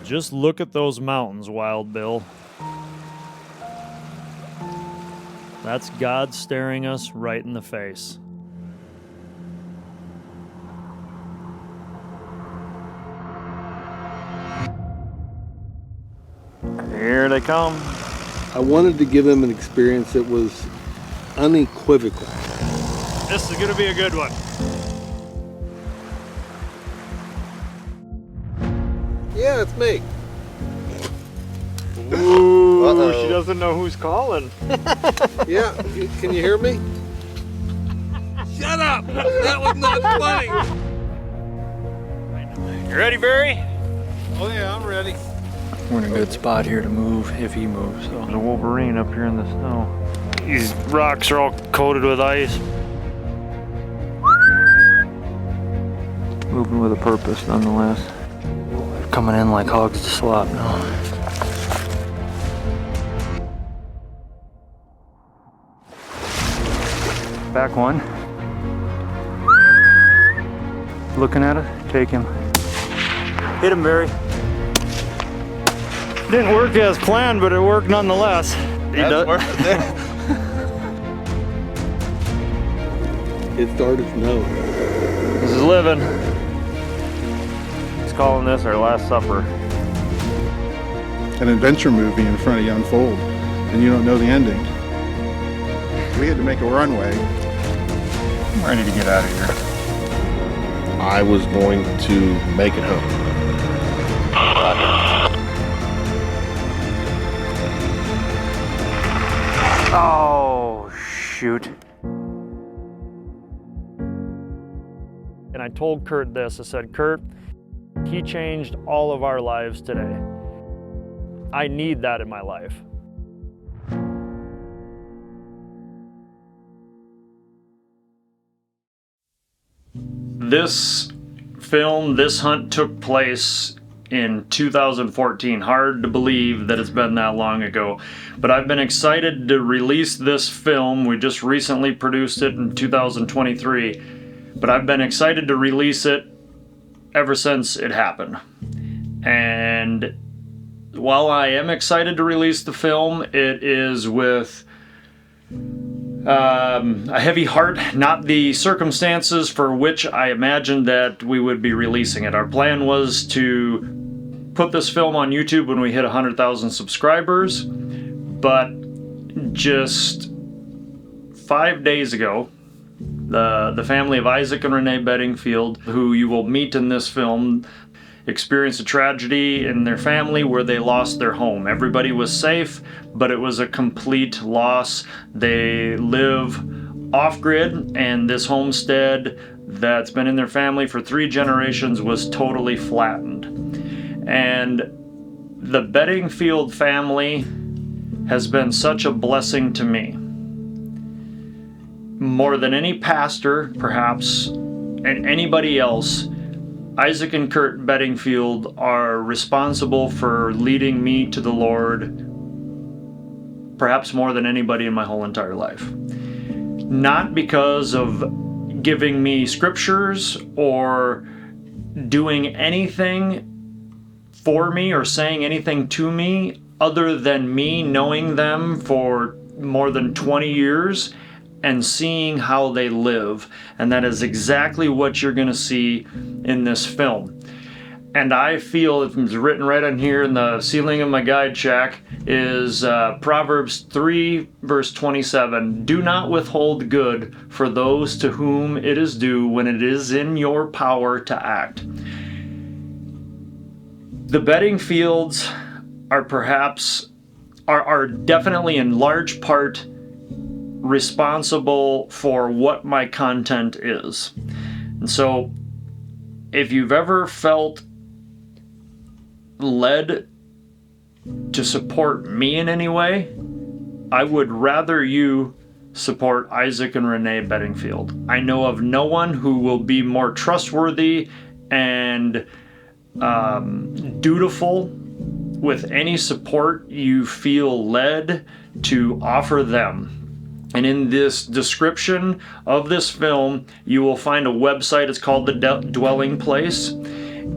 Just look at those mountains, Wild Bill. That's God staring us right in the face. Here they come. I wanted to give them an experience that was unequivocal. This is going to be a good one. Yeah, it's me. Ooh, Uh-oh. She doesn't know who's calling. Yeah, can you hear me? Shut up! That was not funny. You ready, Barry? Oh yeah, I'm ready. We're in a good spot here to move if he moves. So. There's a Wolverine up here in the snow. These rocks are all coated with ice. Moving with a purpose nonetheless. Coming in like hogs to slop now. Back one. Looking at it, take him. Hit him, Barry. Didn't work as planned, but it worked nonetheless. It started to snow. This is living. He's calling this our last supper. An adventure movie in front of you unfold, and you don't know the ending. We had to make a runway. I'm ready to get out of here. I was going to make it home. Oh, shoot. And I told Kurt this. I said, Kurt, he changed all of our lives today. I need that in my life. This film, this hunt took place in 2014. Hard to believe that it's been that long ago. But I've been excited to release this film. We just recently produced it in 2023. But I've been excited to release it ever since it happened. And while I am excited to release the film, it is with a heavy heart, not the circumstances for which I imagined that we would be releasing it. Our plan was to put this film on YouTube when we hit 100,000 subscribers, but just 5 days ago, the family of Isaac and Renae Bedingfield, who you will meet in this film, experienced a tragedy in their family where they lost their home. Everybody was safe, but it was a complete loss. They live off-grid, and this homestead that's been in their family for 3 generations was totally flattened. And the Bedingfield family has been such a blessing to me. More than any pastor, perhaps, and anybody else, Isaac and Kurt Bedingfield are responsible for leading me to the Lord perhaps more than anybody in my whole entire life. Not because of giving me scriptures or doing anything for me or saying anything to me other than me knowing them for more than 20 years and seeing how they live. And that is exactly what you're going to see in this film. And I feel, it's written right on here in the ceiling of my guide shack, is Proverbs 3 verse 27. Do not withhold good for those to whom it is due when it is in your power to act. The Bedingfields are definitely in large part responsible for what my content is. And so if you've ever felt led to support me in any way, I would rather you support Isaac and Renae Bedingfield. I know of no one who will be more trustworthy and dutiful with any support you feel led to offer them. And in this description of this film, you will find a website. It's called The Dwelling Place.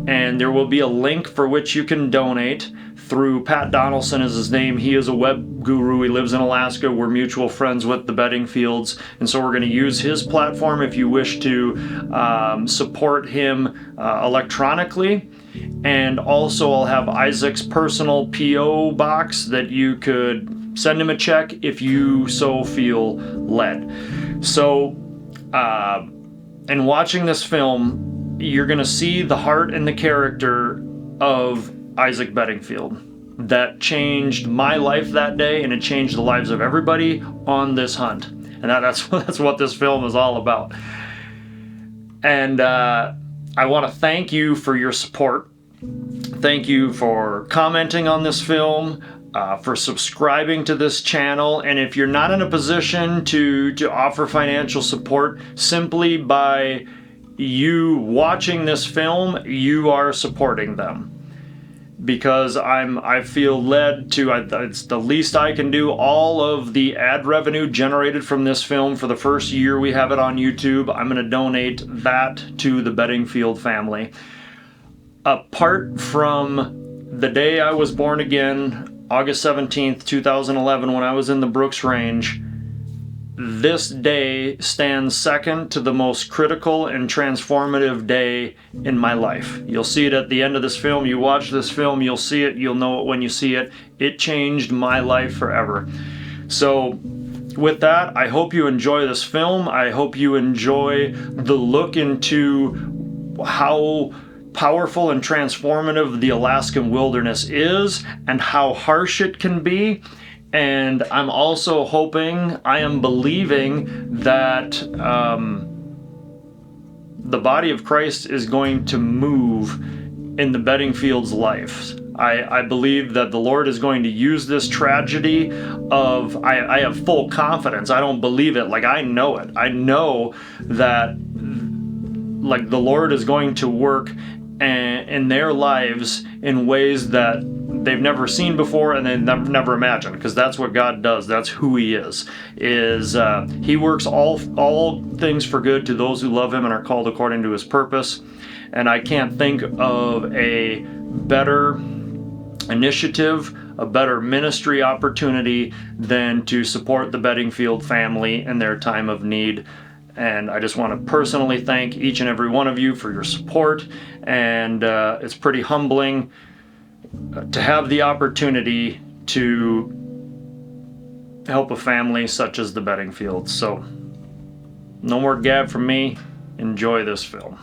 and there will be a link for which you can donate through Pat Donaldson is his name. He is a web guru. He lives in Alaska. We're mutual friends with the Bedingfields, and so we're going to use his platform if you wish to support him electronically. And also I'll have Isaac's personal P.O. box that you could send him a check if you so feel led. So in watching this film, you're going to see the heart and the character of Isaac Bedingfield that changed my life that day, and it changed the lives of everybody on this hunt. And that's what this film is all about. And I want to thank you for your support. Thank you for commenting on this film, for subscribing to this channel. And if you're not in a position to offer financial support, simply by you watching this film, you are supporting them. Because I feel led to, it's the least I can do. All of the ad revenue generated from this film for the first year we have it on YouTube, I'm going to donate that to the Bedingfield family. Apart from the day I was born again, August 17th, 2011, when I was in the Brooks Range, this day stands second to the most critical and transformative day in my life. You'll see it at the end of this film. You watch this film, you'll see it, you'll know it when you see it. It changed my life forever. So with that, I hope you enjoy this film. I hope you enjoy the look into how powerful and transformative the Alaskan wilderness is and how harsh it can be. And I'm also hoping, I am believing that the body of Christ is going to move in the Bedingfield's life. I believe that the Lord is going to use this tragedy of, I have full confidence. I don't believe it, like I know it. I know that like the Lord is going to work in their lives in ways that they've never seen before and they never imagined, because that's what God does. That's who He is He works all things for good to those who love Him and are called according to His purpose. And I can't think of a better initiative, a better ministry opportunity than to support the Bedingfield family in their time of need. And I just want to personally thank each and every one of you for your support. And it's pretty humbling to have the opportunity to help a family such as the Bedingfields. So no more gab from me. Enjoy this film.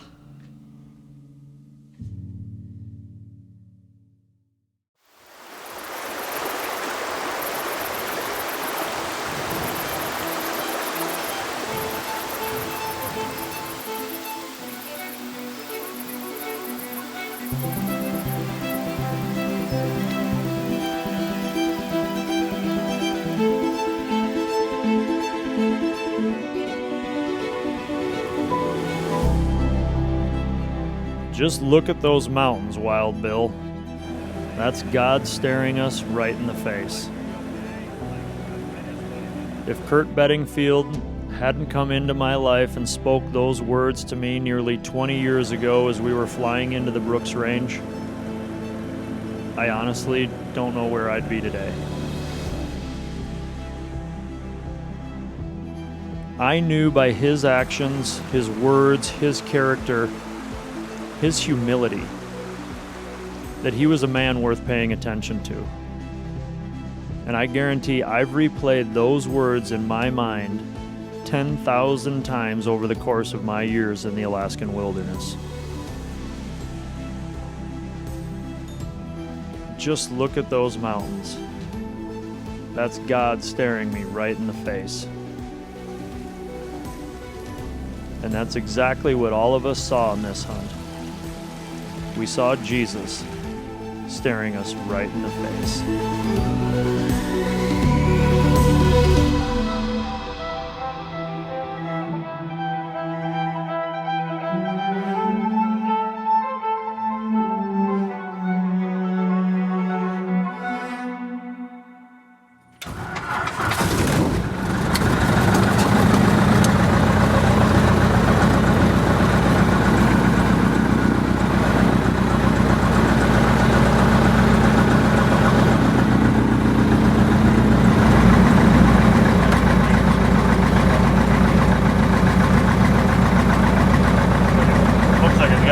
Just look at those mountains, Wild Bill. That's God staring us right in the face. If Kurt Bedingfield hadn't come into my life and spoke those words to me nearly 20 years ago as we were flying into the Brooks Range, I honestly don't know where I'd be today. I knew by his actions, his words, his character, his humility, that he was a man worth paying attention to. And I guarantee I've replayed those words in my mind 10,000 times over the course of my years in the Alaskan wilderness. Just look at those mountains. That's God staring me right in the face. And that's exactly what all of us saw in this hunt. We saw Jesus staring us right in the face.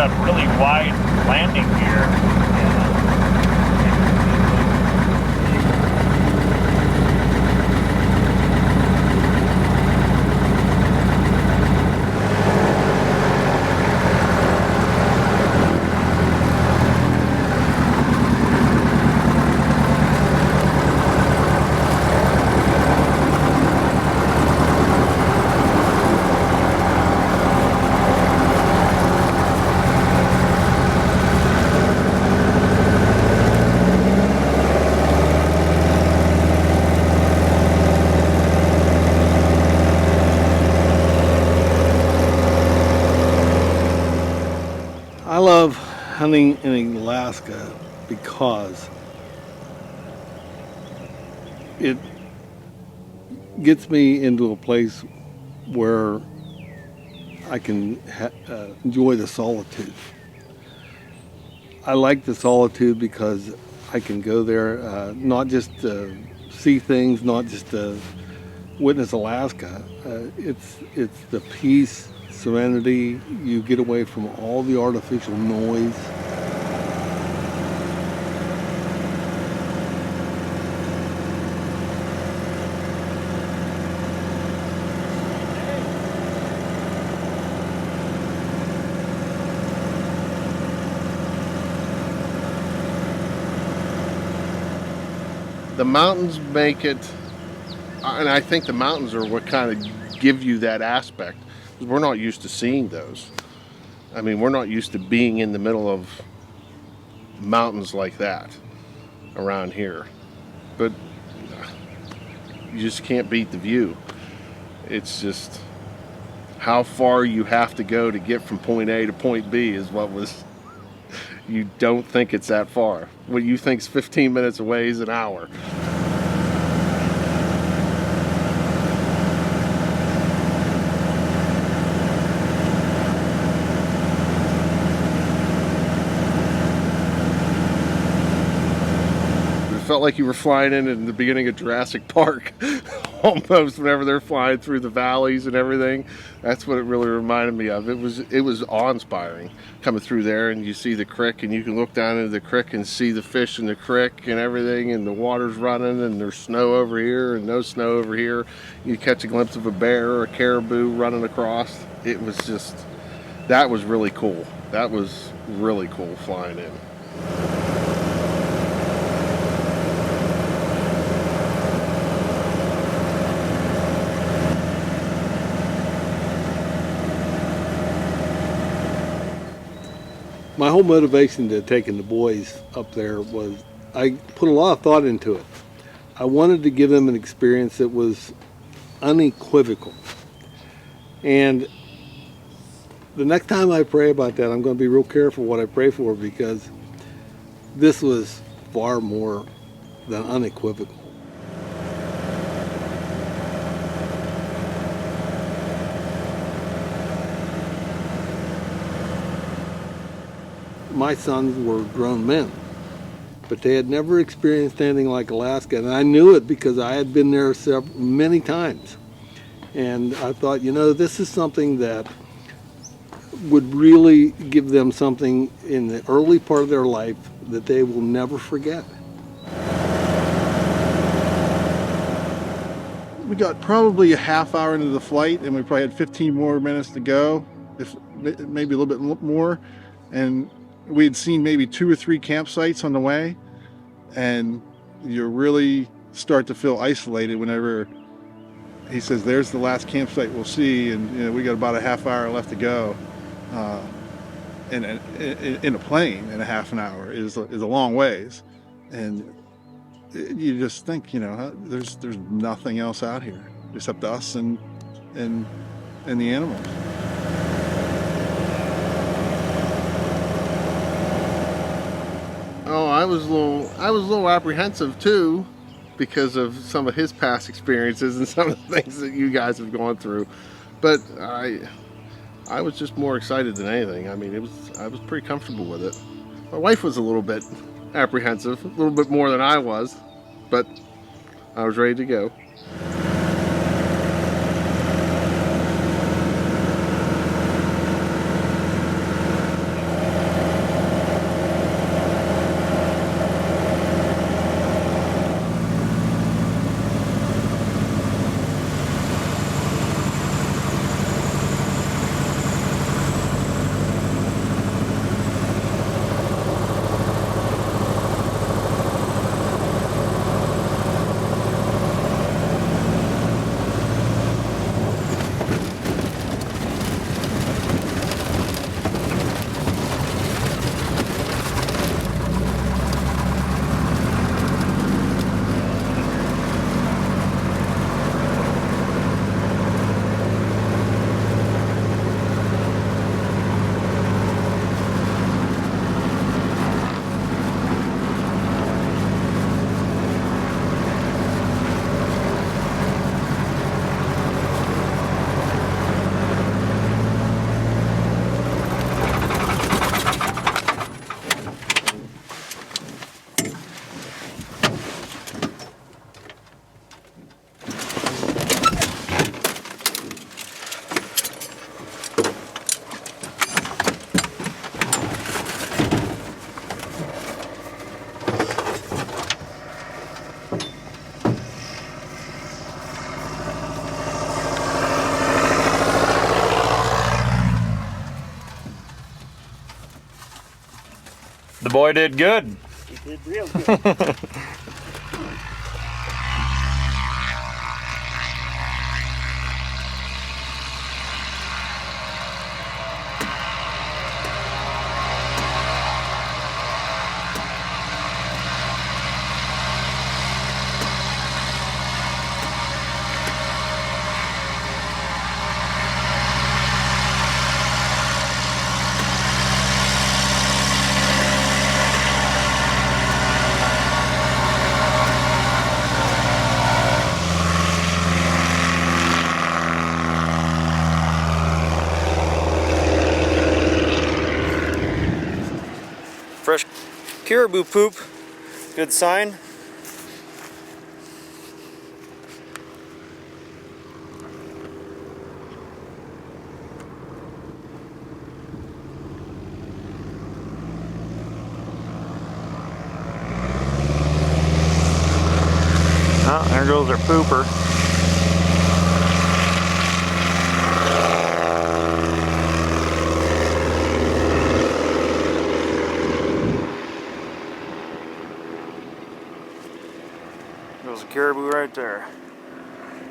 a really wide landing gear. I love hunting in Alaska because it gets me into a place where I can enjoy the solitude. I like the solitude because I can go there, not just to see things, not just to witness Alaska. It's the peace, serenity. You get away from all the artificial noise. The mountains make it, and I think the mountains are what kind of give you that aspect, because we're not used to seeing those. I mean, we're not used to being in the middle of mountains like that around here. But you just can't beat the view. It's just how far you have to go to get from point A to point B is what was, you don't think it's that far. What you think's 15 minutes away is an hour. It felt like you were flying in the beginning of Jurassic Park, almost, whenever they're flying through the valleys and everything. That's what it really reminded me of. It was awe-inspiring coming through there, and you see the creek, and you can look down into the creek and see the fish in the creek and everything, and the water's running, and there's snow over here and no snow over here. You catch a glimpse of a bear or a caribou running across. It was just, that was really cool. That was really cool flying in. My whole motivation to taking the boys up there was I put a lot of thought into it. I wanted to give them an experience that was unequivocal. And the next time I pray about that, I'm going to be real careful what I pray for, because this was far more than unequivocal. My sons were grown men, but they had never experienced anything like Alaska, and I knew it because I had been there many times. And I thought, you know, this is something that would really give them something in the early part of their life that they will never forget. We got probably a half hour into the flight, and we probably had 15 more minutes to go, if maybe a little bit more. And we had seen maybe 2 or 3 campsites on the way, and you really start to feel isolated whenever he says, "There's the last campsite we'll see," and you know, we got about a half hour left to go. In a plane, in a half an hour is a long ways, and you just think, you know, there's nothing else out here except us and the animals. Oh, I was a little apprehensive too, because of some of his past experiences and some of the things that you guys have gone through. But I was just more excited than anything. I mean, I was pretty comfortable with it. My wife was a little bit apprehensive, a little bit more than I was, but I was ready to go. The boy did good. He did real good. Fresh caribou poop, good sign. Oh, there goes our pooper. There's a caribou right there.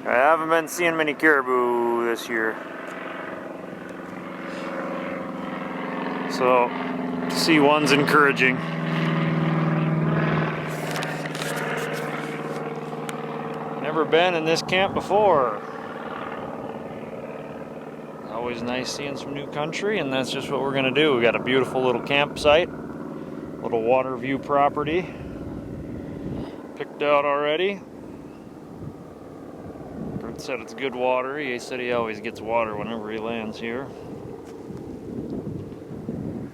I haven't been seeing many caribou this year. So, to see one's encouraging. Never been in this camp before. Always nice seeing some new country, and that's just what we're gonna do. We got a beautiful little campsite, little water view property. Picked out already. Bert said it's good water. He said he always gets water whenever he lands here.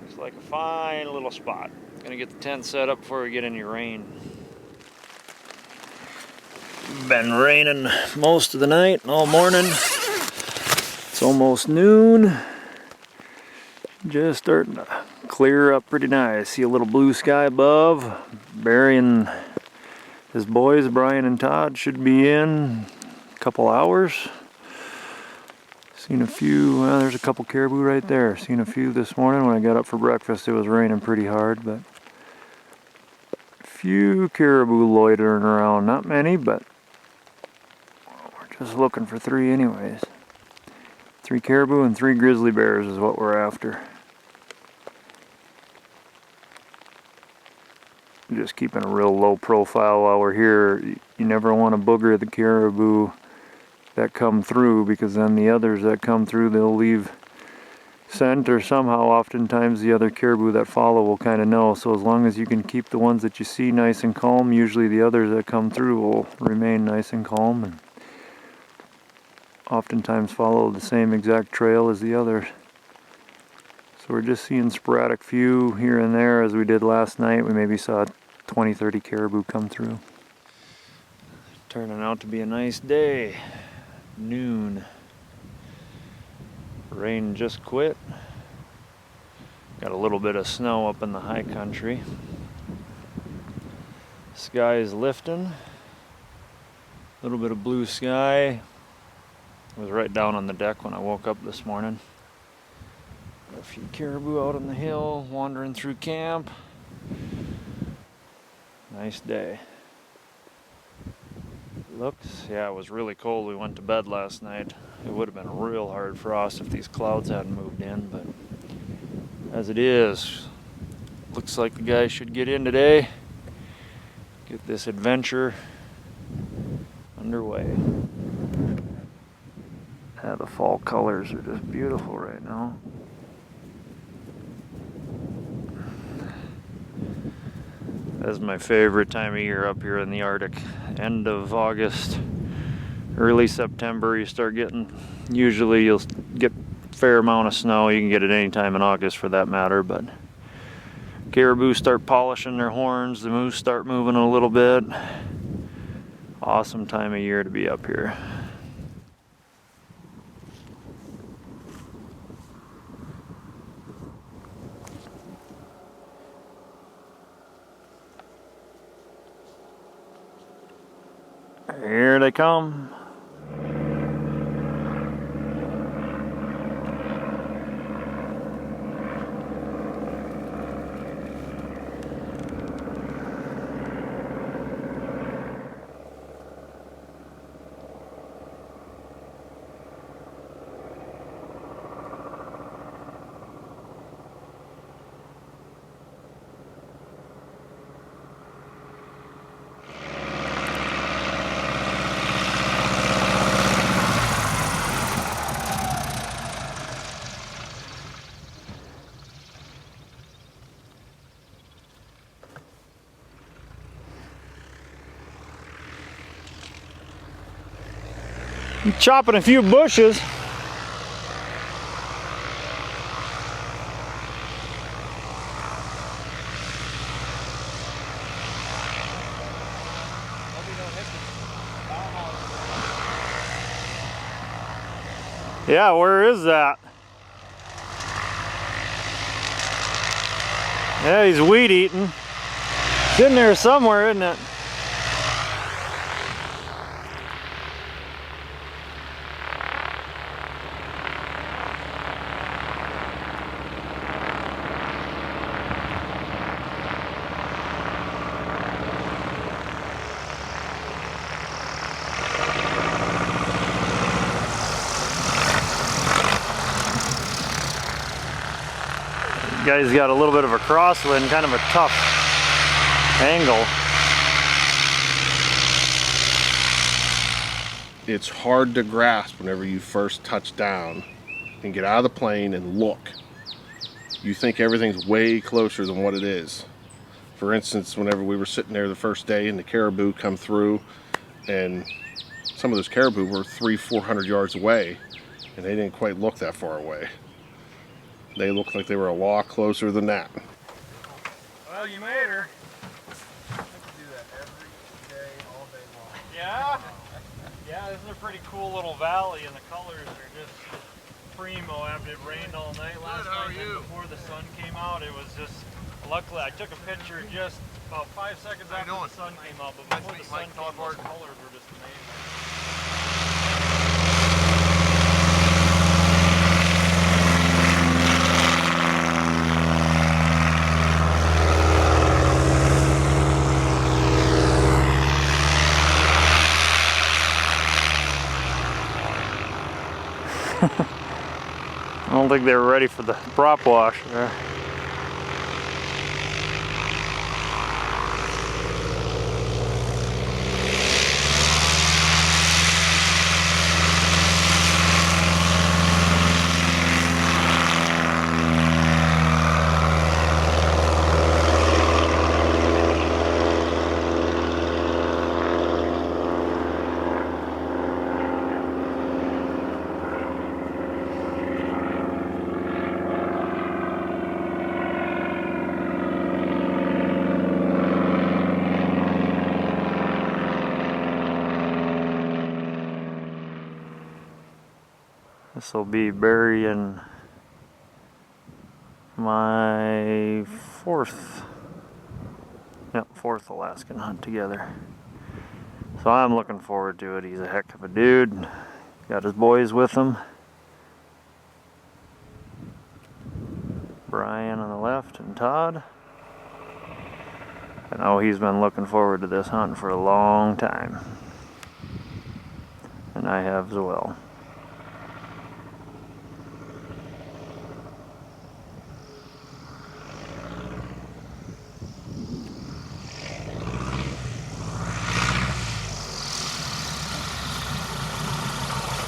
It's like a fine little spot. Gonna get the tent set up before we get any rain. Been raining most of the night, all morning. It's almost noon. Just starting to clear up pretty nice. See a little blue sky above. Barry and his boys, Brian and Todd, should be in a couple hours. Seen a few, well, there's a couple caribou right there. Seen a few this morning when I got up for breakfast. It was raining pretty hard, but a few caribou loitering around. Not many, but we're just looking for 3 anyways. 3 caribou and 3 grizzly bears is what we're after. Just keeping a real low profile while we're here. You never want to booger the caribou that come through, because then the others that come through, they'll leave scent, or somehow oftentimes the other caribou that follow will kind of know. So as long as you can keep the ones that you see nice and calm, usually the others that come through will remain nice and calm and oftentimes follow the same exact trail as the others. So we're just seeing sporadic few here and there as we did last night. We maybe saw 20-30 caribou come through. Turning out to be a nice day. Noon. Rain just quit. Got a little bit of snow up in the high country. Sky is lifting. A little bit of blue sky. I was right down on the deck when I woke up this morning. Got a few caribou out on the hill, wandering through camp. Nice day. Looks, yeah, it was really cold. We went to bed last night. It would have been a real hard frost if these clouds hadn't moved in, but as it is, looks like the guys should get in today. Get this adventure underway. Yeah, the fall colors are just beautiful right now. That's my favorite time of year up here in the Arctic. End of August, early September, you start getting, usually you'll get a fair amount of snow. You can get it any time in August for that matter, but caribou start polishing their horns, the moose start moving a little bit. Awesome time of year to be up here. Here they come. Chopping a few bushes. Yeah, where is that? Yeah, he's weed eating. It's in there somewhere, isn't it? Guy's got a little bit of a crosswind, kind of a tough angle. It's hard to grasp whenever you first touch down and get out of the plane and look. You think everything's way closer than what it is. For instance, whenever we were sitting there the first day and the caribou come through, and some of those caribou were 300-400 yards away, and they didn't quite look that far away. They looked like they were a lot closer than that. Well, you made her. I could do that every day, all day long. Yeah? Yeah, this is a pretty cool little valley, and the colors are just primo after it rained all night last night. And before the sun came out, it was just, luckily I took a picture just about 5 seconds after the sun came out, but before the sun came out, the colors were just amazing. I don't think they were ready for the prop wash there. This will be burying my fourth Alaskan hunt together. So I'm looking forward to it. He's a heck of a dude. Got his boys with him. Brian on the left and Todd. I know he's been looking forward to this hunt for a long time. And I have as well.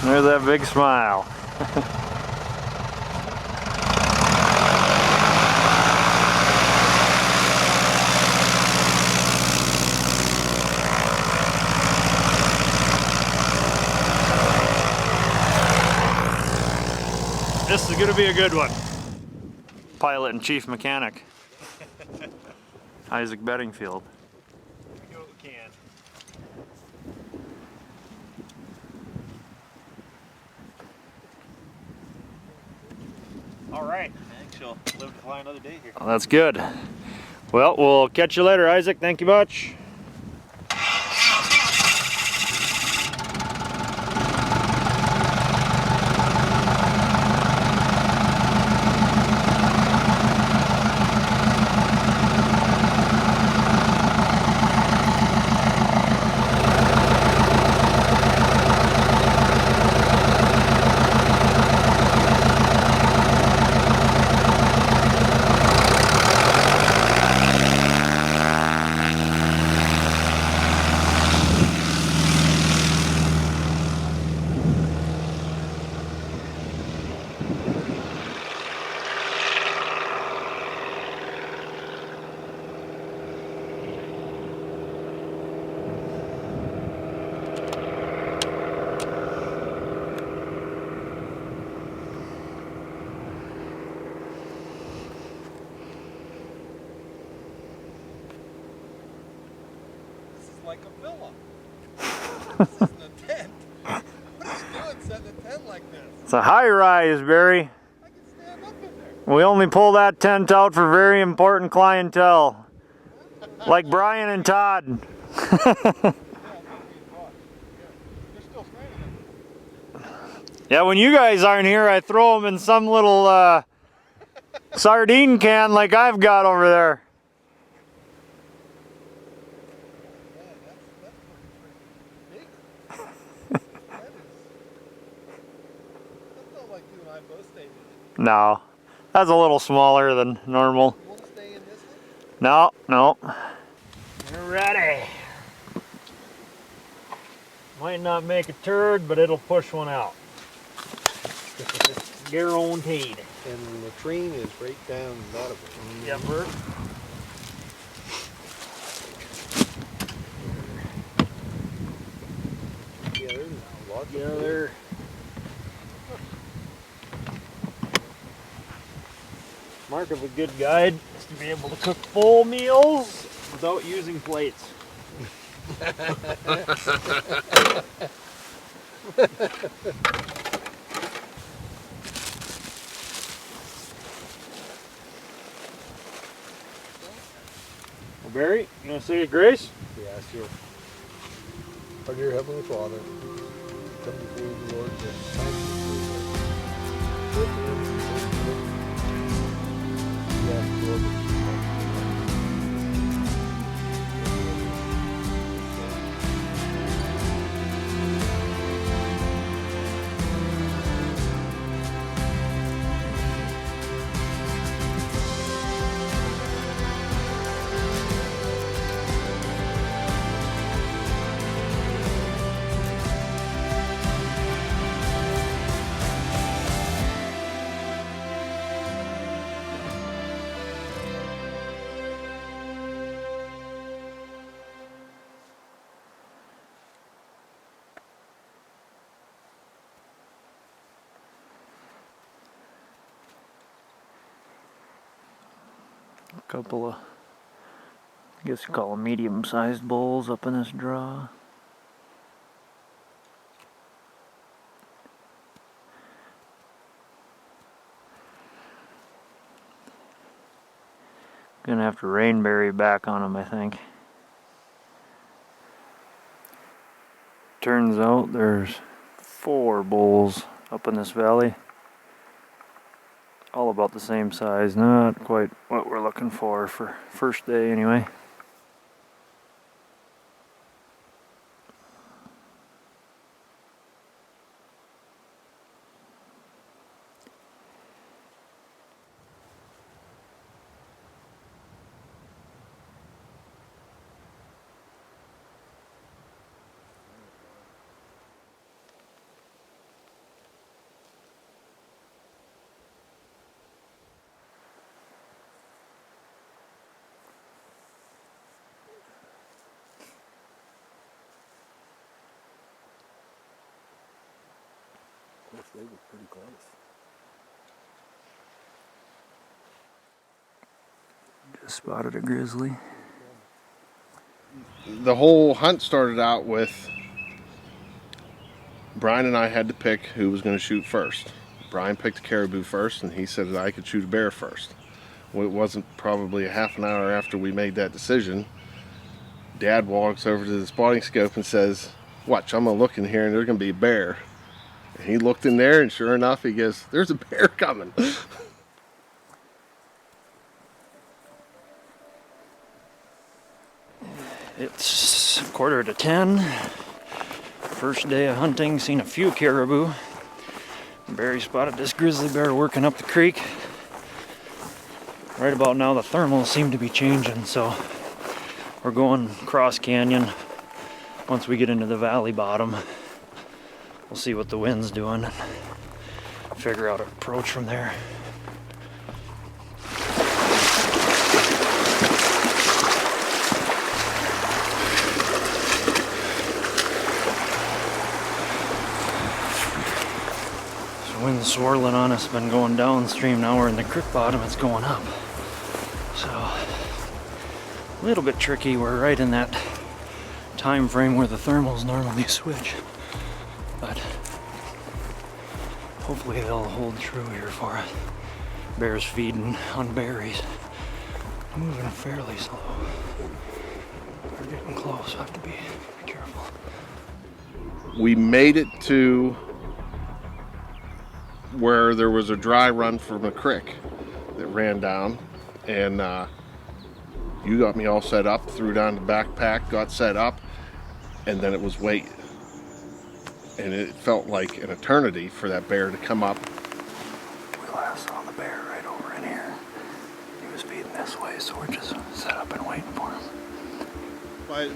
There's that big smile. This is going to be a good one. Pilot and chief mechanic. Isaac Bedingfield. We do what we can. All right. I think she'll live to fly another day here. Well, that's good. Well, we'll catch you later, Isaac. Thank you much. like a villa. This isn't a tent. What are you doing setting a tent like this? It's a high rise, Barry. I can stand up in there. We only pull that tent out for very important clientele, like Brian and Todd. Yeah, that'd be fun. You're still standing there. Yeah, when you guys aren't here, I throw them in some little sardine can like I've got over there. Yeah, that's pretty big. That's not like you and I both stayed in it. No, that's a little smaller than normal. You want to stay in this one? No, no. We're ready. Might not make a turd, but it'll push one out. Guaranteed. And the latrine is right down that of it. Yeah, Bert. Yeah, there's lots of Together. Mark of a good guide is to be able to cook full meals without using plates. Well, Barry, you want to say a grace? Yeah, sure. Our dear Heavenly Father, come before you, Lord, to thank you for yes, Lord. A couple of, I guess you call them medium-sized bowls up in this draw. Gonna have to rainberry back on them, I think. Turns out there's 4 bowls up in this valley. All about the same size, not quite what we're looking for first day anyway. They were pretty close. Just spotted a grizzly. The whole hunt started out with Brian and I had to pick who was going to shoot first. Brian picked a caribou first, and he said that I could shoot a bear first. Well, it wasn't probably a half an hour after we made that decision. Dad walks over to the spotting scope and says, "Watch, I'm going to look in here and there's going to be a bear." And he looked in there, and sure enough, he goes, "There's a bear coming." It's 9:45. First day of hunting, seen a few caribou. Barry spotted this grizzly bear working up the creek. Right about now the thermals seem to be changing, so we're going cross canyon. Once we get into the valley bottom, we'll see what the wind's doing and figure out an approach from there. Wind's swirling on us, been going downstream. Now we're in the creek bottom, it's going up. So, a little bit tricky. We're right in that time frame where the thermals normally switch, but hopefully they'll hold true here for us. Bears feeding on berries, moving fairly slow. We're getting close, have to be careful. We made it to where there was a dry run from a creek that ran down, and you got me all set up, threw down the backpack, got set up, and then it was wait. And it felt like an eternity for that bear to come up. We last saw the bear right over in here. He was feeding this way, so we're just set up and waiting for him.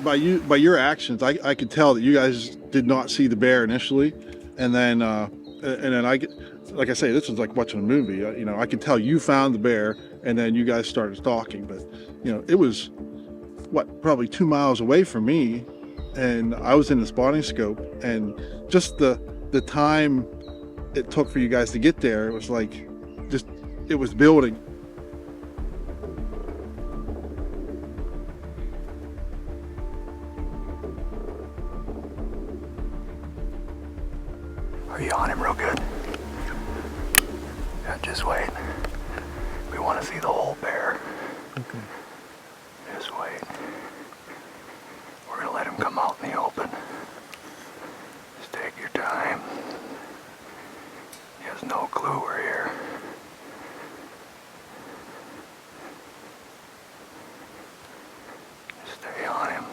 By your actions, I could tell that you guys did not see the bear initially, and then like I say, this was like watching a movie. You know, I could tell you found the bear, and then you guys started stalking. But you know, it was probably 2 miles away from me, and I was in the spotting scope, and just the time it took for you guys to get there, it was like it was building. Are you on him real good? Yeah, just wait. We want to see the whole bear. Okay. Just wait. We're going to let him come out in the open. Just take your time. He has no clue we're here. Stay on him.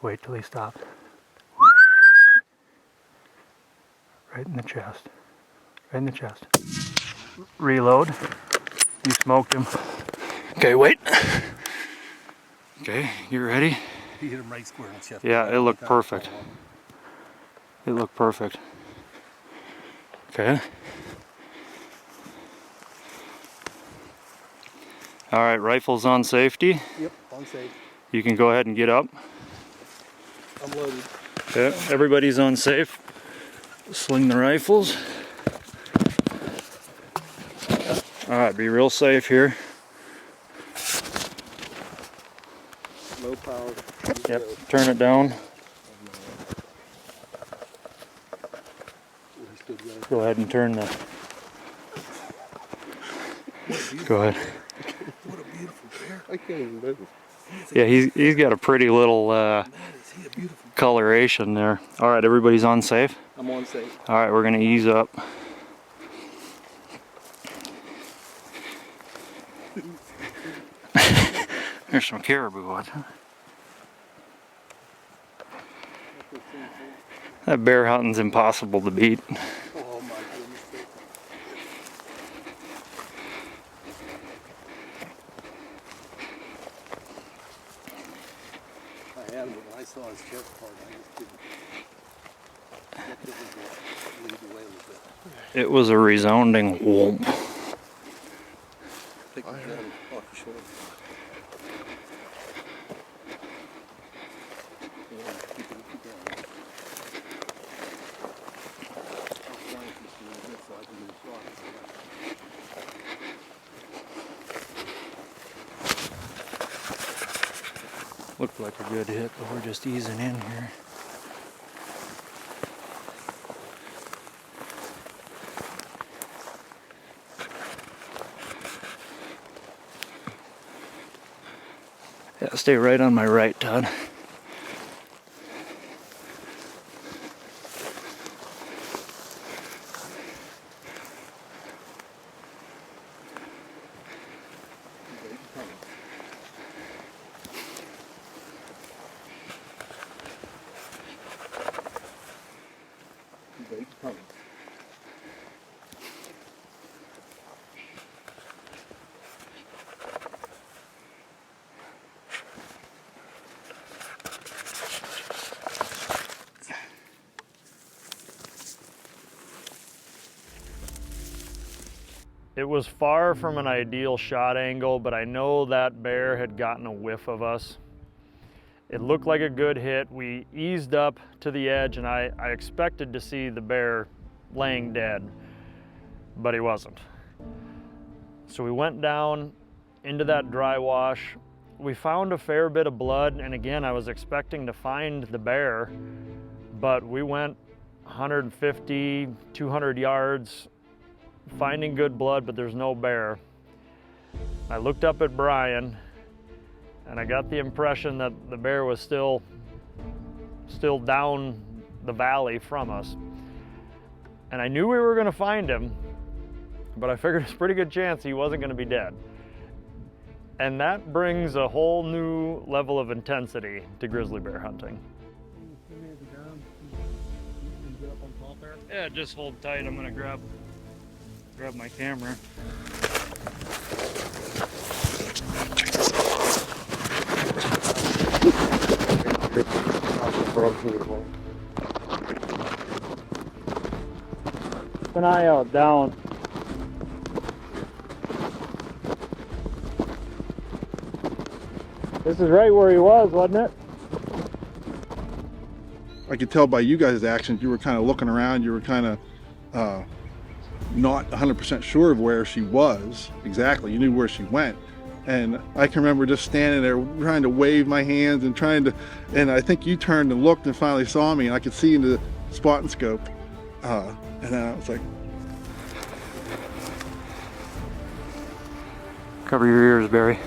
Wait till he stops. Right in the chest. Right in the chest. Reload. You smoked him. Okay, wait. Okay, you ready? He hit him right square in the chest. Yeah, it looked perfect. It looked perfect. Okay. All right, rifles on safety. Yep, on safe. You can go ahead and get up. I'm loaded. Okay, everybody's on safe. Sling the rifles. All right, be real safe here. Low power. Yep, turn it down. Go ahead and turn the... Go ahead. What a beautiful bear. I can't even move. Yeah, he's got a pretty little coloration there. All right, everybody's on safe? I'm on safe. All right, we're gonna ease up. There's some caribou on it. That bear hunting's impossible to beat. Oh my goodness. I had him, but when I saw his chest part, I just didn't. Lead away a little bit. It was a resounding whoomp. Take the gun off the shoulder. Yeah, keep it down. I'll flank this a little bit so I can do the shot. Looked like a good hit, but we're just easing in here. Yeah, stay right on my right, Todd. It was far from an ideal shot angle, but I know that bear had gotten a whiff of us. It looked like a good hit. We eased up to the edge, and I expected to see the bear laying dead, but he wasn't. So we went down, into that dry wash. We found a fair bit of blood, and again, I was expecting to find the bear, but we went 150, 200 yards, finding good blood, but there's no bear. I looked up at Brian, and I got the impression that the bear was still down the valley from us. And I knew we were gonna find him, but I figured it's a pretty good chance he wasn't gonna be dead. And that brings a whole new level of intensity to grizzly bear hunting. Yeah, just hold tight. I'm gonna grab my camera. Keep an eye out down. This is right where he was, wasn't it? I could tell by you guys' actions, you were kind of looking around, you were kind of not 100% sure of where she was exactly. You knew where she went. And I can remember just standing there trying to wave my hands and and I think you turned and looked and finally saw me, and I could see into the spot and scope. And then I was like, Cover your ears, Barry.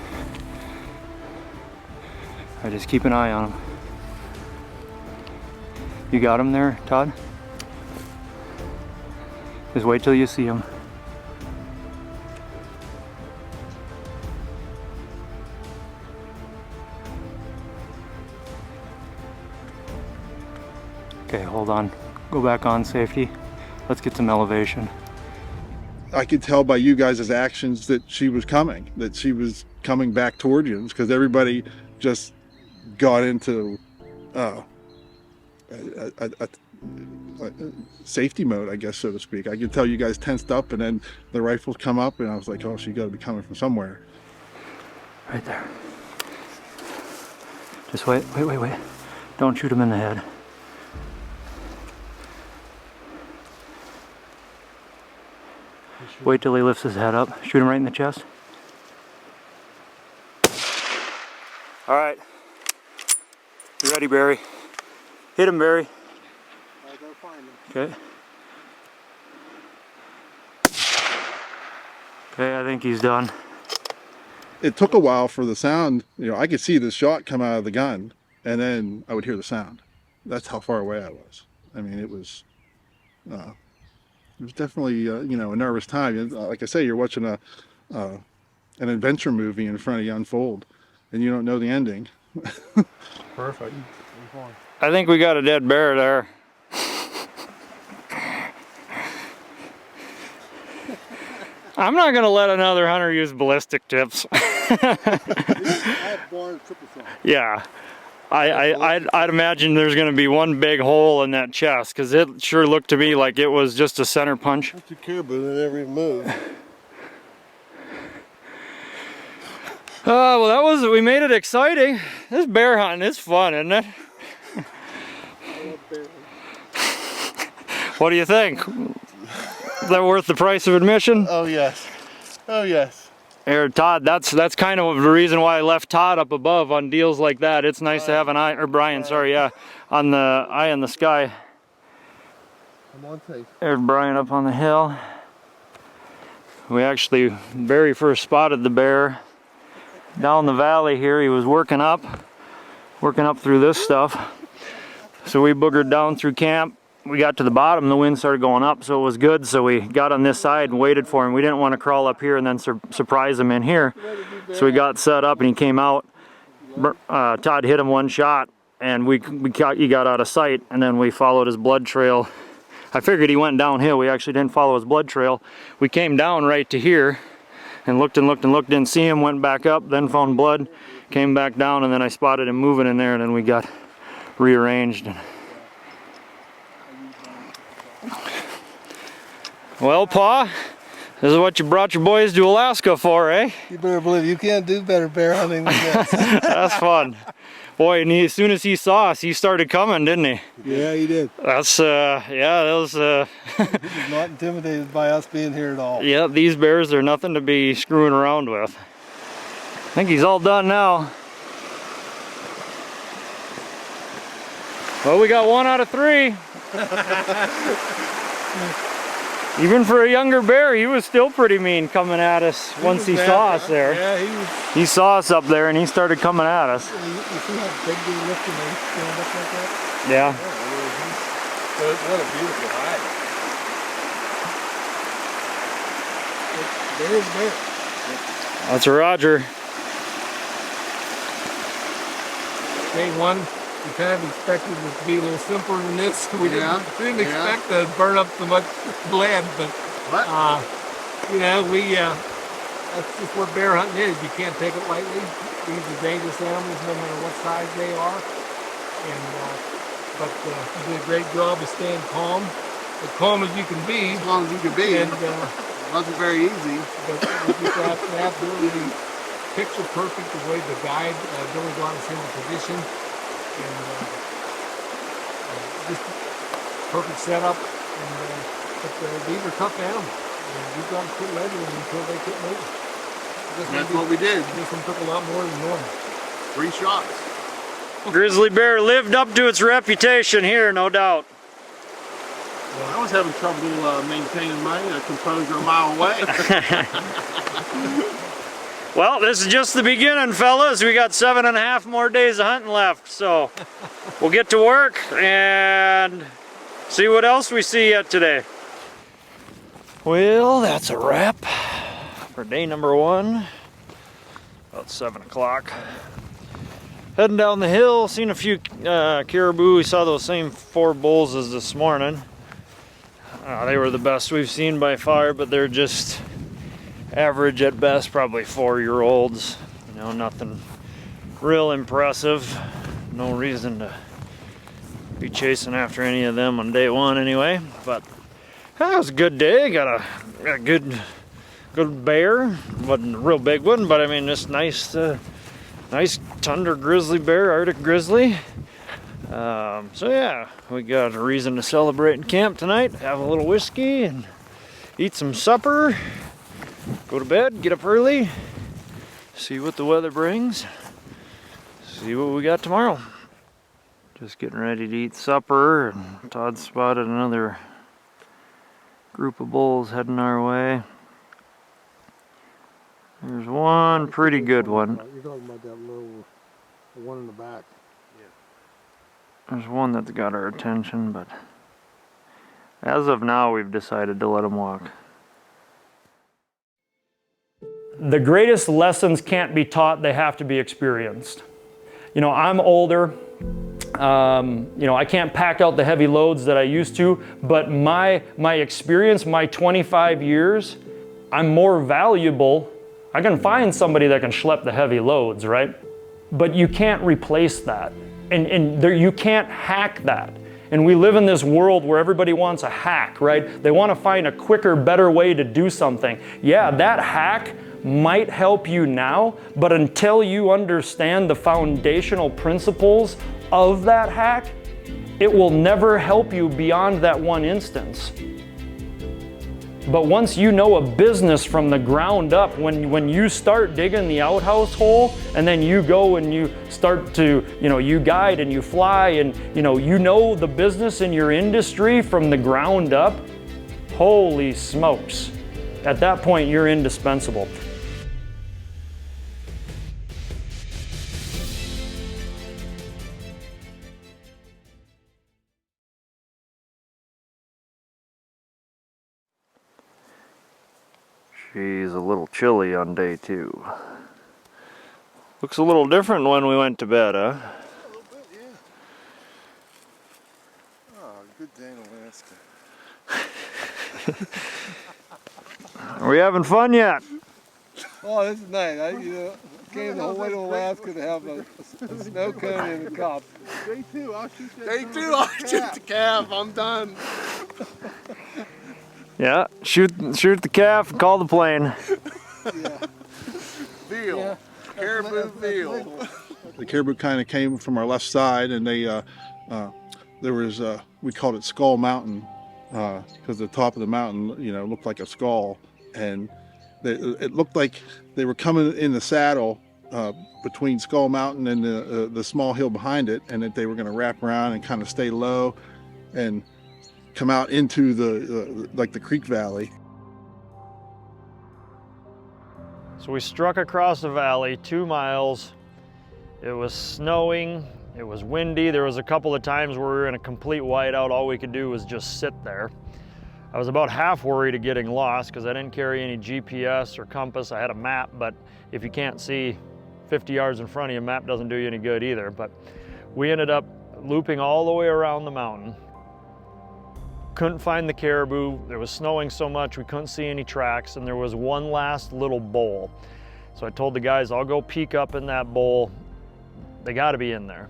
I just keep an eye on him. You got him there, Todd? Just wait till you see him. Okay, hold on. Go back on safety. Let's get some elevation. I could tell by you guys' actions that she was coming back toward you, because everybody just got into a safety mode, I guess, so to speak. I could tell you guys tensed up, and then the rifles come up, and I was like, oh, she got to be coming from somewhere. Right there. Just wait. Don't shoot him in the head. Wait till he lifts his head up. Shoot him right in the chest. All right. You ready, Barry? Hit him, Barry. I gotta find him. Okay. Okay, I think he's done. It took a while for the sound. You know, I could see the shot come out of the gun, and then I would hear the sound. That's how far away I was. I mean, it was definitely you know, a nervous time. Like I say, you're watching an adventure movie in front of you unfold, and you don't know the ending. Perfect. I think we got a dead bear there. I'm not gonna let another hunter use ballistic tips. I have Barton triple shot. Yeah, I'd imagine there's gonna be one big hole in that chest, because it sure looked to me like it was just a center punch. That's a caribou that never even moved. Well, we made it exciting. This bear hunting is fun, isn't it? What do you think? Is that worth the price of admission? Oh yes. Oh yes. Here, Todd, that's kind of the reason why I left Todd up above on deals like that. It's nice to have an eye, or Brian, sorry, yeah, on the eye in the sky. I'm on tape. There's Brian up on the hill. We actually very first spotted the bear down the valley here. He was working up through this stuff. So we boogered down through camp. We got to the bottom, the wind started going up, so it was good. So we got on this side and waited for him. We didn't want to crawl up here and then surprise him in here. So we got set up and he came out. Todd hit him one shot, and he got out of sight, and then we followed his blood trail. I figured he went downhill. We actually didn't follow his blood trail. We came down right to here and looked, didn't see him, went back up, then found blood, came back down, and then I spotted him moving in there, and then we got rearranged. Well, Pa, this is what you brought your boys to Alaska for, eh? You better believe you can't do better bear hunting than this. That's fun. Boy, and as soon as he saw us, he started coming, didn't he? Yeah, he did. That's, yeah, that was, He was not intimidated by us being here at all. yeah, these bears are nothing to be screwing around with. think he's all done now. Well, we got 1 out of 3. Even for a younger bear, he was still pretty mean coming at us once he saw us there. Yeah, he was. He saw us up there and he started coming at us. You see how big they lift and they stand up like that? Yeah. What a beautiful hide. There's bear. That's a Roger. Day one, we kind of expected it to be a little simpler than this. We didn't expect to burn up so much lead, but you know, that's just what bear hunting is. You can't take it lightly. These are dangerous animals, no matter what size they are. And but you did a great job of staying calm, as calm as you can be. As long as you can be. And it wasn't very easy. But we just have to absolutely picture perfect the way the guide Billy got us into position, and just perfect setup. And but these are tough animals. And we've got to quit letting them until they quit moving. That's what we did. This one took a lot more than normal. 3 shots. Grizzly bear lived up to its reputation here, no doubt. I was having trouble maintaining my composure a mile away. Well, this is just the beginning, fellas. We got 7.5 more days of hunting left, so we'll get to work and see what else we see yet today. Well, that's a wrap for day number 1. About 7 o'clock. Heading down the hill, seen a few caribou. We saw those same 4 bulls as this morning. They were the best we've seen by far, but they're just average at best, probably 4-year-olds. You know, nothing real impressive. No reason to be chasing after any of them on day 1 anyway. But it was a good day. Got a good bear. Wasn't a real big one, but I mean, just nice tundra grizzly bear, Arctic grizzly. So yeah, we got a reason to celebrate in camp tonight. Have a little whiskey and eat some supper. Go to bed, get up early, see what the weather brings, see what we got tomorrow. Just getting ready to eat supper, and Todd spotted another group of bulls heading our way. There's one pretty good one. You're talking about that little one in the back. There's one that's got our attention, but as of now, we've decided to let him walk. The greatest lessons can't be taught, they have to be experienced. You know, I'm older. You know, I can't pack out the heavy loads that I used to, but my experience, my 25 years, I'm more valuable. I can find somebody that can schlep the heavy loads, right? But you can't replace that. And you can't hack that. And we live in this world where everybody wants a hack, right? They want to find a quicker, better way to do something. Yeah, that hack might help you now, but until you understand the foundational principles of that hack, it will never help you beyond that one instance. But once you know a business from the ground up, when you start digging the outhouse hole, and then you go and you start to, you know, you guide and you fly, and you know the business in your industry from the ground up, holy smokes. At that point, you're indispensable. She's a little chilly on day 2. Looks a little different when we went to bed, huh? A little bit, yeah. Oh, good day in Alaska. Are we having fun yet? Oh, this is nice. I came the whole way to Alaska to have a snow cone in the cup. Day 2, I'll shoot that. Day 2, I'll shoot the calf. I'm done. Yeah, shoot the calf and call the plane. Veal. Yeah. Caribou veal. The caribou kind of came from our left side, and they there was we called it Skull Mountain because the top of the mountain, you know, looked like a skull, and it looked like they were coming in the saddle between Skull Mountain and the small hill behind it, and that they were going to wrap around and kind of stay low and come out into the creek valley. So we struck across the valley 2 miles. It was snowing, it was windy. There was a couple of times where we were in a complete whiteout. All we could do was just sit there. I was about half worried of getting lost because I didn't carry any GPS or compass. I had a map, but if you can't see 50 yards in front of you, a map doesn't do you any good either. But we ended up looping all the way around the mountain. Couldn't find the caribou. There was snowing so much we couldn't see any tracks, and there was one last little bowl. So I told the guys, I'll go peek up in that bowl. They gotta be in there.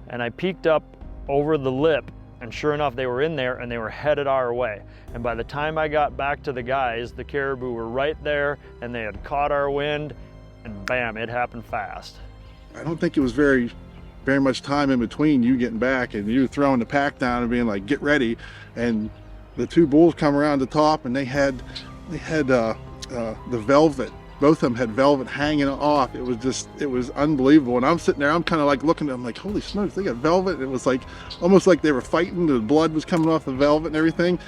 And I peeked up over the lip, and sure enough, they were in there and they were headed our way. And by the time I got back to the guys, the caribou were right there and they had caught our wind, and bam, it happened fast. I don't think it was very much time in between you getting back and you throwing the pack down and being like, get ready. And the two bulls come around the top, and they had the velvet. Both of them had velvet hanging off. It was unbelievable. And I'm sitting there, I'm kind of like looking at them like, holy smokes, they got velvet. And it was like, almost like they were fighting. The blood was coming off the velvet and everything.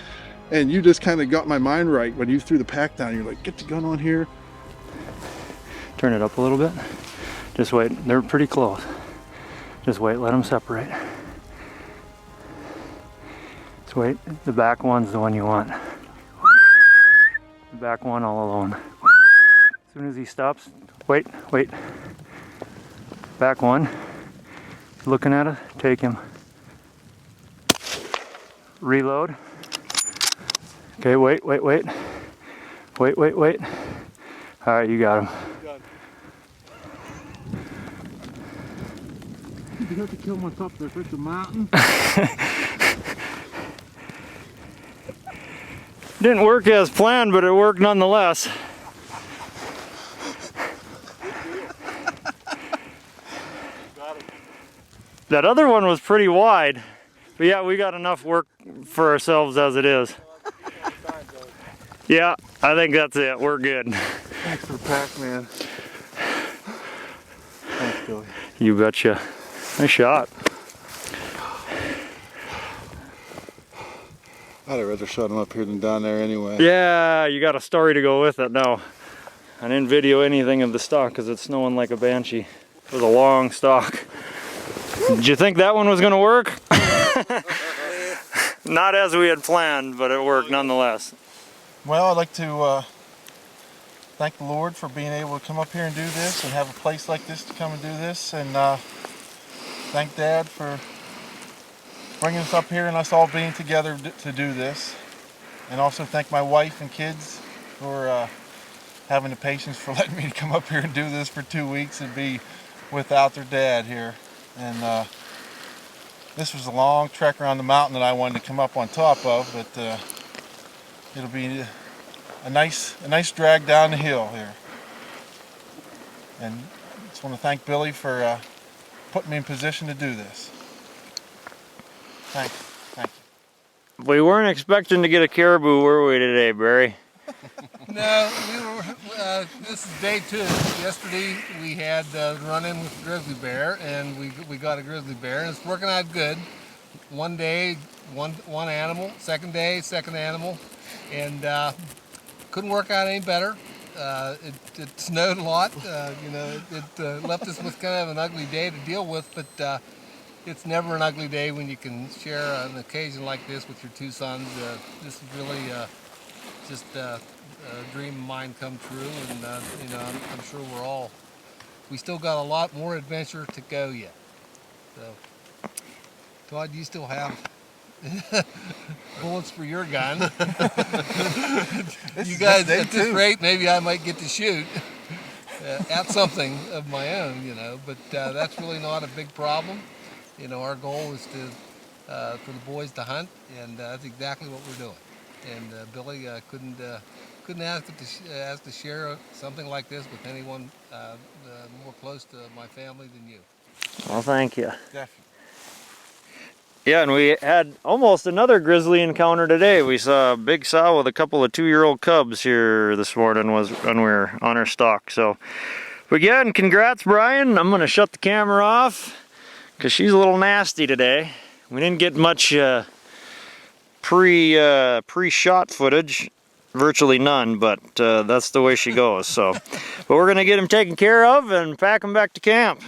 And you just kind of got my mind right when you threw the pack down. You're like, get the gun on here. Turn it up a little bit. Just wait, they're pretty close. Just wait, let them separate. Just wait, the back one's the one you want. The back one all alone. As soon as he stops, wait. Back one, looking at it, take him. Reload. Okay, wait. Wait. All right, you got him. You have to kill my top there, first the mountain. Didn't work as planned, but it worked nonetheless. That other one was pretty wide, but yeah, we got enough work for ourselves as it is. Yeah, I think that's it. We're good. Thanks for the pack, man. Thanks, Billy. You betcha. Nice shot. I'd have rather shot him up here than down there anyway. Yeah, you got a story to go with it now. I didn't video anything of the stalk because it's snowing like a banshee. It was a long stalk. Did you think that one was going to work? Not as we had planned, but it worked nonetheless. Well, I'd like to thank the Lord for being able to come up here and do this and have a place like this to come and do this. And thank Dad for bringing us up here and us all being together to do this. And also thank my wife and kids for having the patience for letting me come up here and do this for 2 weeks and be without their dad here. And this was a long trek around the mountain that I wanted to come up on top of, but it'll be a nice drag down the hill here. And I just want to thank Billy for putting me in position to do this. Thank you. We weren't expecting to get a caribou, were we today, Barry? No, this is day 2. Yesterday we had run-in with the grizzly bear, and we got a grizzly bear, and it's working out good. One day, one animal. Second day, second animal, and couldn't work out any better. It snowed a lot. It left us with kind of an ugly day to deal with, but it's never an ugly day when you can share an occasion like this with your 2 sons. This is really just a dream of mine come true, and I'm sure we still got a lot more adventure to go yet. So, Todd, you still have bullets for your gun. You guys, at this rate, maybe I might get to shoot at something of my own, but that's really not a big problem. Our goal is for the boys to hunt, and that's exactly what we're doing. And Billy couldn't ask to share something like this with anyone more close to my family than you. Well, thank you. Definitely. Yeah, and we had almost another grizzly encounter today. We saw a big sow with a couple of 2-year-old cubs here this morning when we were on our stalk. So, Again, congrats, Brian. I'm gonna shut the camera off because she's a little nasty today. We didn't get much pre-shot footage, virtually none, but that's the way she goes. So, but we're gonna get him taken care of and pack him back to camp.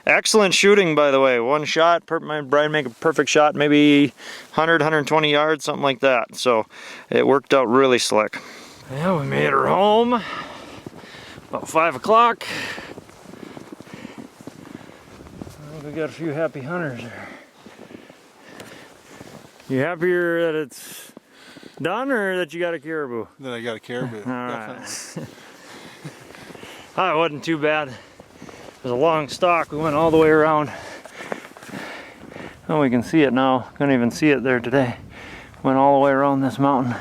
Excellent shooting, by the way. One shot, Brian make a perfect shot, maybe 100, 120 yards, something like that. So it worked out really slick. Yeah, we made her home about 5 o'clock. We got a few happy hunters there. You happier that it's done or that you got a caribou? Then I got a caribou. All right. Oh, it wasn't too bad. It was a long stalk. We went all the way around. Oh, we can see it now. Couldn't even see it there today. Went all the way around this mountain.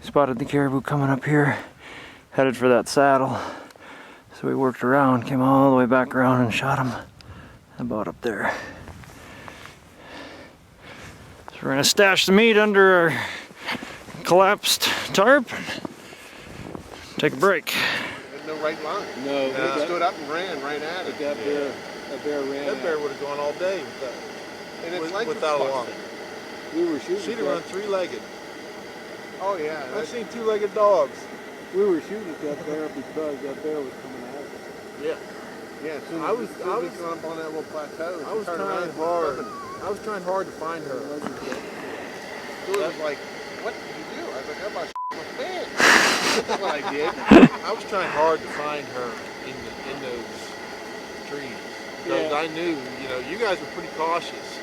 Spotted the caribou coming up here. Headed for that saddle. So we worked around, came all the way back around and shot him about up there. So we're gonna stash the meat under our collapsed tarp and take a break. No right line. No, It stood up and ran right at it. that bear ran. That bear would have gone all day without, And it's like without a walk. We were shooting. She'd have run three-legged. Oh yeah. I've seen two-legged dogs. We were shooting at that bear because that bear was coming at us. Yeah. Yeah. Soon I as was going up on that little plateau. I was turned around trying and hard. coming. I was trying hard to find her. Stuart was like, "What did you do?" I was like, "I'm about to my pants." That's what I did. I was trying hard to find her in those trees because I knew, you guys were pretty cautious.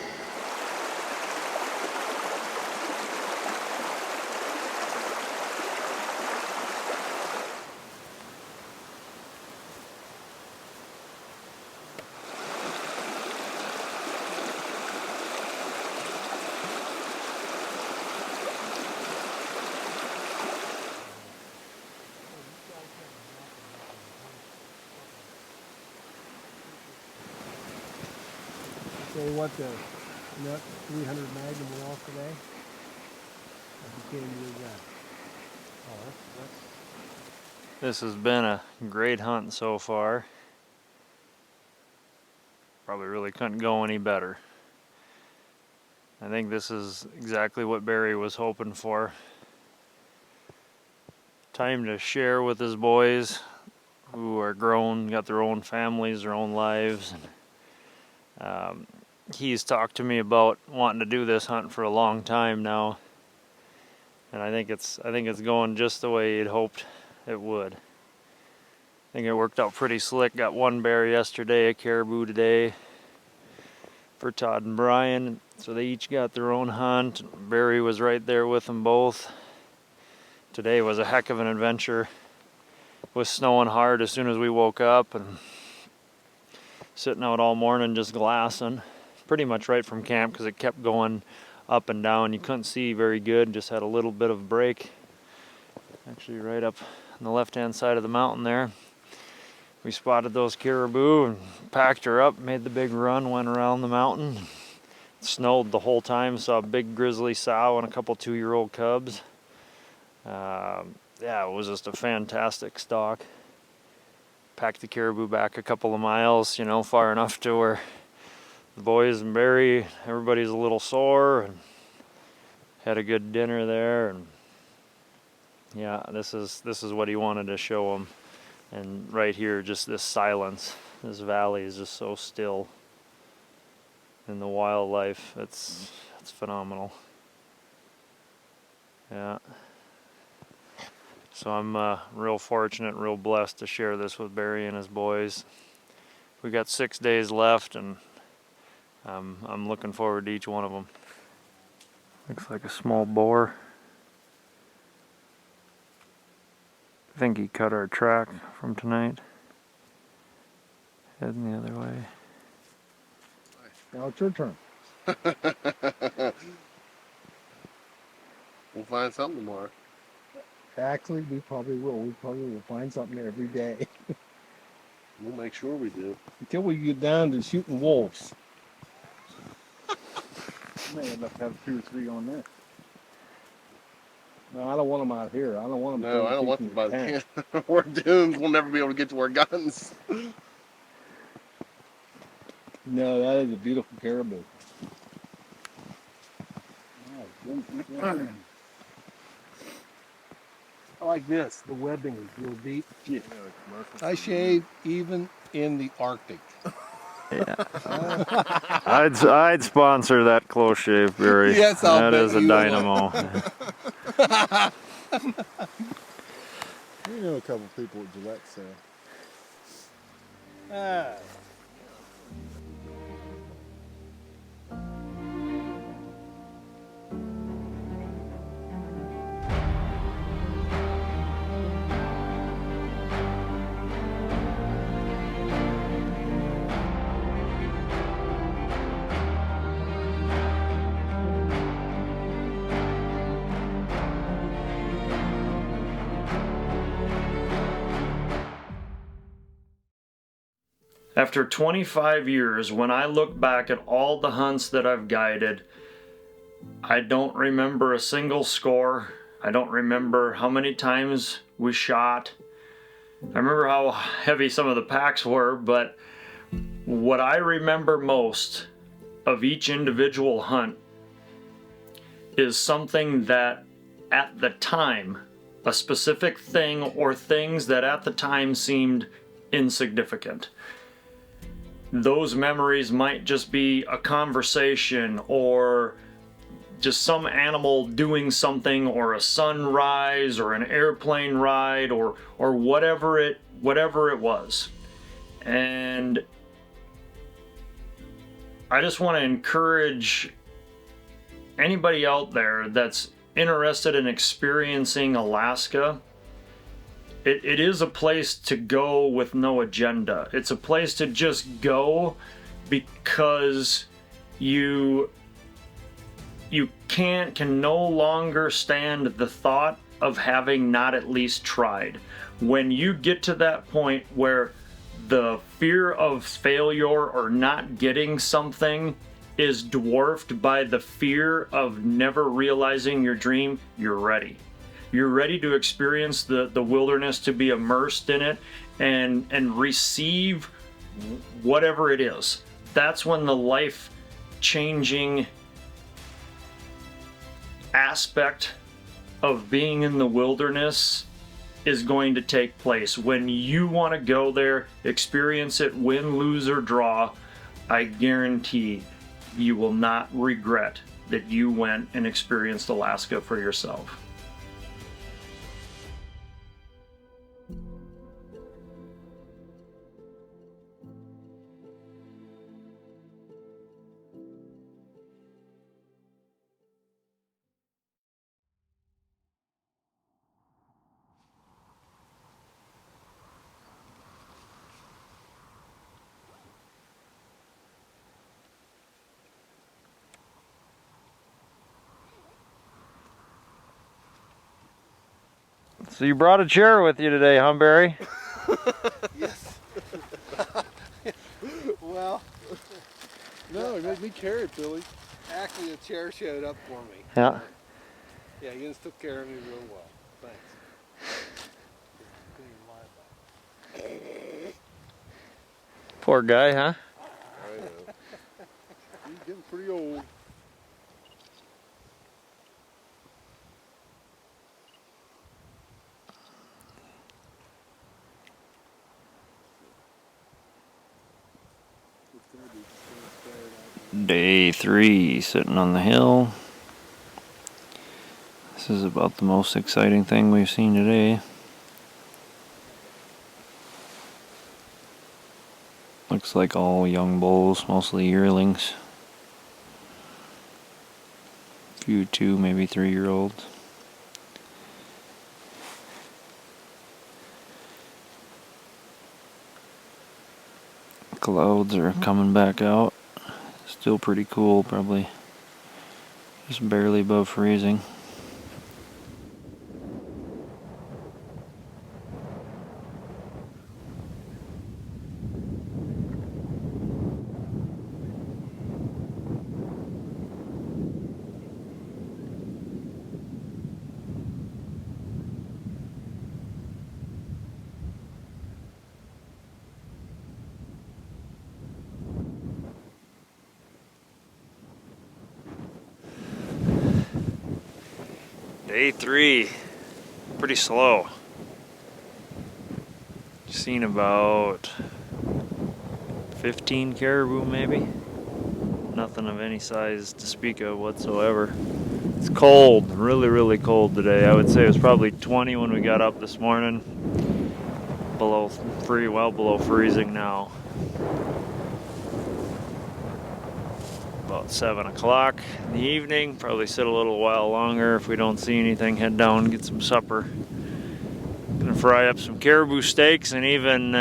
Say what the nut 300 Magnum went off today. I became your This has been a great hunt so far. Probably really couldn't go any better. I think this is exactly what Barry was hoping for. Time to share with his boys who are grown, got their own families, their own lives. He's talked to me about wanting to do this hunt for a long time now, and I think it's going just the way he'd hoped it would. I think it worked out pretty slick. Got one bear yesterday, a caribou today for Todd and Brian, so they each got their own hunt. Barry was right there with them both. Today was a heck of an adventure. It was snowing hard as soon as we woke up and sitting out all morning just glassing. Pretty much right from camp because it kept going up and down. You couldn't see very good, just had a little bit of break. Actually right up on the left-hand side of the mountain there. We spotted those caribou and packed her up, made the big run, went around the mountain. It snowed the whole time, saw a big grizzly sow and a couple 2-year-old cubs. Yeah, it was just a fantastic stalk. Packed the caribou back a couple of miles, far enough to where the boys and Barry, everybody's a little sore, and had a good dinner there. And yeah, this is what he wanted to show them. And right here, just this silence. This valley is just so still. And the wildlife, it's phenomenal. Yeah. So I'm real fortunate and real blessed to share this with Barry and his boys. We got 6 days left, and I'm looking forward to each one of them. Looks like a small boar. I think he cut our track from tonight. Heading the other way. Now it's your turn. We'll find something tomorrow. Actually, we probably will. We probably will find something every day. We'll make sure we do. Until we get down to shooting wolves. May end up having 2 or 3 on there. No, I don't want them out here. I don't want them. No, I don't want them by the camp. We're doomed. We'll never be able to get to our guns. No, that is a beautiful caribou. I like this. The webbing is real deep. Yeah. I shave even in the Arctic. Yeah. I'd sponsor that close shave, Barry. Yes, I'll That bet is a you dynamo. You know a couple people at Gillette, so. After 25 years, when I look back at all the hunts that I've guided, I don't remember a single score. I don't remember how many times we shot. I remember how heavy some of the packs were, but what I remember most of each individual hunt is something that at the time, a specific thing or things that at the time seemed insignificant. Those memories might just be a conversation or just some animal doing something, or a sunrise or an airplane ride, or whatever it was. And I just want to encourage anybody out there that's interested in experiencing Alaska. It is a place to go with no agenda. It's a place to just go because you can no longer stand the thought of having not at least tried. When you get to that point where the fear of failure or not getting something is dwarfed by the fear of never realizing your dream, you're ready. You're ready to experience the wilderness, to be immersed in it and receive whatever it is. That's when the life-changing aspect of being in the wilderness is going to take place. When you want to go there, experience it, win, lose, or draw, I guarantee you will not regret that you went and experienced Alaska for yourself. So you brought a chair with you today, huh, Barry? Yes. Well, no, it made me carry it, Billy. Actually, a chair showed up for me. Yeah. Yeah, you guys took care of me real well. Thanks. Poor guy, huh? I know. He's getting pretty old. Day 3, sitting on the hill. This is about the most exciting thing we've seen today. Looks like all young bulls, mostly yearlings. Few 2, maybe 3-year-olds. Clouds are coming back out. Still pretty cool, probably just barely above freezing. Day 3, pretty slow. Seen about 15 caribou maybe. Nothing of any size to speak of whatsoever. It's cold, really cold today. I would say it was probably 20 when we got up this morning. Well below freezing now. About 7 o'clock in the evening. Probably sit a little while longer. If we don't see anything, head down and get some supper. Gonna fry up some caribou steaks and even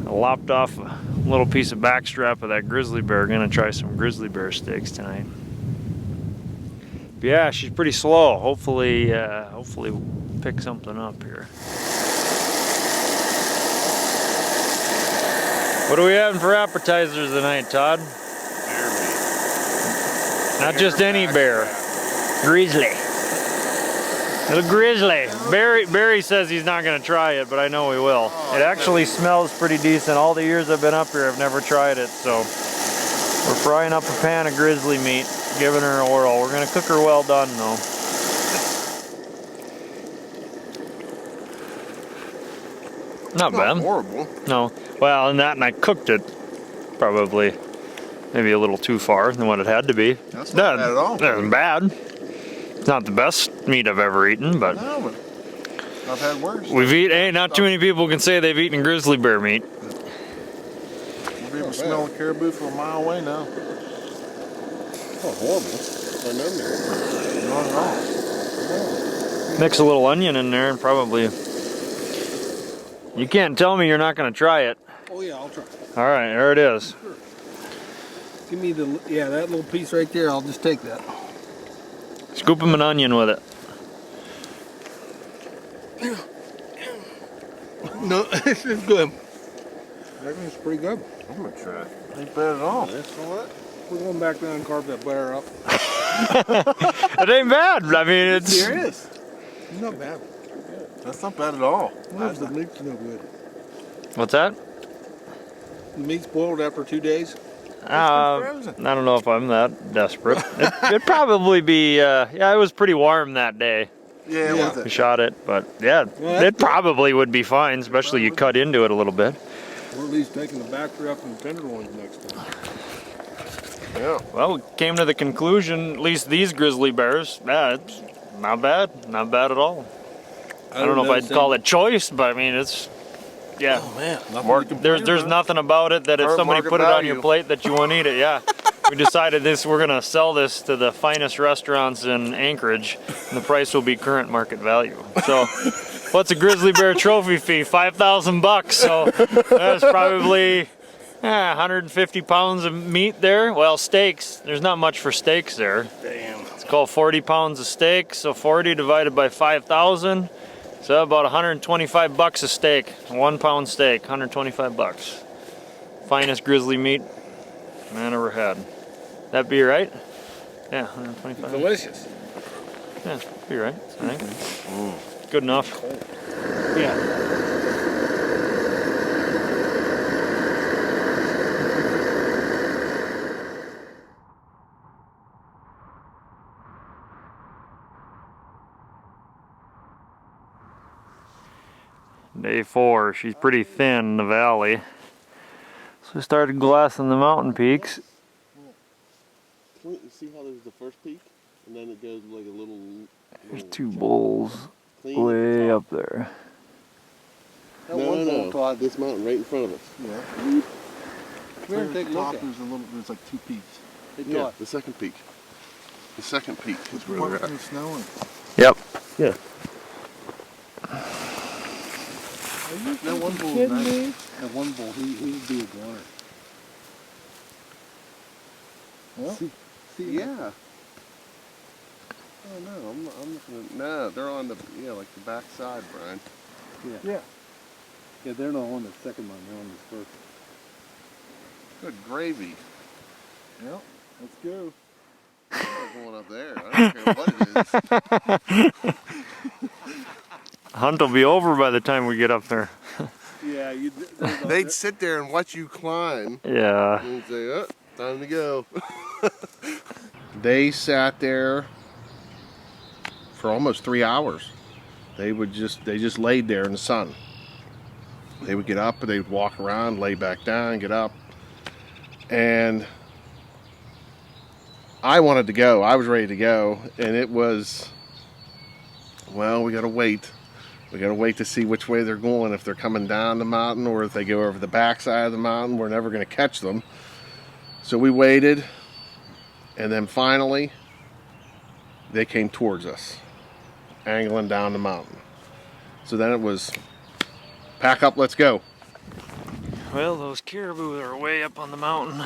lopped off a little piece of backstrap of that grizzly bear. Gonna try some grizzly bear steaks tonight. But yeah, she's pretty slow. Hopefully we'll pick something up here. What are we having for appetizers tonight, Todd? Bear meat. Not just any bear. Grizzly. Little grizzly. Barry says he's not going to try it, but I know he will. It actually smells pretty decent. All the years I've been up here, I've never tried it. So we're frying up a pan of grizzly meat, giving her a whirl. We're going to cook her well done, though. Not bad. Horrible. No. Well, and I cooked it probably maybe a little too far than what it had to be. That's not bad at all. It wasn't bad. It's not the best meat I've ever eaten, but No, but I've had worse. not too many people can say they've eaten grizzly bear meat. We'll be able to smell the caribou from a mile away now. Oh, horrible. I know me. Not at all. Mix a little onion in there and probably. You can't tell me you're not going to try it. Oh yeah, I'll try. All right, there it is. Give me that little piece right there. I'll just take that. Scoop him an onion with it. No, this is good. I think it's pretty good. I'm gonna try. Ain't bad at all. We're going back down and carve that bear up. It ain't bad. I mean, it's. Serious? It's not bad. That's not bad at all. The meat's no good. What's that? The meat's boiled after 2 days. I don't know if I'm that desperate. It'd probably be. It was pretty warm that day. Yeah, it was We shot it, but yeah, it probably would be fine, especially you cut into it a little bit. We're at least taking the back strap and the tenderloins next time. Yeah. Well, we came to the conclusion, at least these grizzly bears, it's not bad. Not bad at all. I don't know if I'd call it choice, but I mean, it's, yeah. Oh man, There's nothing about it that if Current somebody market put it on your value. plate that you won't eat it, yeah. We decided we're gonna sell this to the finest restaurants in Anchorage, and the price will be current market value. So, what's a grizzly bear trophy fee? $5,000. So that's probably 150 pounds of meat there. Well, steaks. There's not much for steaks there. Damn. It's called 40 pounds of steak. So 40 divided by 5,000. So about $125 a steak. 1 pound steak, $125. Finest grizzly meat man ever had. That be right? Yeah, 125. Delicious. Yeah, be right, I think. Good enough. Yeah. Day 4, she's pretty thin in the valley. So we started glassing the mountain peaks. You see how there's the first peak, and then it goes like a little. There's 2 bulls clean way top. up there. No. This mountain right in front of us. Yeah. Come here and take a look at it. There's like 2 peaks. Yeah, the second peak. The second peak is where we're at. Snowing. Yep. Yeah. That one bull is nice. That one bull, he'd be a goner. Well, see, Yeah. Oh no, I'm looking at. No, they're on the like the back side, Brian. yeah. Yeah, they're not on the second one, they're on the first. Good gravy. Well, let's go. I'm going up there. I don't care what it is. Hunt will be over by the time we get up there. Yeah, They'd sit there and watch you climb Yeah. and say, "Oh, time to go." They sat there for almost 3 hours. They just laid there in the sun. They would get up and they would walk around, lay back down, get up. And I wanted to go. I was ready to go. And it was, well, we got to wait. We got to wait to see which way they're going. If they're coming down the mountain or if they go over the backside of the mountain, we're never going to catch them. So we waited. And then finally, they came towards us, angling down the mountain. So then it was, pack up, let's go. Well, those caribou are way up on the mountain.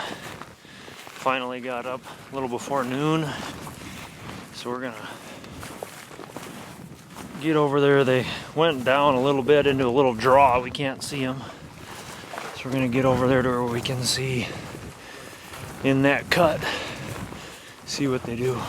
Finally got up a little before noon. So we're gonna get over there. They went down a little bit into a little draw. We can't see them. So we're gonna get over there to where we can see in that cut. See what they do.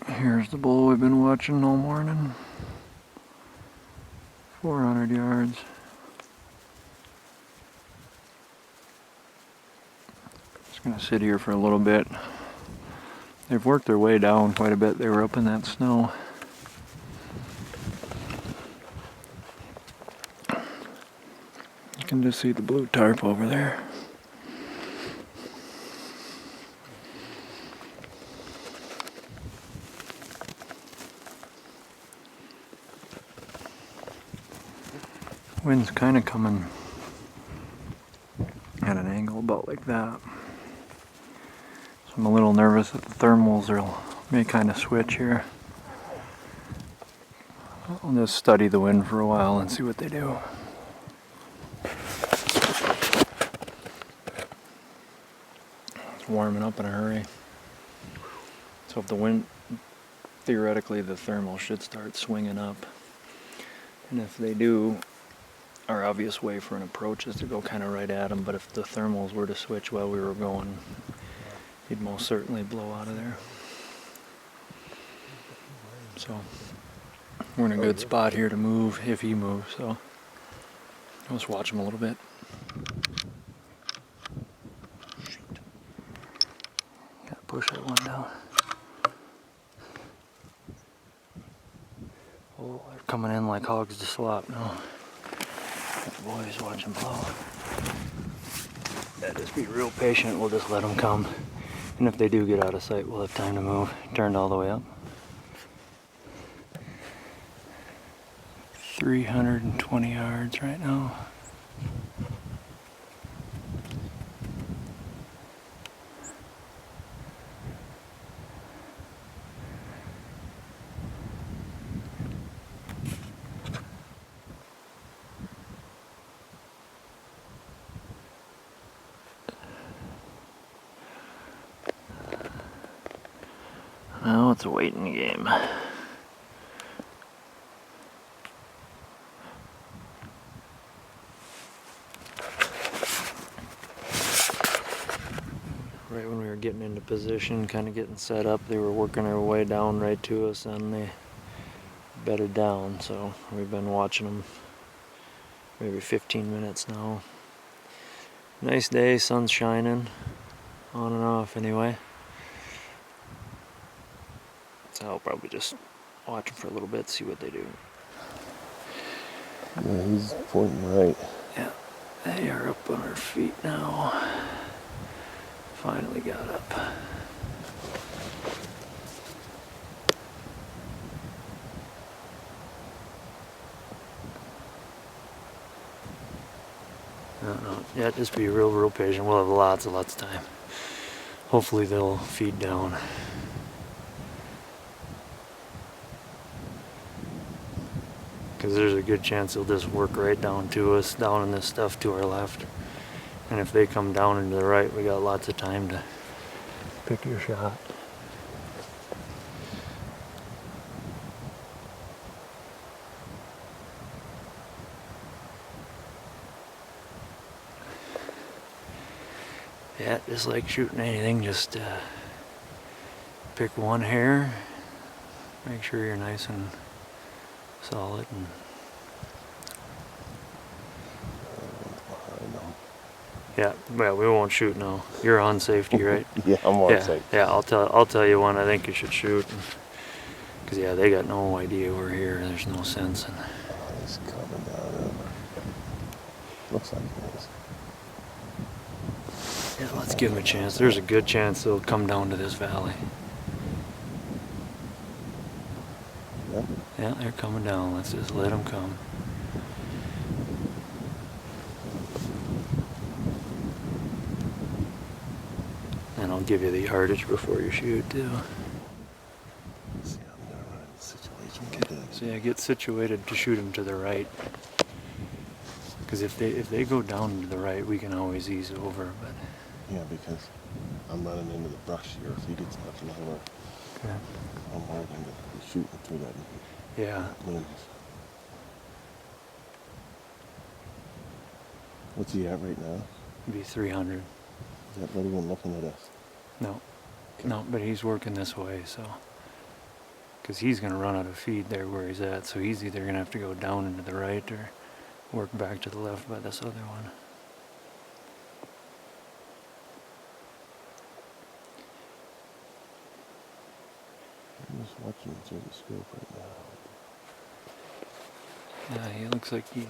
Here's the bull we've been watching all morning. 400 yards. Just gonna sit here for a little bit. They've worked their way down quite a bit. They were up in that snow. You can just see the blue tarp over there. Wind's kind of coming at an angle about like that. So I'm a little nervous that the thermals may kind of switch here. I'll just study the wind for a while and see what they do. It's warming up in a hurry. So if the wind, theoretically the thermal should start swinging up. And if they do, our obvious way for an approach is to go kind of right at them, but if the thermals were to switch while we were going, he'd most certainly blow out of there. So we're in a good spot here to move if he moves, so let's watch him a little bit. Gotta push that one down. Oh, they're coming in like hogs to slop now. Boys, watch them blow. Yeah, just be real patient. We'll just let them come. And if they do get out of sight, we'll have time to move. Turned all the way up. 320 yards right now. Now it's a waiting game. Right when we were getting into position, kind of getting set up, they were working their way down right to us and they bedded down. So we've been watching them maybe 15 minutes now. Nice day, sun's shining, on and off anyway. So I'll probably just watch them for a little bit, see what they do. Yeah, he's pointing right. Yeah, they are up on our feet now. Finally got up. No, yeah, just be real patient. We'll have lots of time. Hopefully they'll feed down. Because there's a good chance they'll just work right down to us, down in this stuff to our left. And if they come down into the right, we got lots of time to pick your shot. Yeah, just like shooting anything, just pick one hair, make sure you're nice and solid, and yeah, well, we won't shoot now. You're on safety, right? Yeah, I'm on Yeah, safety. yeah. I'll tell you when I think you should shoot, because yeah, they got no idea we're here. There's no sense in. He's coming down. Looks like he is. Yeah, let's give them a chance. There's a good chance they'll come down to this valley. Yeah. Yeah, they're coming down. Let's just let them come. And I'll give you the yardage before you shoot too. See, I'm gonna run into a situation with that. So yeah, get situated to shoot them to the right. Because if they go down to the right, we can always ease over. But Yeah, because I'm running into the brush here. If he gets much lower, okay. I'm hoping to be shooting through that Yeah, limbs. What's he at right now? be 300. Is that not even looking at us? No, no, but he's working this way, so. Because he's going to run out of feed there where he's at, so he's either going to have to go down into the right or work back to the left by this other one. I'm just watching him through the scope right now. Yeah, he looks like he's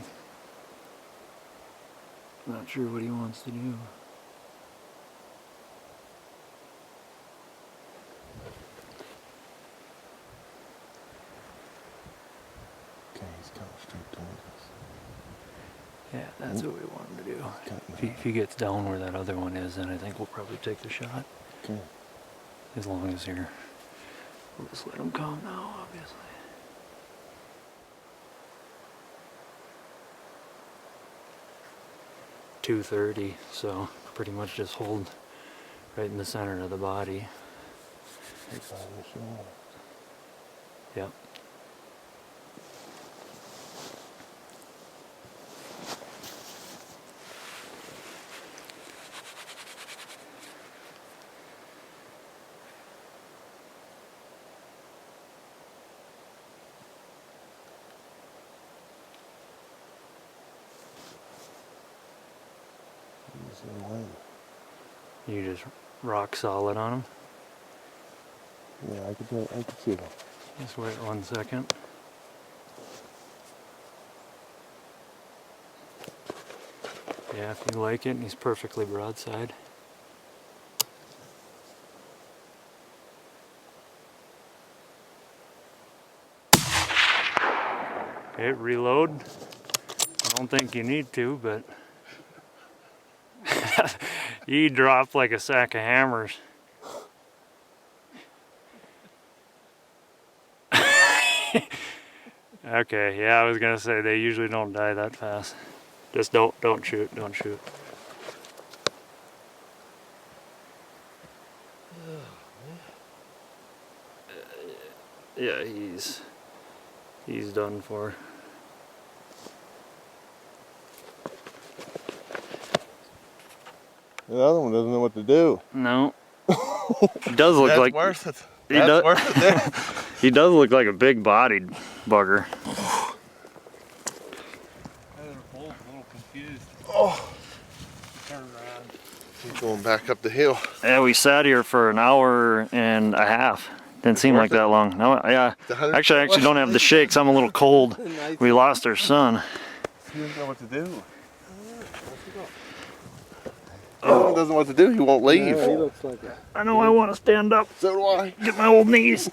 not sure what he wants to do. Okay, he's coming straight towards us. Yeah, that's what we want him to do. Cutting If he gets down where that other one is, then I think we'll probably take the shot. Okay. As long as you're... We'll just let him come now, obviously. .230, so pretty much just hold right in the center of the body. Right behind the shoulder. Yep. He's in line. You just rock solid on him. Yeah, I could see him. Just wait 1 second. Yeah, if you like it, he's perfectly broadside. Okay, reload. I don't think you need to, but you dropped like a sack of hammers. Okay, yeah, I was gonna say they usually don't die that fast. Just don't shoot, don't shoot. Yeah, he's done for. The other one doesn't know what to do. No. He does look That's like worth it. he That's does- worth it there. he does look like a big-bodied bugger. They're both a little confused. Oh, Turn around. he's going back up the hill. Yeah, we sat here for an hour and a half. Didn't seem like that long. No, yeah. I actually don't have the shakes. I'm a little cold. We lost our son. He doesn't know what to do. He doesn't know what to do. He won't leave. Yeah, he looks like a... I know I want to stand up, So do I. get my old knees.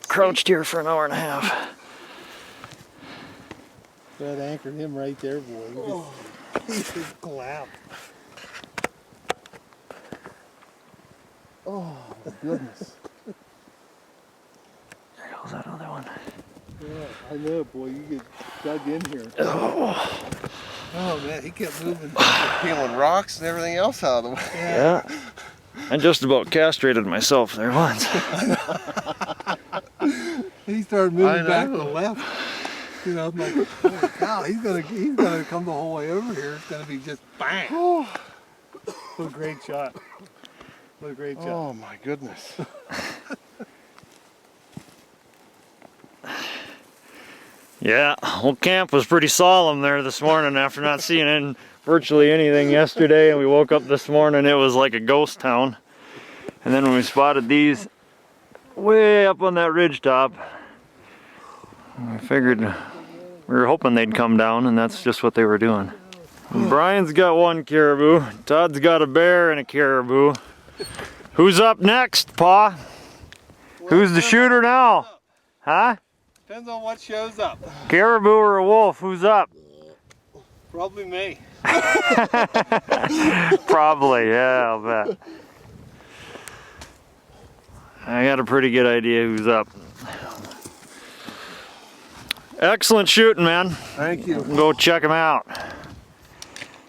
Crouched here for an hour and a half. That anchored him right there, boy. He just collapsed. Oh, goodness. There goes that other one. Yeah, I know, boy. You get dug in here. Oh man, he kept moving, peeling rocks and everything else out of the way. Yeah. I just about castrated myself there once. He started moving back to the left. You know, I'm like, holy cow, he's gonna come the whole way over here. It's gonna be just bang. What a great shot. What a great shot. Oh my goodness. Yeah, whole camp was pretty solemn there this morning after not seeing virtually anything yesterday, and we woke up this morning, it was like a ghost town. And then when we spotted these way up on that ridge top, I figured we were hoping they'd come down, and that's just what they were doing. Brian's got one caribou, Todd's got a bear and a caribou. Who's up next, Pa? Who's the shooter now? Huh? Depends on what shows up. Caribou or a wolf, who's up? Probably me. Probably, yeah, I'll bet. I got a pretty good idea who's up. Excellent shooting, man. Thank you. Go check him out.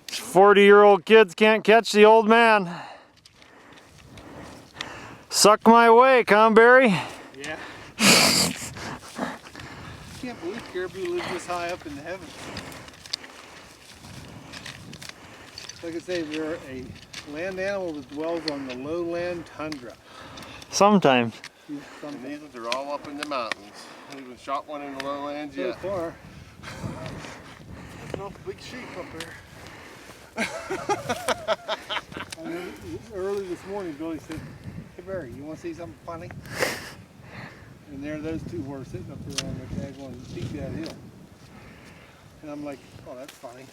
40-year-old kids can't catch the old man. Suck my wake, huh, Barry? Yeah. Can't believe caribou lives this high up in the heavens. Like I say, we're a land animal that dwells on the lowland tundra. Sometimes. And these ones are all up in the mountains. I haven't even shot one in the lowlands So yet. far. There's no big sheep up there. I know, early this morning, Billy said, "Hey Barry, you want to see something funny?" And there those two were sitting up there on the daggone peak that hill. And I'm like, "Oh, that's funny."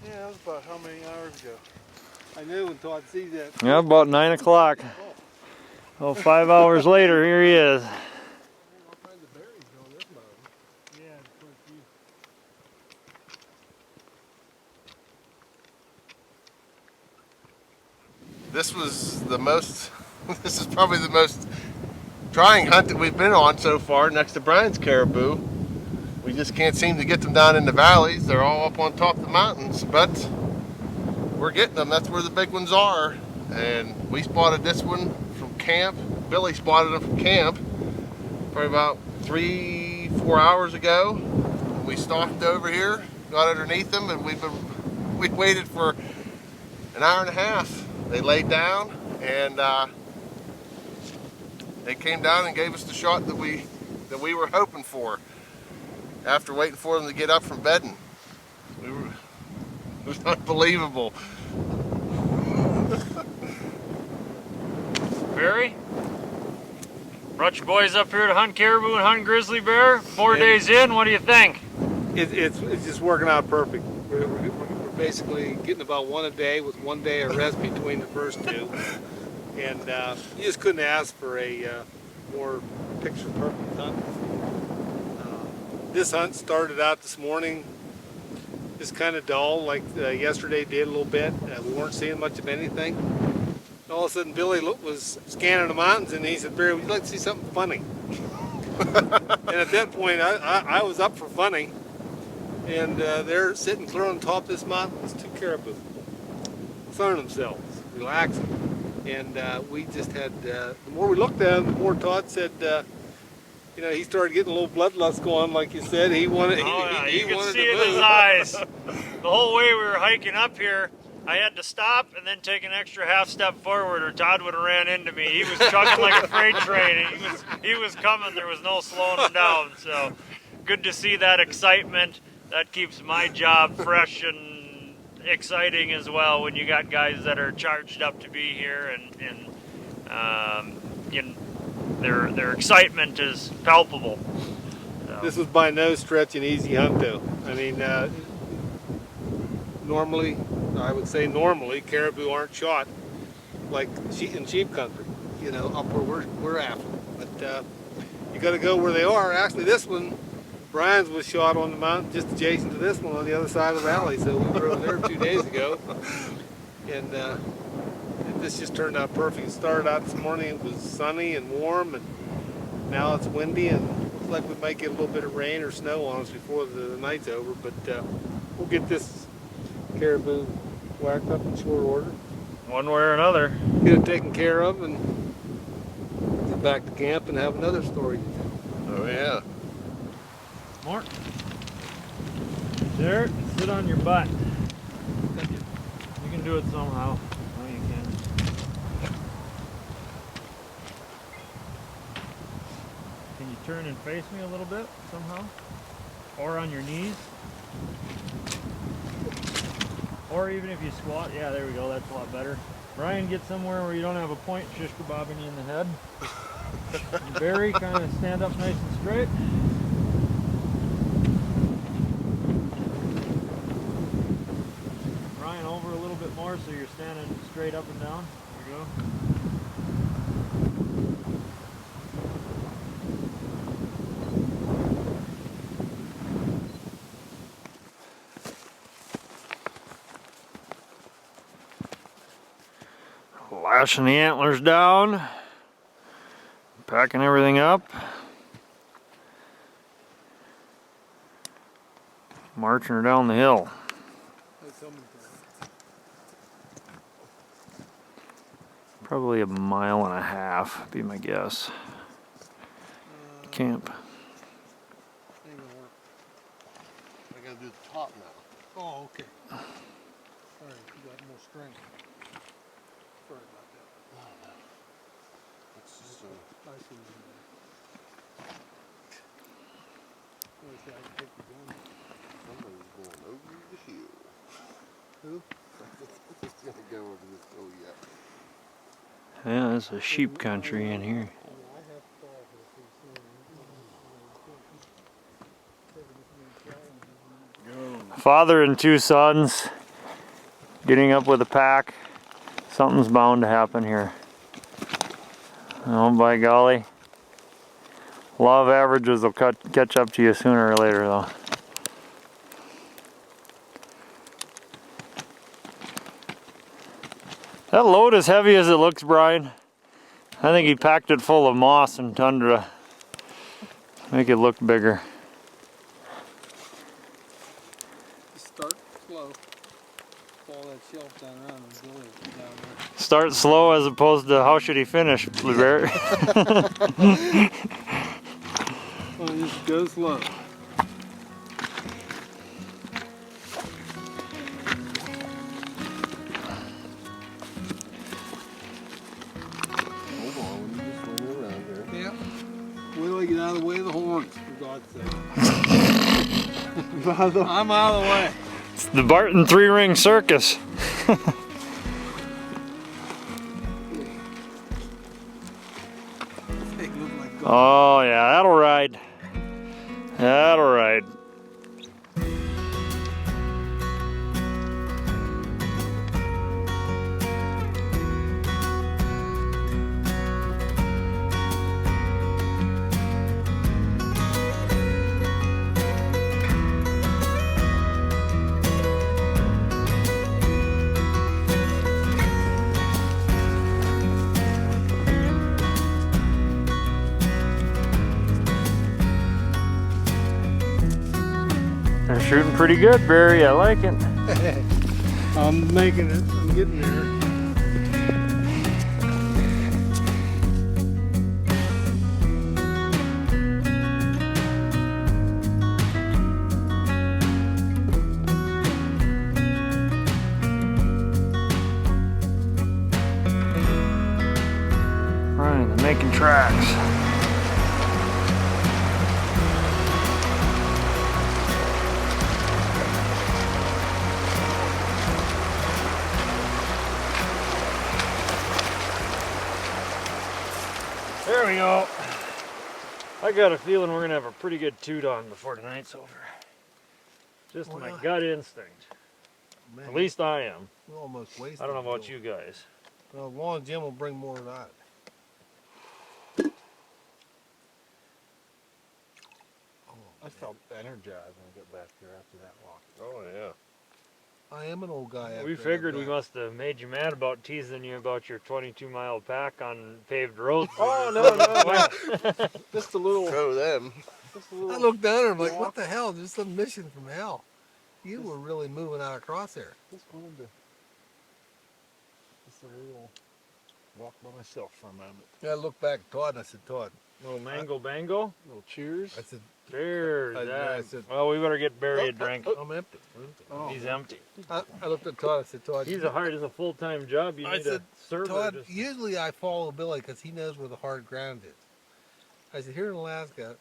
Yeah, that was about how many hours ago? I knew until I'd see that. Yeah, about 9 o'clock. Oh, 5 hours later, here he is. This was the most, this is probably the most trying hunt that we've been on so far next to Brian's caribou. We just can't seem to get them down in the valleys. They're all up on top of the mountains, but we're getting them. That's where the big ones are. And we spotted this one from camp. Billy spotted them from camp probably about 3-4 hours ago. We stalked over here, got underneath them, and we waited for an hour and a half. They laid down, and they came down and gave us the shot that we were hoping for. After waiting for them to get up from bedding, it was unbelievable. Barry? Brought your boys up here to hunt caribou and hunt grizzly bear. 4 days in, what do you think? It's just working out perfect. We're basically getting about one a day with 1 day of rest between the first two. And you just couldn't ask for a more picture perfect hunt. This hunt started out this morning just kind of dull, like yesterday did a little bit. We weren't seeing much of anything. And all of a sudden Billy was scanning the mountains and he said, "Barry, would you like to see something funny?" And at that point I was up for funny. And they're sitting clear on top of this mountain. There's two caribou, sunning themselves, relaxing. And we just had, the more we looked at them, the more Todd said, you know, he started getting a little bloodlust going, like you said. He wanted, You could wanted see to it in his move. eyes. The whole way we were hiking up here, I had to stop and then take an extra half step forward, or Todd would have ran into me. He was chugging like a freight train. He was coming. There was no slowing him down. So good to see that excitement. That keeps my job fresh and exciting as well when you got guys that are charged up to be here, and their excitement is palpable. So. This was by no stretch an easy hunt, though. I mean, normally, caribou aren't shot like in sheep country, you know, up where we're at. But you got to go where they are. Actually, this one, Brian's was shot on the mountain just adjacent to this one on the other side of the valley. So we were over there 2 days ago, and this just turned out perfect. It started out this morning, it was sunny and warm, and now it's windy, and looks like we might get a little bit of rain or snow on us before the night's over. But we'll get this caribou whacked up in short order. One way or another. Get it taken care of and get back to camp and have another story to tell. Oh yeah. Mark. There, sit on your butt. You can do it somehow. Oh, you can. Can you turn and face me a little bit somehow? Or on your knees? Or even if you squat. Yeah, there we go. That's a lot better. Ryan, get somewhere where you don't have a point shish kebabbing you in the head. And Barry, kind of stand up nice and straight. Ryan, over a little bit more so you're standing straight up and down. There you go. Lashing the antlers down, packing everything up, marching her down the hill. Probably 1.5 miles, be my guess. Camp. I gotta do the top now. Oh, okay. Sorry, you got more strength. Sorry about that. No, no. It's just so. I see what you mean. I can take the gun. Somebody's going over the hill. Who? It's gonna go over this hill yet. Yeah, there's a sheep country in here. Father and 2 sons getting up with a pack. Something's bound to happen here. Oh, by golly. Law of averages will catch up to you sooner or later, though. That load is heavy as it looks, Brian. I think he packed it full of moss and tundra. Make it look bigger. Start slow. Fall that shelf down around and go down there. Start slow as opposed to how should he finish, Blueberry? Well, just go slow. Hold on, let me just swing it around here. Yeah. Wait till I get out of the way of the horns, for God's sake. I'm out of the way. It's the Barton 3-ring circus. Oh yeah, that'll ride. That'll ride. They're shooting pretty good, Barry. I like it. I'm making it. I'm getting there. Right, they're making tracks. There we go. I got a feeling we're gonna have a pretty good toot on before tonight's over. Just my gut instinct. Man, At least I am. we almost wasted. I don't know about fuel. you guys. Well, as long as Jim will bring more of that. I felt energized when I got back there after that walk. Oh yeah. I am an old guy. We after I figured got we back. must have made you mad about teasing you about your 22-mile pack on paved roads. Oh no, just a little. Show them. Just a little. I looked down there, I'm like, what the hell? Just some mission from hell. You were really moving out across there. Just wanted to So we'll walk by myself for a moment. I looked back at Todd and I said, Todd, Little mango bango. Little cheers. I said, Cheers. I said, Well, we better get Barry a drink. I'm empty. He's empty. I looked at Todd. I said, Todd, He's it's a full-time job. You I need said, a server. Todd, just- usually I follow Billy because he knows where the hard ground is. I said, here in Alaska,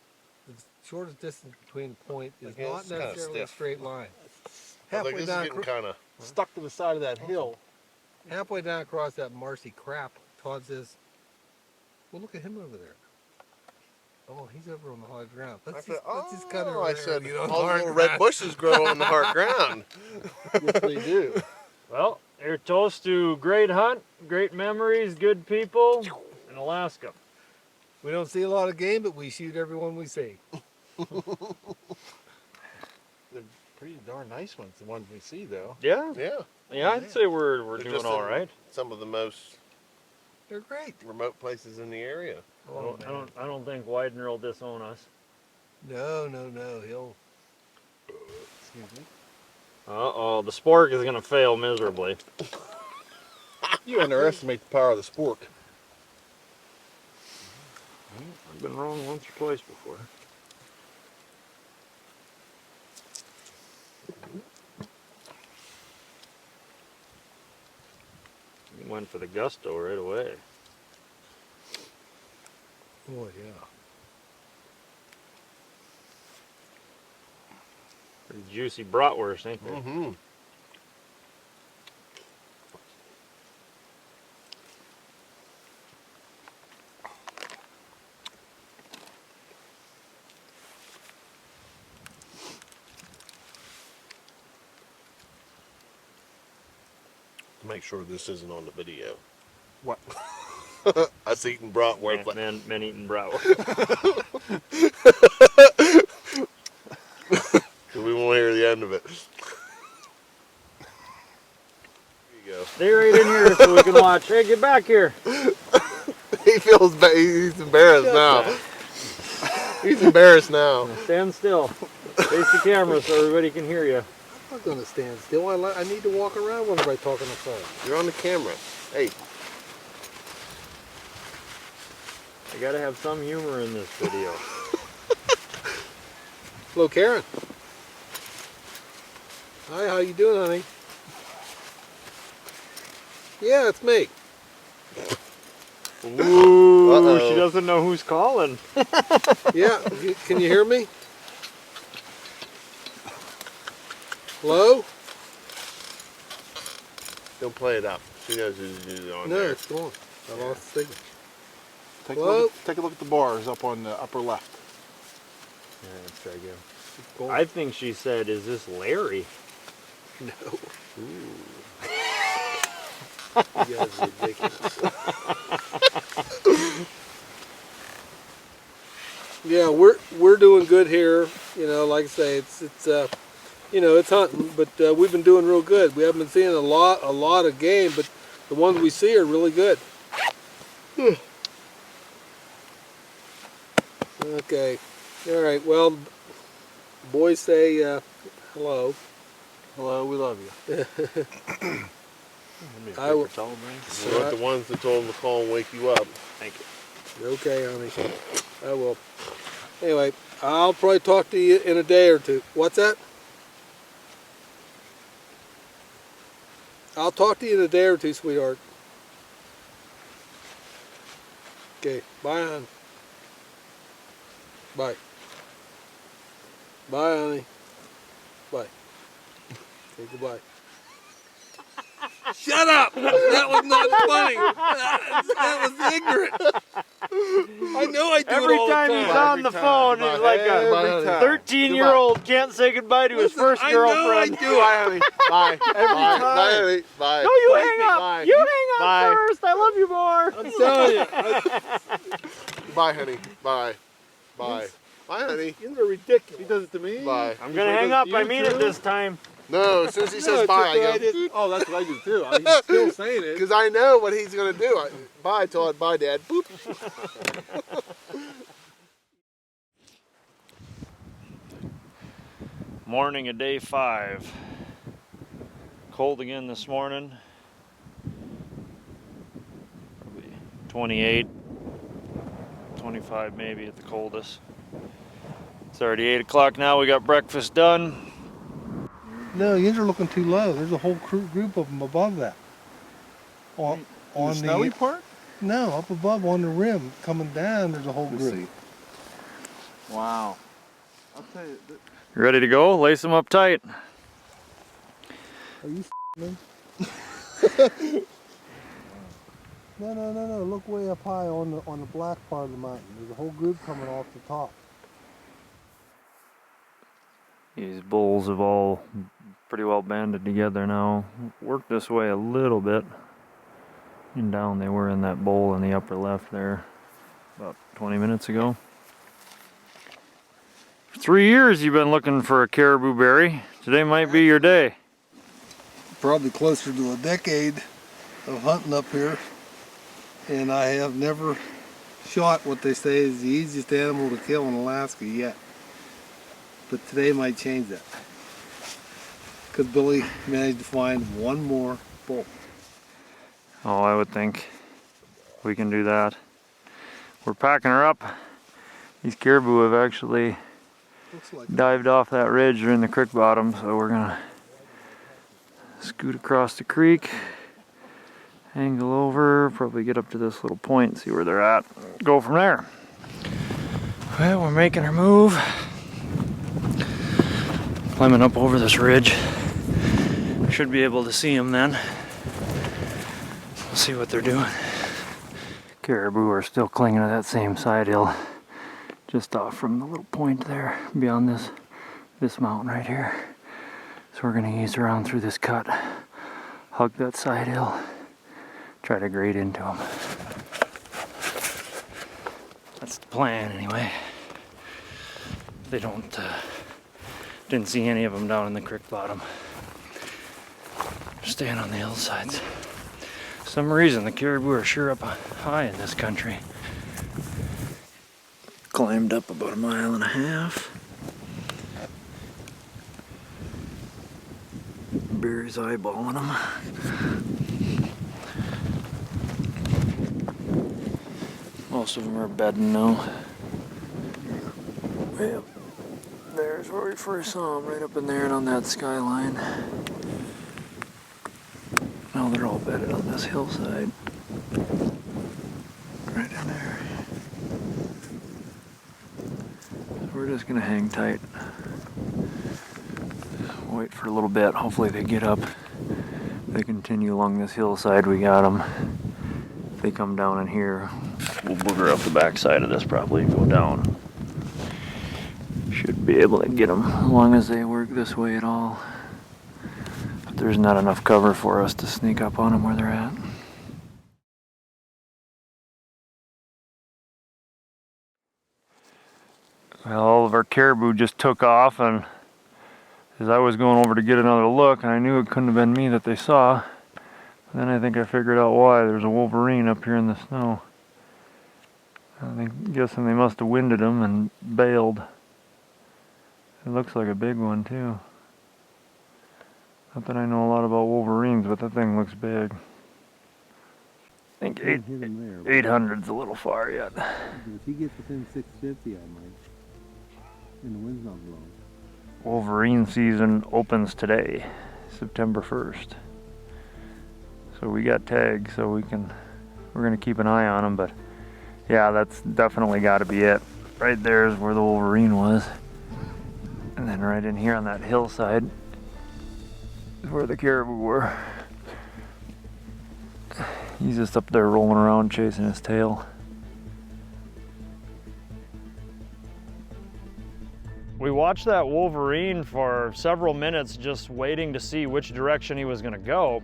the shortest distance between the point is Okay, not it's kinda necessarily a stiff. straight line. I was like, Halfway this is down, getting kind of. Stuck to the side of that hill. halfway down across that marshy crap, Todd says, well, look at him over there. Oh, he's over on the hard ground. Let's just cut over I there said, and get on the all the hard little ground. red bushes grow on the hard ground. Yes, they do. Well, your toast to great hunt, great memories, good people in Alaska. We don't see a lot of game, but we shoot everyone we see. They're pretty darn nice ones, the ones we see, though. Yeah, Yeah, yeah, I'd say we're They're doing just all in right. some of the most They're great. remote places in the area. I don't think Widener will disown us. No, he'll. Excuse me. Uh-oh, the spork is gonna fail miserably. You underestimate the power of the spork. I've been wrong once or twice before. He went for the gusto right away. Oh yeah. Pretty juicy bratwurst, ain't they? Mm-hmm. Make sure this isn't on the video. What? Us eating bratwurst. Men eating bratwurst. We won't hear the end of it. There you go. Stay right in here so we can watch. Hey, get back here. He feels he's embarrassed now. He's embarrassed now. Stand still. Face the camera so everybody can hear you. I'm not gonna stand still. I need to walk around when everybody talking on the phone. You're on the camera. Hey, I gotta have some humor in this video. Hello, Karen. Hi, how you doing, honey? Yeah, it's me. Ooh, Uh-oh. she doesn't know who's calling. Yeah, can you hear me? Hello? don't play it up. She knows who's on No, there. it's gone. I lost the signal. Take Hello? take a look at the bars up on the upper left. Yeah, let's try again. It's gone. I think she said, "Is this Larry?" No. You guys are ridiculous. Yeah, we're doing good here. You know, like I say, it's you know, it's hunting, but we've been doing real good. We haven't been seeing a lot of game, but the ones we see are really good. Okay. All right. Well, boys say hello. Hello, we love you. I will. We're not the ones that told him to call and wake you up. Thank you. Okay, honey. I will. Anyway, I'll probably talk to you in a day or two. What's that? I'll talk to you in a day or two, sweetheart. Okay, bye, hon. Bye. Bye, honey. Bye. Say goodbye. Shut up! That was not funny. That was ignorant. I know I do Every it all time the he's time. on the phone, he's like Every a time. 13-year-old can't say goodbye to his Listen, first I know girlfriend. I do. Bye, honey. Bye. Every Bye. time. Bye, honey. Bye. No, you Bye. hang up. Bye. You hang up Bye. first. I love you more. I'm telling you. Bye, honey. Bye. Bye. Bye, honey. These are ridiculous. He does it to me. Bye. I'm gonna hang up. I mean it this time. No, as soon as he says it's bye, just that I go, didn't- Oh, that's what I do too. I'm still saying it. because I know what he's going to do. Bye, Todd. Bye, Dad. Boop. Morning of day 5. Cold again this morning. 28, 25 maybe at the coldest. It's already 8 o'clock now. We got breakfast done. No, you're looking too low. There's a whole group of them above that. On The snowy part? No, up above on the rim, coming down, there's a whole Let's group. see. Wow. I'll tell you. You ready to go? Lace them up tight. Are you me? No. Look way up high on the black part of the mountain. There's a whole group coming off the top. These bulls have all pretty well banded together now. Worked this way a little bit. And down they were in that bowl in the upper left there about 20 minutes ago. For 3 years you've been looking for a caribou berry. Today might be your day. Probably closer to a decade of hunting up here. And I have never shot what they say is the easiest animal to kill in Alaska yet. But today might change that. Because Billy managed to find one more bull. Oh, I would think we can do that. We're packing her up. These caribou have actually dived off that ridge. They're in the creek bottom, so we're gonna scoot across the creek, angle over, probably get up to this little point, see where they're at, go from there. Well, we're making our move. Climbing up over this ridge. Should be able to see them then. We'll see what they're doing. Caribou are still clinging to that same side hill, just off from the little point there, beyond this mountain right here. So we're gonna ease around through this cut, hug that side hill, try to grade into them. That's the plan anyway. They didn't see any of them down in the creek bottom. They're staying on the hillsides. For some reason the caribou are sure up high in this country. Climbed up about 1.5 miles. Bear's eyeballing them. Most of them are bedding now. Well, there's where we first saw them, right up in there and on that skyline. Now they're all bedded on this hillside. Right in there. So we're just gonna hang tight. Wait for a little bit. Hopefully they get up. If they continue along this hillside, we got them. If they come down in here, we'll booger up the backside of this probably and go down. Should be able to get them as long as they work this way at all. But there's not enough cover for us to sneak up on them where they're at. Well, all of our caribou just took off, and as I was going over to get another look, and I knew it couldn't have been me that they saw. Then I think I figured out why. There's a Wolverine up here in the snow. I'm guessing they must have winded him and bailed. It looks like a big one too. Not that I know a lot about Wolverines, but that thing looks big. I think 800's a little far yet. If he gets within 650, I might. And the wind's not blowing. Wolverine season opens today, September 1st. So we got tags, so we're gonna keep an eye on them. But yeah, that's definitely got to be it. Right there is where the Wolverine was, and then right in here on that hillside is where the caribou were. He's just up there rolling around chasing his tail. We watched that Wolverine for several minutes just waiting to see which direction he was gonna go.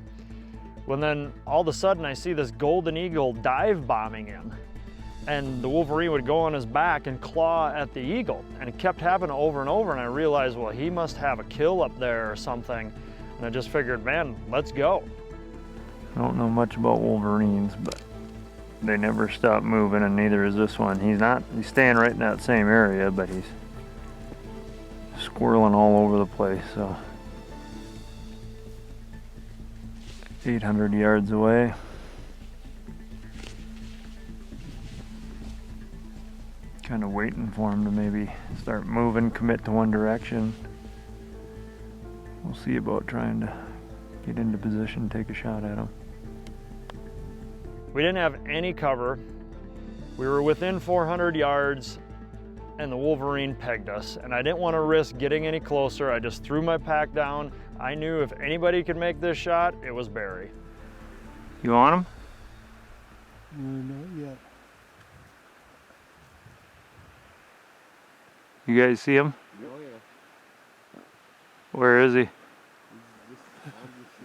When then all of a sudden I see this golden eagle dive bombing him. And the Wolverine would go on his back and claw at the eagle. And it kept happening over and over, and I realized, well, he must have a kill up there or something. And I just figured, man, let's go. I don't know much about Wolverines, but they never stop moving, and neither is this one. He's staying right in that same area, but he's squirreling all over the place, so. 800 yards away. Kind of waiting for him to maybe start moving, commit to one direction. We'll see about trying to get into position, take a shot at him. We didn't have any cover. We were within 400 yards and the Wolverine pegged us, and I didn't want to risk getting any closer. I just threw my pack down. I knew if anybody could make this shot, it was Barry. You want him? No, not yet. You guys see him? Oh yeah. Where is he?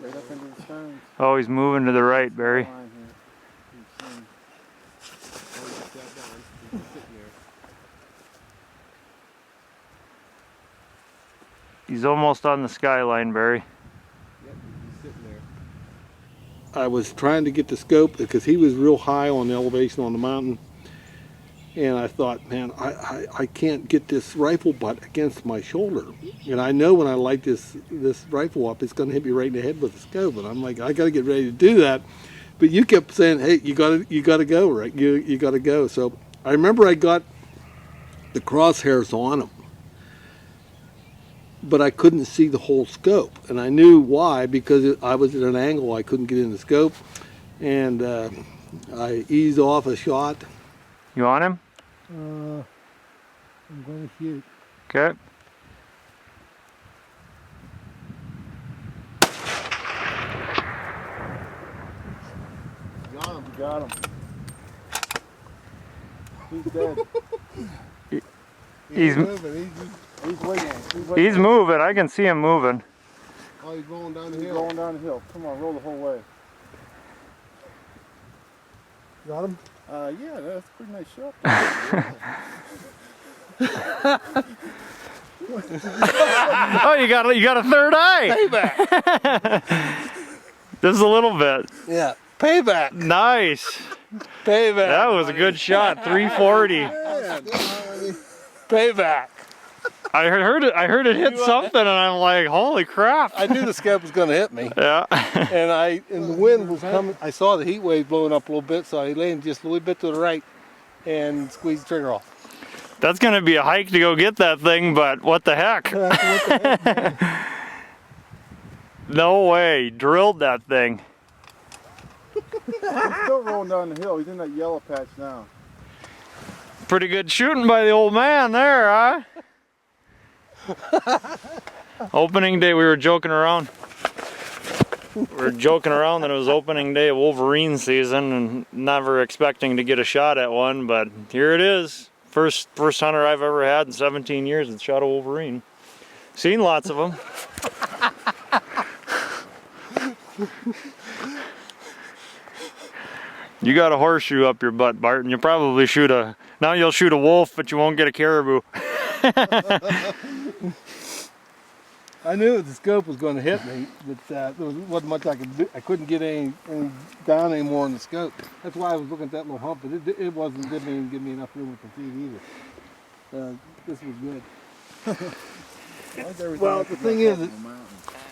Right up into the stones. Oh, he's moving to the right, Barry. He's almost on the skyline, Barry. Yep, he's sitting there. I was trying to get the scope because he was real high on the elevation on the mountain. And I thought, man, I can't get this rifle butt against my shoulder. And I know when I light this rifle up, it's going to hit me right in the head with the scope. And I'm like, I got to get ready to do that. But you kept saying, hey, you got to go, right? You got to go. So I remember I got the crosshairs on him, but I couldn't see the whole scope. And I knew why, because I was at an angle I couldn't get in the scope. And I eased off a shot. You on him? I'm going to shoot. Okay. Got him. He's dead. He's moving. He's waiting. He's moving. I can see him moving. Oh, he's going down the hill. He's going down the hill. Come on, roll the whole way. Got him? Yeah, that's a pretty nice shot. Oh, you got a third eye. Payback. Just a little bit. Yeah. Payback. Nice. Payback. That was a good shot. 340. Payback. I heard it hit something, and I'm like, holy crap. I knew the scope was going to hit me. Yeah. And the wind was coming. I saw the heat wave blowing up a little bit, so I landed just a little bit to the right and squeezed the trigger off. That's going to be a hike to go get that thing, but what the heck? No way. Drilled that thing. He's still rolling down the hill. He's in that yellow patch now. Pretty good shooting by the old man there, huh? Opening day, we were joking around. We were joking around that it was opening day of Wolverine season and never expecting to get a shot at one, but here it is. First hunter I've ever had in 17 years that shot a Wolverine. Seen lots of them. You got a horseshoe up your butt, Barton. You'll probably now you'll shoot a wolf, but you won't get a caribou. I knew the scope was going to hit me, but there wasn't much I could do. I couldn't get any down anymore in the scope. That's why I was looking at that little hump, but it didn't give me enough room with the feet either. This was good. Well, the thing is,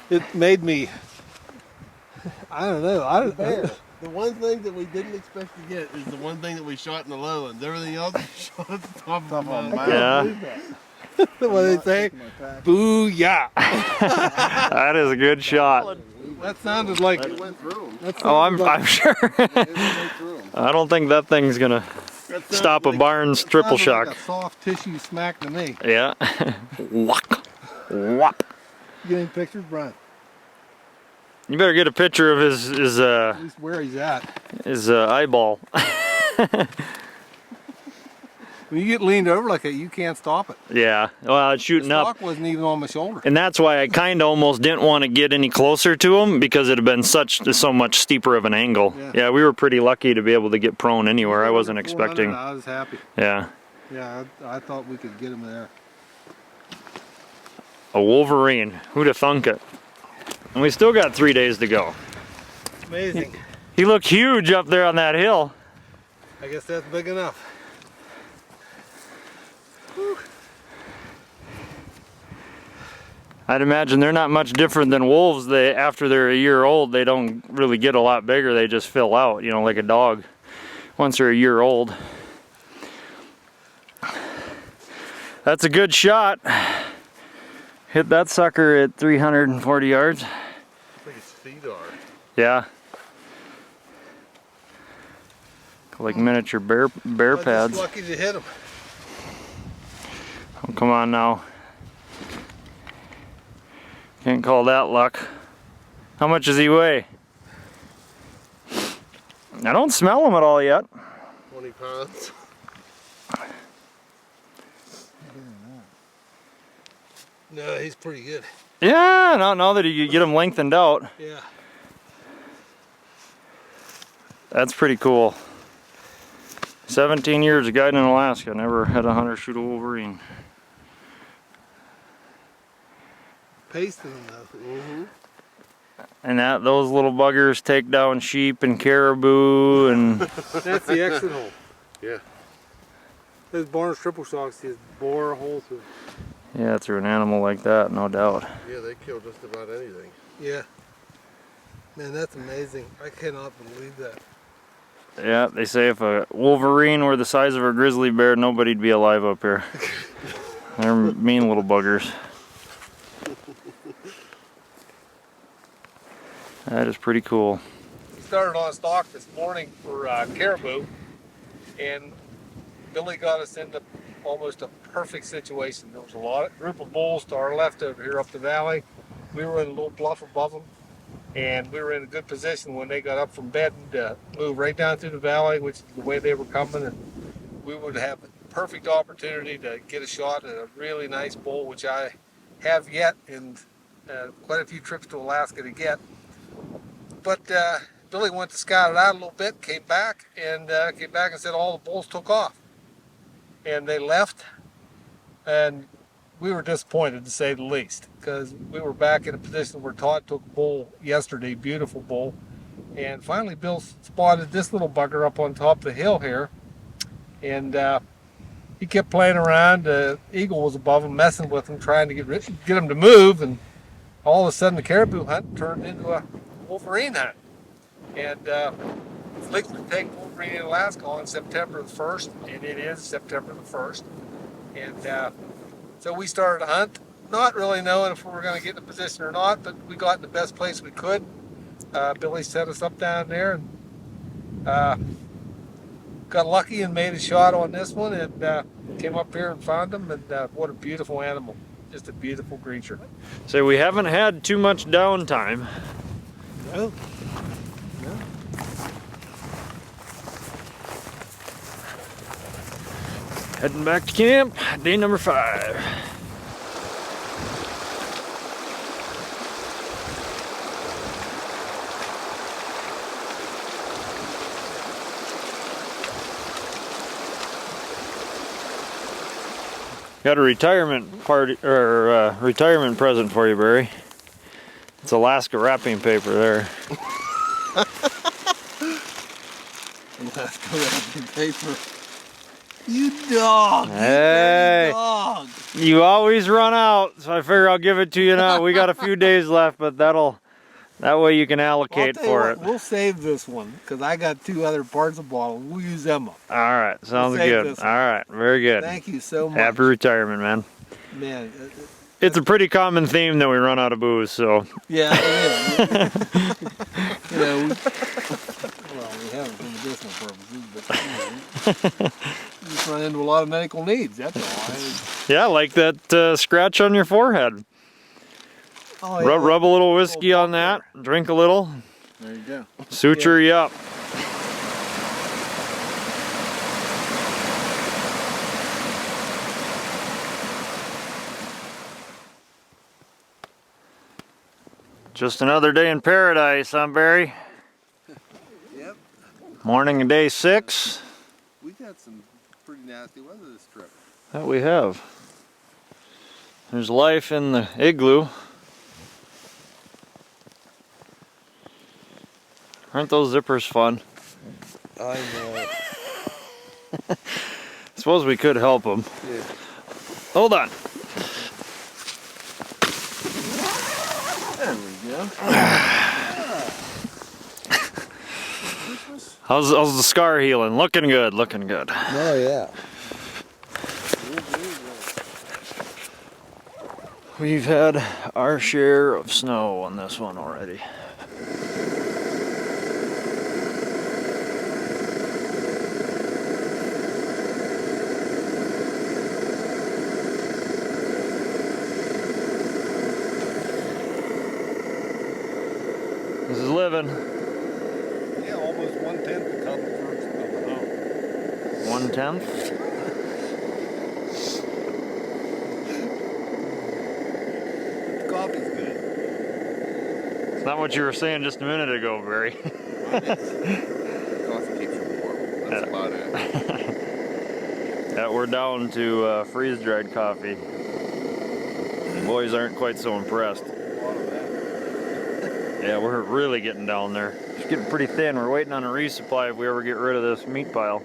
it made me, I don't know. The one thing that we didn't expect to get is the one thing that we shot in the lowlands. Everything else we shot at the top of the mountain. Yeah. What do they say? Booyah! That is a good shot. That sounded like It went through them. Oh, I'm sure. It went through them. I don't think that thing's gonna stop a Barnes triple shock. Like a soft tissue smack to me. Yeah. Whack. Whop. Get any pictures, Brian? You better get a picture of his At least where he's at. his eyeball. When you get leaned over like that, you can't stop it. Yeah. Well, it's The shooting up. stock wasn't even on my shoulder. And that's why I kind of almost didn't want to get any closer to him because it had been so much steeper of an angle. Yeah, we were pretty lucky to be able to get prone anywhere. I wasn't expecting. I was happy. Yeah. Yeah, I thought we could get him there. A Wolverine. Who'd have thunk it? And we still got 3 days to go. Amazing. He looked huge up there on that hill. I guess that's big enough. I'd imagine they're not much different than wolves. After they're a year old, they don't really get a lot bigger. They just fill out, like a dog once they're a year old. That's a good shot. Hit that sucker at 340 yards. I think its feet are. Yeah. Like miniature bear pads. Just lucky to hit him. Oh, come on now. Can't call that luck. How much does he weigh? I don't smell him at all yet. 20 pounds. No, he's pretty good. Yeah, now that you get him lengthened out. Yeah. That's pretty cool. 17 years of guiding in Alaska, never had a hunter shoot a Wolverine. Pasting him though. Mm-hmm. And those little buggers take down sheep and caribou and... That's the exit hole. Yeah. Those Barnes triple shocks just bore a hole through. Yeah, through an animal like that, no doubt. Yeah, they kill just about anything. Yeah. Man, that's amazing. I cannot believe that. Yeah, they say if a Wolverine were the size of a grizzly bear, nobody'd be alive up here. They're mean little buggers. That is pretty cool. We started on stock this morning for caribou, and Billy got us into almost a perfect situation. There was a group of bulls to our left over here up the valley. We were in a little bluff above them, and we were in a good position when they got up from bed to move right down through the valley, which is the way they were coming, and we would have a perfect opportunity to get a shot at a really nice bull, which I have yet in quite a few trips to Alaska to get. But Billy went to scout it out a little bit, came back and said all the bulls took off. And they left, and we were disappointed to say the least, because we were back in a position where Todd took a bull yesterday, beautiful bull. And finally Bill spotted this little bugger up on top of the hill here. And he kept playing around. The eagle was above him, messing with him, trying to get him to move. And all of a sudden the caribou hunt turned into a Wolverine hunt. And it's legal to take Wolverine in Alaska on September the 1st, and it is September the 1st. And so we started a hunt, not really knowing if we were going to get in a position or not, but we got in the best place we could. Billy set us up down there, and got lucky and made a shot on this one, and came up here and found him, and what a beautiful animal. Just a beautiful creature. So we haven't had too much downtime. No. Heading back to camp, day number 5. Got a retirement party or retirement present for you, Barry. It's Alaska wrapping paper there. Alaska wrapping paper. You dog! Hey, You dog! You always run out, so I figure I'll give it to you now. We got a few days left, but that way you can allocate for it. We'll save this one because I got 2 other parts of bottles. We'll use them up. All right, sounds We'll save good. this All one. right, very good. Thank you so much. Happy retirement, man. Man, It's a pretty common theme that we run out of booze, so. yeah, it is. You know, well, we have it for medicinal purposes, but you just run into a lot of medical needs. That's all. Yeah, like that scratch on your forehead. Oh, yeah. Rub a little whiskey on that, drink a little, There you go. suture you up. Just another day in paradise, huh, Barry? Yep. Morning of day 6. We got some pretty nasty weather this trip. That we have. There's life in the igloo. Aren't those zippers fun? I know. Suppose we could help them. Yeah. Hold on. There we go. How's the scar healing? Looking good, looking good. Oh, yeah. We've had our share of snow on this one already. This is living. Yeah, almost 1/10 the comfort of the home. 1/10? The coffee's good. It's not what you were saying just a minute ago, Barry. Coffee keeps you warm. That's about it. Yeah, we're down to freeze-dried coffee. The boys aren't quite so impressed. Yeah, we're really getting down there. It's getting pretty thin. We're waiting on a resupply if we ever get rid of this meat pile.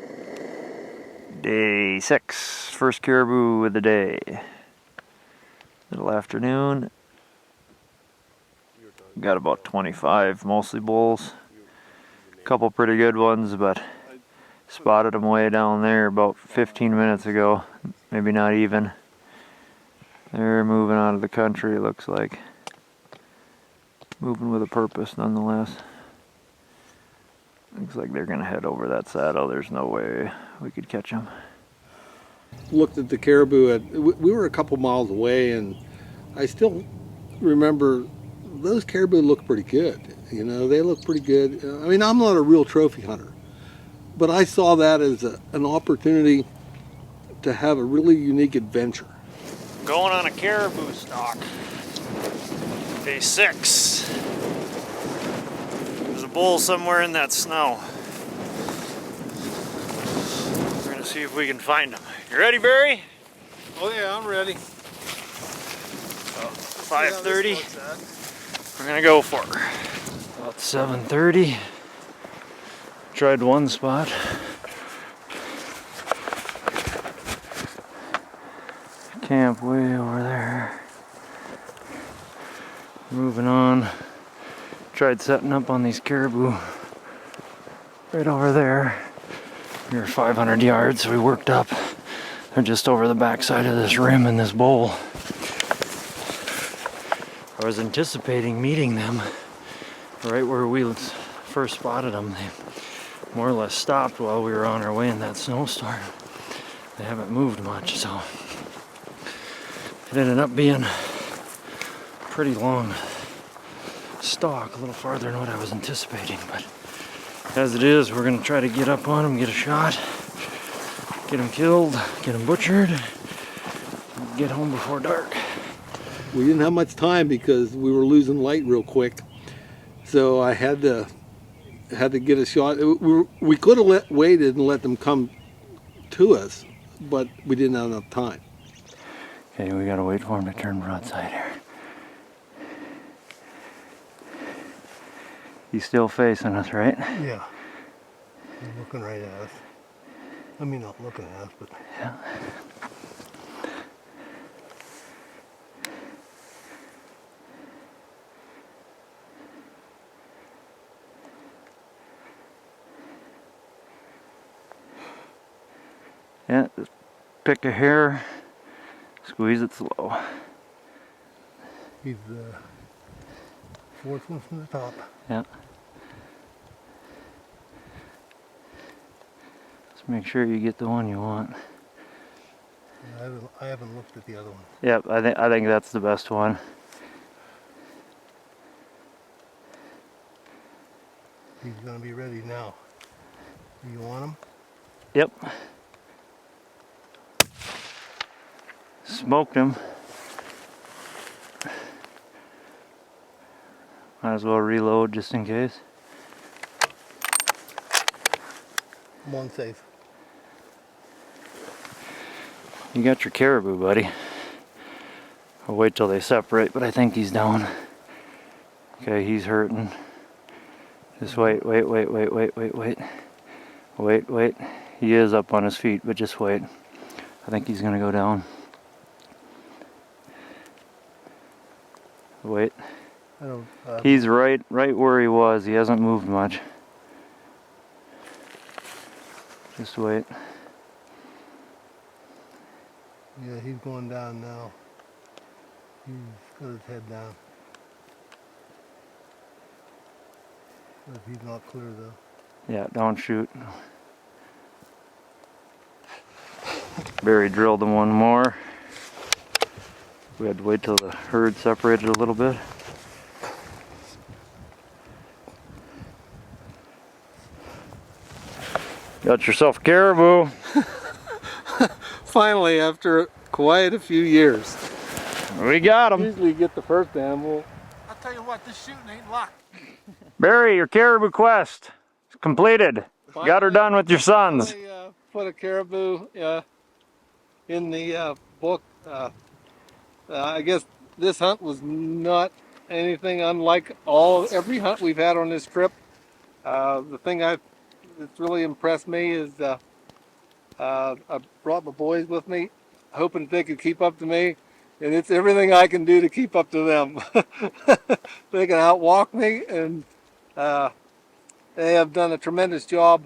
Day 6, first caribou of the day. Little afternoon. Got about 25, mostly bulls. A couple pretty good ones, but spotted them way down there about 15 minutes ago. Maybe not even. They're moving out of the country, it looks like. Moving with a purpose, nonetheless. Looks like they're gonna head over that saddle. There's no way we could catch them. Looked at the caribou. We were a couple miles away, and I still remember those caribou look pretty good. You know, they look pretty good. I mean, I'm not a real trophy hunter, but I saw that as an opportunity to have a really unique adventure. Going on a caribou stalk. Day 6. There's a bull somewhere in that snow. We're gonna see if we can find him. You ready, Barry? Oh yeah, I'm ready. 5:30. We're gonna go for her. About 7:30. Tried one spot. Camp way over there. Moving on. Tried setting up on these caribou right over there. We were 500 yards, so we worked up. They're just over the backside of this rim in this bowl. I was anticipating meeting them right where we first spotted them. They more or less stopped while we were on our way in that snowstorm. They haven't moved much, so it ended up being pretty long stalk, a little farther than what I was anticipating, but as it is, we're going to try to get up on them, get a shot, get them killed, get them butchered, get home before dark. We didn't have much time because we were losing light real quick, so I had to get a shot. We could have waited and let them come to us, but we didn't have enough time. Okay, we gotta wait for him to turn broadside here. He's still facing us, right? Yeah. He's looking right at us. I mean, not looking at us, but... Yeah. Yeah, just pick a hair, squeeze it slow. He's the fourth one from the top. Yeah. Just make sure you get the one you want. I haven't looked at the other one. Yep, I think that's the best one. He's gonna be ready now. You want him? Yep. Smoked him. Might as well reload just in case. One safe. You got your caribou, buddy. I'll wait till they separate, but I think he's down. Okay, he's hurting. Just wait. Wait. He is up on his feet, but just wait. I think he's gonna go down. Wait. He's right where he was. He hasn't moved much. Just wait. Yeah, he's going down now. He's got his head down. But he's not clear though. Yeah, don't shoot. Barry drilled him one more. We had to wait till the herd separated a little bit. Got yourself a caribou. Finally, after quite a few years. We got him. Usually you get the first animal. I'll tell you what, this shooting ain't luck. Barry, your caribou quest is completed. Got her done with your sons. I put a caribou in the book. I guess this hunt was not anything unlike every hunt we've had on this trip. The thing that's really impressed me is I brought my boys with me, hoping they could keep up to me, and it's everything I can do to keep up to them. They can outwalk me, and they have done a tremendous job.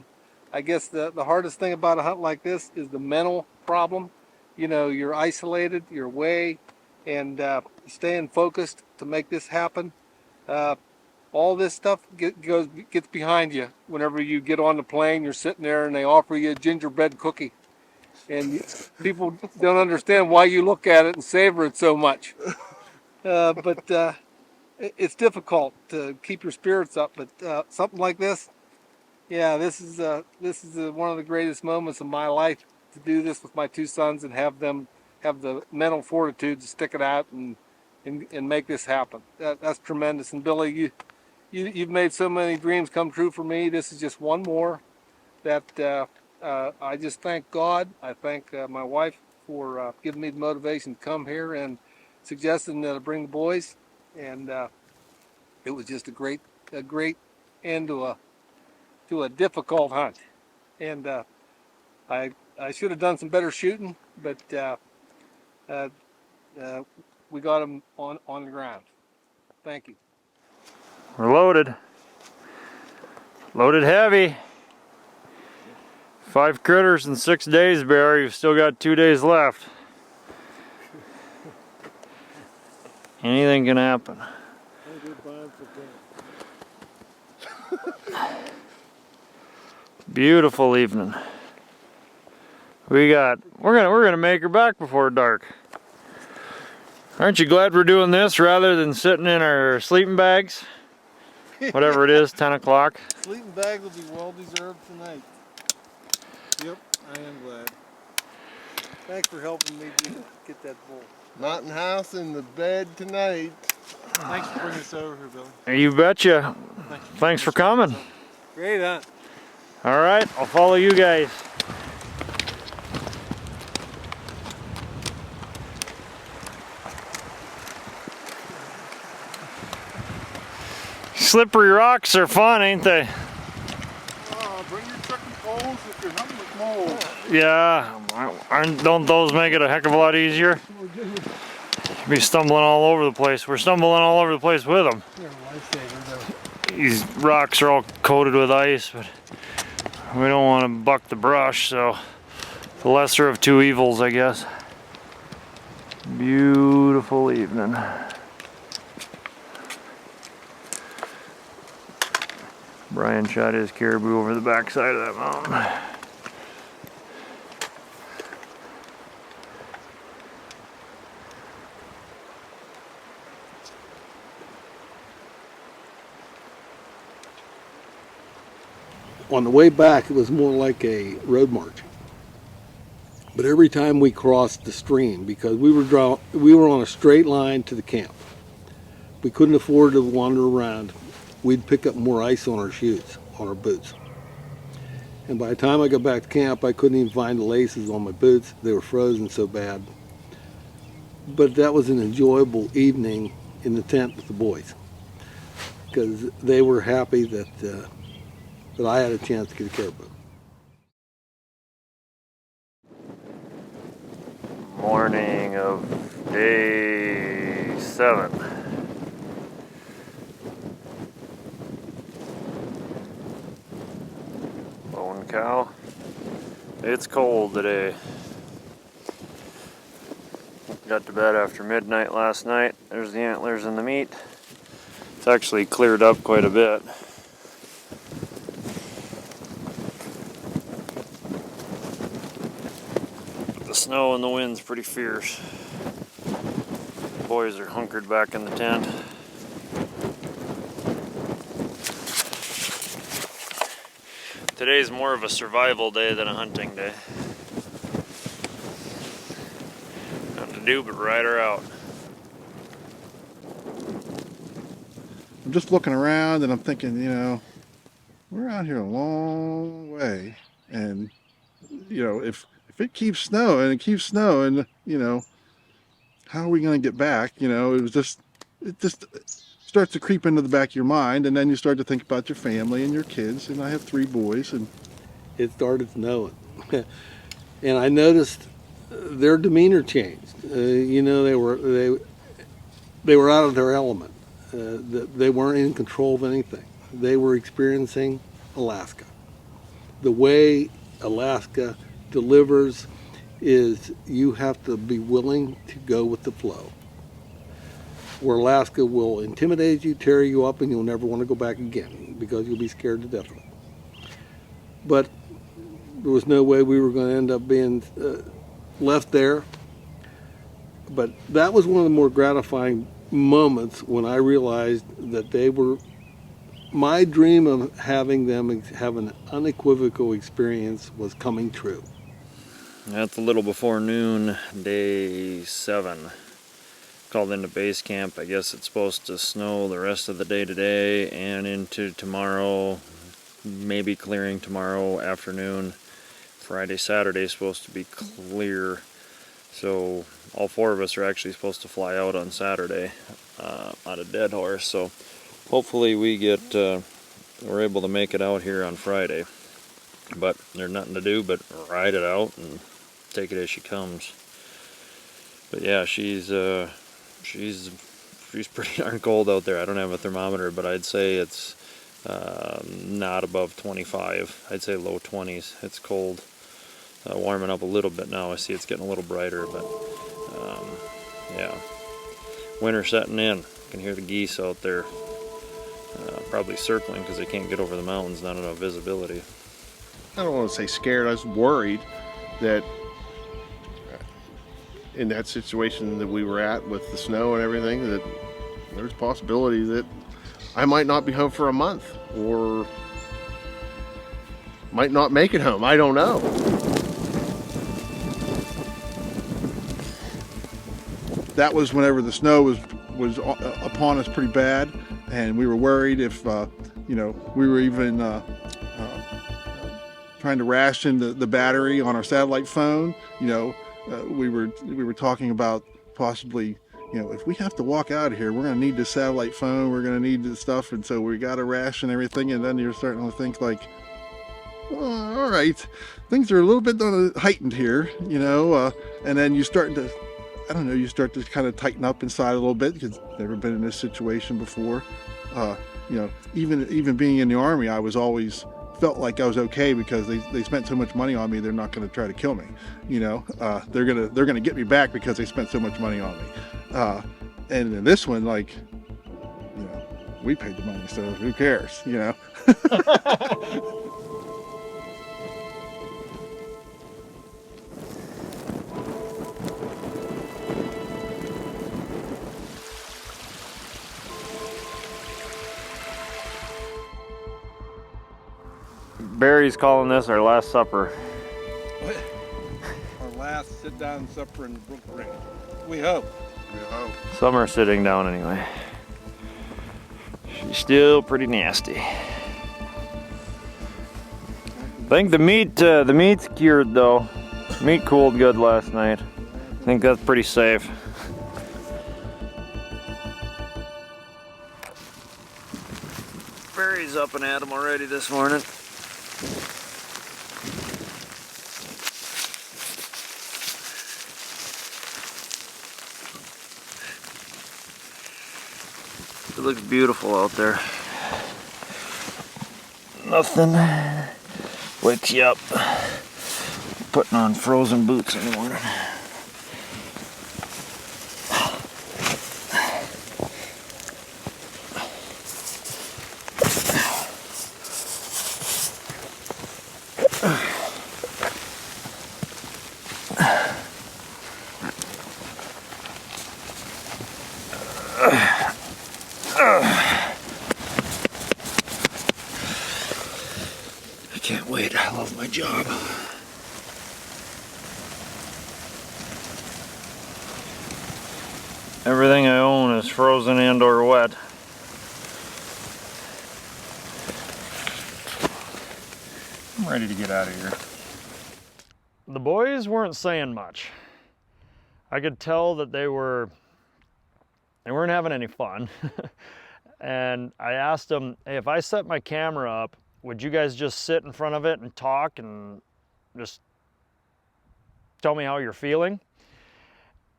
I guess the hardest thing about a hunt like this is the mental problem. You know, you're isolated, you're away, and staying focused to make this happen. All this stuff gets behind you. Whenever you get on the plane, you're sitting there and they offer you a gingerbread cookie. And people don't understand why you look at it and savor it so much. But it's difficult to keep your spirits up. But something like this, yeah, this is one of the greatest moments of my life, to do this with my two sons and have them have the mental fortitude to stick it out and make this happen. That's tremendous. And Billy, you've made so many dreams come true for me. This is just one more that I just thank God. I thank my wife for giving me the motivation to come here and suggesting that I bring the boys. And it was just a great end to a difficult hunt. And I should have done some better shooting, but we got them on the ground. Thank you. We're loaded. Loaded heavy. 5 critters in 6 days, Barry. You've still got 2 days left. Anything can happen. Beautiful evening. We're gonna make her back before dark. Aren't you glad we're doing this rather than sitting in our sleeping bags? Whatever it is, 10 o'clock. Sleeping bag will be well deserved tonight. Yep, I am glad. Thanks for helping me get that bull. Mountain house in the bed tonight. Thanks for bringing us over here, Billy. You betcha. Thanks for coming. Great hunt. All right, I'll follow you guys. Slippery rocks are fun, ain't they? Bring your truck and poles if you're hunting with moles. Yeah, don't those make it a heck of a lot easier? Be stumbling all over the place. We're stumbling all over the place with them. They're a lifesaver, though. These rocks are all coated with ice, but we don't want to buck the brush, so the lesser of two evils, I guess. Beautiful evening. Brian shot his caribou over the backside of that mountain. On the way back, it was more like a road march. But every time we crossed the stream, because we were on a straight line to the camp, we couldn't afford to wander around. We'd pick up more ice on our shoes, on our boots. And by the time I got back to camp, I couldn't even find the laces on my boots. They were frozen so bad. But that was an enjoyable evening in the tent with the boys, because they were happy that I had a chance to get a caribou. Morning of day 7. Bone cow. It's cold today. Got to bed after midnight last night. There's the antlers and the meat. It's actually cleared up quite a bit. But the snow and the wind's pretty fierce. The boys are hunkered back in the tent. Today's more of a survival day than a hunting day. Nothing to do but ride her out. I'm just looking around and I'm thinking, you know, we're out here a long way, and you know, if it keeps snowing and keeps snowing, you know, how are we going to get back? You know, it just starts to creep into the back of your mind, and then you start to think about your family and your kids. And I have 3 boys, and It started snowing. And I noticed their demeanor changed. You know, they were out of their element. They weren't in control of anything. They were experiencing Alaska. The way Alaska delivers is you have to be willing to go with the flow. Where Alaska will intimidate you, tear you up, and you'll never want to go back again because you'll be scared to death of it. But there was no way we were going to end up being left there. But that was one of the more gratifying moments when I realized that they were, my dream of having them have an unequivocal experience was coming true. That's a little before noon, day 7. Called into base camp. I guess it's supposed to snow the rest of the day today and into tomorrow, maybe clearing tomorrow afternoon. Friday, Saturday is supposed to be clear. So all 4 of us are actually supposed to fly out on Saturday on a dead horse. So hopefully we're able to make it out here on Friday. But there's nothing to do but ride it out and take it as she comes. But yeah, she's pretty darn cold out there. I don't have a thermometer, but I'd say it's not above 25. I'd say low 20s. It's cold. Warming up a little bit now. I see it's getting a little brighter, but yeah, winter setting in. You can hear the geese out there, probably circling because they can't get over the mountains. Not enough visibility. I don't want to say scared. I was worried that in that situation that we were at with the snow and everything, that there's a possibility that I might not be home for a month or might not make it home. I don't know. that was whenever the snow was upon us pretty bad, and we were worried if you know, we were even trying to ration the battery on our satellite phone. You know, we were talking about possibly, you know, if we have to walk out of here, we're going to need the satellite phone, we're going to need this stuff, and so we got to ration everything. And then you're starting to think like, oh, all right, things are a little bit heightened here, you know, and then you start to, I don't know, you start to kind of tighten up inside a little bit because you've never been in this situation before. You know, even being in the Army, I was always felt like I was okay because they spent so much money on me. They're not going to try to kill me, you know. They're gonna get me back because they spent so much money on me. And in this one, like, you know, we paid the money, so who cares, you know. Barry's calling this our last supper. Our last sit-down supper in Brook Range. We hope. We hope. Some are sitting down anyway. She's still pretty nasty. I think the meat's cured though. Meat cooled good last night. I think that's pretty safe. Barry's up and at 'em already this morning. It looks beautiful out there. Nothing wakes you up putting on frozen boots in the morning. I can't wait. I love my job. Everything I own is frozen and or wet. I'm ready to get out of here. The boys weren't saying much. I could tell that they weren't having any fun. And I asked them, hey, if I set my camera up, would you guys just sit in front of it and talk and just tell me how you're feeling?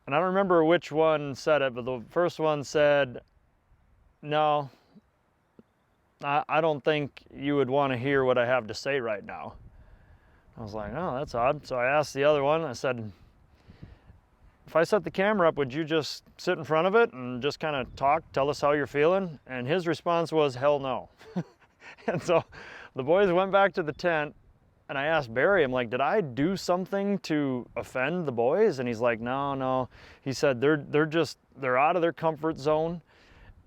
And I don't remember which one said it, but the first one said, no, I don't think you would want to hear what I have to say right now. I was like, oh, that's odd. So I asked the other one, I said, if I set the camera up, would you just sit in front of it and just kind of talk, tell us how you're feeling? And his response was, hell no. And so the boys went back to the tent, and I asked Barry, I'm like, did I do something to offend the boys? And he's like, no. He said, they're out of their comfort zone.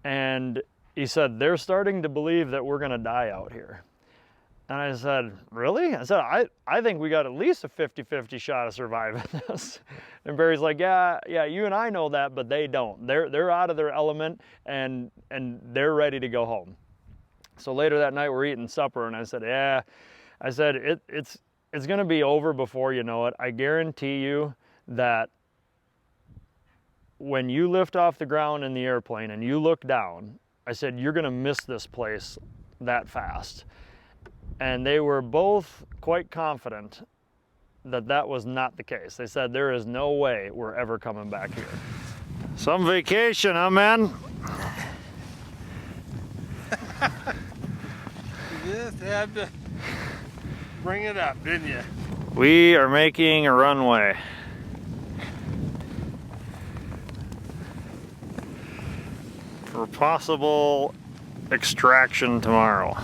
And he said, they're starting to believe that we're gonna die out here. And I said, really? I said, I think we got at least a 50-50 shot of surviving this. And Barry's like, yeah, you and I know that, but they don't. They're out of their element and they're ready to go home. So later that night we're eating supper, and I said, yeah, I said, it's gonna be over before you know it. I guarantee you that when you lift off the ground in the airplane and you look down, I said, you're gonna miss this place that fast. And they were both quite confident that that was not the case. They said, there is no way we're ever coming back here. Some vacation, huh, man? You just had to bring it up, didn't you? We are making a runway. For possible extraction tomorrow.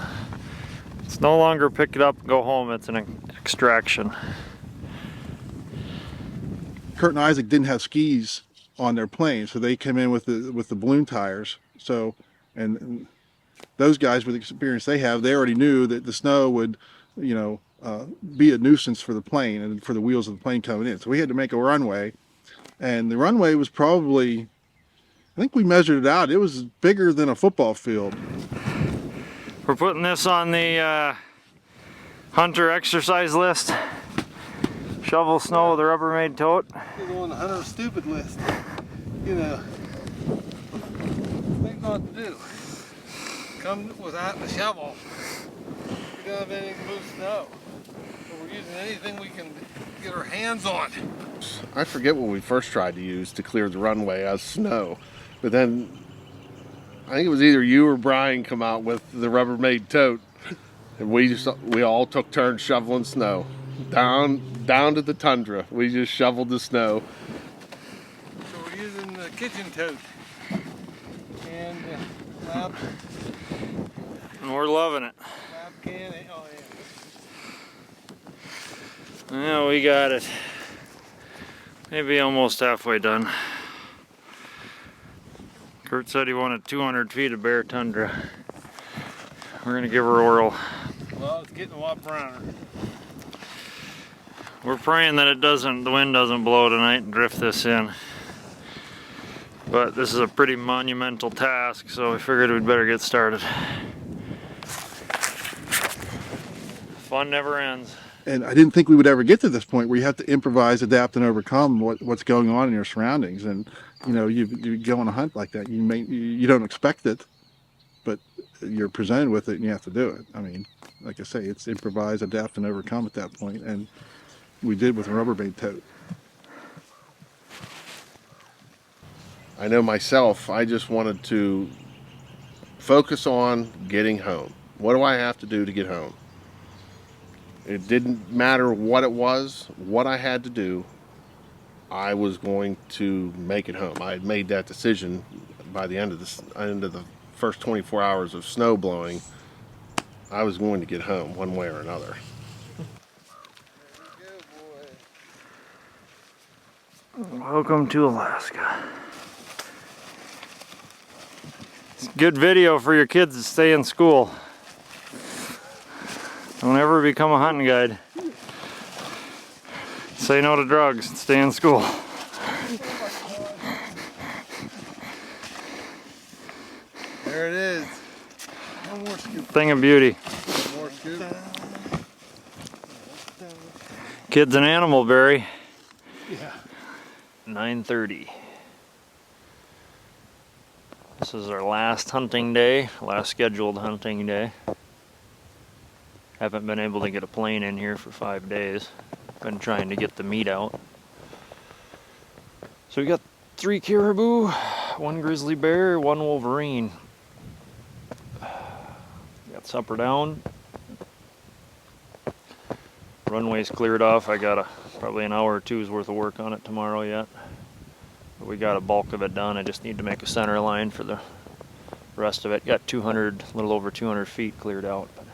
It's no longer pick it up, go home, it's an extraction. Kurt and Isaac didn't have skis on their plane, so they came in with the balloon tires. So, and those guys with the experience they have, they already knew that the snow would, be a nuisance for the plane and for the wheels of the plane coming in. So we had to make a runway, and the runway was probably, I think we measured it out, it was bigger than a football field. We're putting this on the hunter exercise list. Shovel snow with a Rubbermaid tote. You're on the hunter stupid list. Things not to do. Come without the shovel. We don't have anything to move snow. So we're using anything we can get our hands on. I forget what we first tried to use to clear the runway as snow, but then I think it was either you or Brian come out with the Rubbermaid tote, and we all took turns shoveling snow down to the tundra. We just shoveled the snow. So we're using the kitchen tote and lab. And we're loving it. Lab can. Oh yeah. Yeah, we got it. Maybe almost halfway done. Kurt said he wanted 200 feet of bare tundra. We're gonna give her a whirl. Well, it's getting a lot browner. We're praying that the wind doesn't blow tonight and drift this in. But this is a pretty monumental task, so we figured we'd better get started. Fun never ends. And I didn't think we would ever get to this point where you have to improvise, adapt, and overcome what's going on in your surroundings. And you go on a hunt like that, you don't expect it, but you're presented with it and you have to do it. I mean, like I say, it's improvise, adapt, and overcome at that point, and we did with a Rubbermaid tote. I know myself, I just wanted to focus on getting home. What do I have to do to get home? It didn't matter what it was, what I had to do, I was going to make it home. I had made that decision by the end of the first 24 hours of snow blowing. I was going to get home one way or another. Welcome to Alaska. It's good video for your kids to stay in school. Don't ever become a hunting guide. Say no to drugs, stay in school. There it is. One more scoop. Thing of beauty. One more scoop. Kids and animal berry. Yeah. 9:30. This is our last hunting day, last scheduled hunting day. Haven't been able to get a plane in here for 5 days. Been trying to get the meat out. So we got 3 caribou, 1 grizzly bear, 1 wolverine. Got supper down. Runway's cleared off. I got probably an hour or two's worth of work on it tomorrow yet. But we got a bulk of it done. I just need to make a center line for the rest of it. Got 200, a little over 200 feet cleared out. But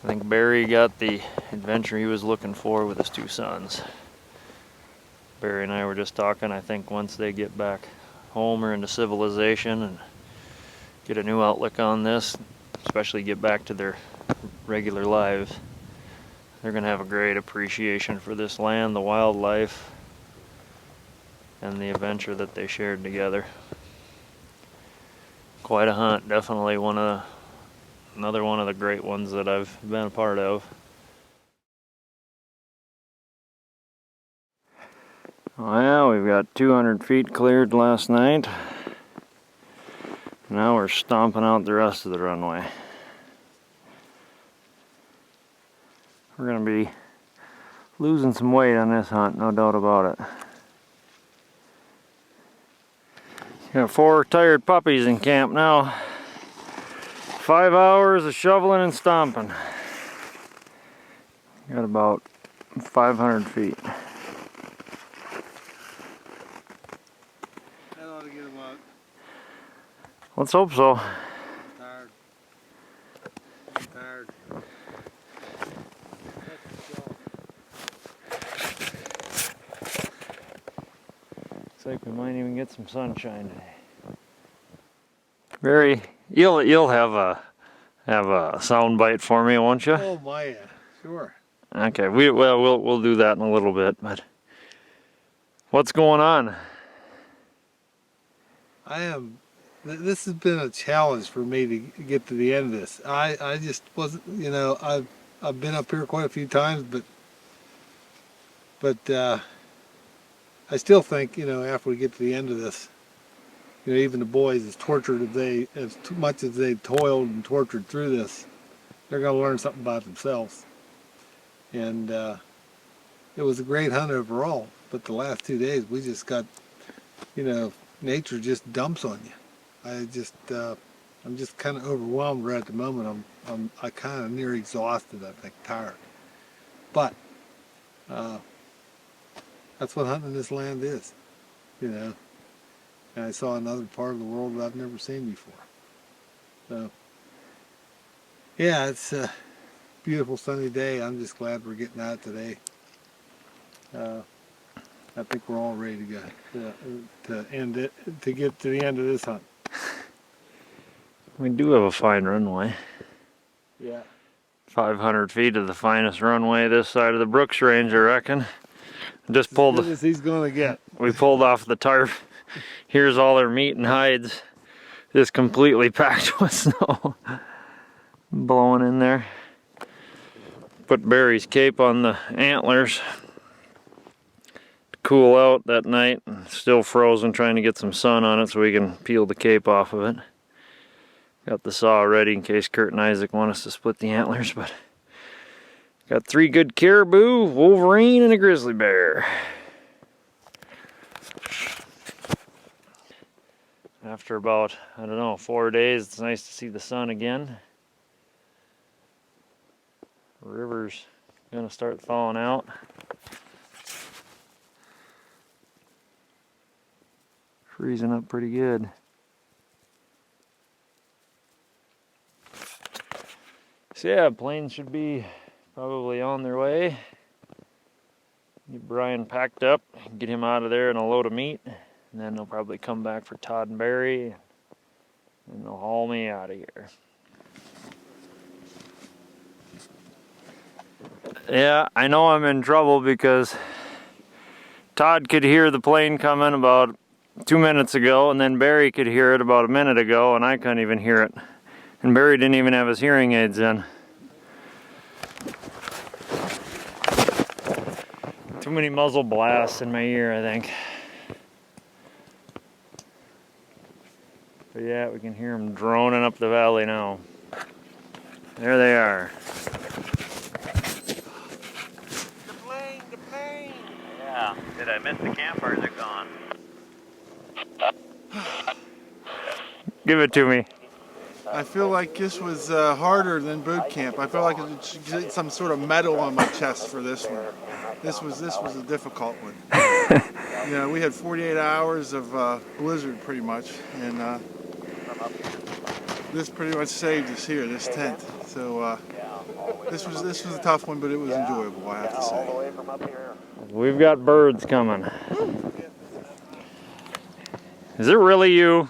I think Barry got the adventure he was looking for with his 2 sons. Barry and I were just talking. I think once they get back home or into civilization and get a new outlook on this, especially get back to their regular lives, they're going to have a great appreciation for this land, the wildlife, and the adventure that they shared together. Quite a hunt, definitely another one of the great ones that I've been a part of. Well, we've got 200 feet cleared last night. Now we're stomping out the rest of the runway. We're going to be losing some weight on this hunt, no doubt about it. Got 4 tired puppies in camp now. 5 hours of shoveling and stomping. Got about 500 feet. That ought to get them out. Let's hope so. Tired. Tired. Looks like we might even get some sunshine today. Barry, you'll have a sound bite for me, won't you? Oh my, sure. Okay, we'll do that in a little bit. But what's going on? This has been a challenge for me to get to the end of this. I just wasn't, I've been up here quite a few times, but I still think, after we get to the end of this, even the boys, as much as they've toiled and tortured through this, they're going to learn something about themselves. And it was a great hunt overall, but the last 2 days we just got, nature just dumps on you. I'm just kind of overwhelmed right at the moment. I'm kind of near exhausted, I think, tired. But that's what hunting in this land is, And I saw another part of the world that I've never seen before. So, yeah, it's a beautiful sunny day. I'm just glad we're getting out today. I think we're all ready to go to end it, to get to the end of this hunt. We do have a fine runway. Yeah. 500 feet of the finest runway this side of the Brooks Range, I reckon. Just pulled. As good as he's gonna get. We pulled off the tarp. Here's all their meat and hides, just completely packed with snow, blowing in there. Put Barry's cape on the antlers to cool out that night. Still frozen, trying to get some sun on it so we can peel the cape off of it. Got the saw ready in case Kurt and Isaac want us to split the antlers, but got 3 good caribou, Wolverine, and a grizzly bear. After about, 4 days, it's nice to see the sun again. The river's gonna start thawing out. Freezing up pretty good. So yeah, planes should be probably on their way. Get Brian packed up, get him out of there in a load of meat, and then they'll probably come back for Todd and Barry. And they'll haul me out of here. Yeah, I know I'm in trouble because Todd could hear the plane coming about 2 minutes ago, and then Barry could hear it about a minute ago, and I couldn't even hear it. And Barry didn't even have his hearing aids in. Too many muzzle blasts in my ear, I think. But yeah, we can hear them droning up the valley now. There they are. The plane. Yeah. Did I miss the camp or is it gone? Give it to me. I feel like this was harder than boot camp. I feel like I should get some sort of medal on my chest for this one. This was a difficult one. You know, we had 48 hours of blizzard pretty much, and this pretty much saved us here, this tent. So this was a tough one, but it was enjoyable, I have to say. We've got birds coming. Is it really you?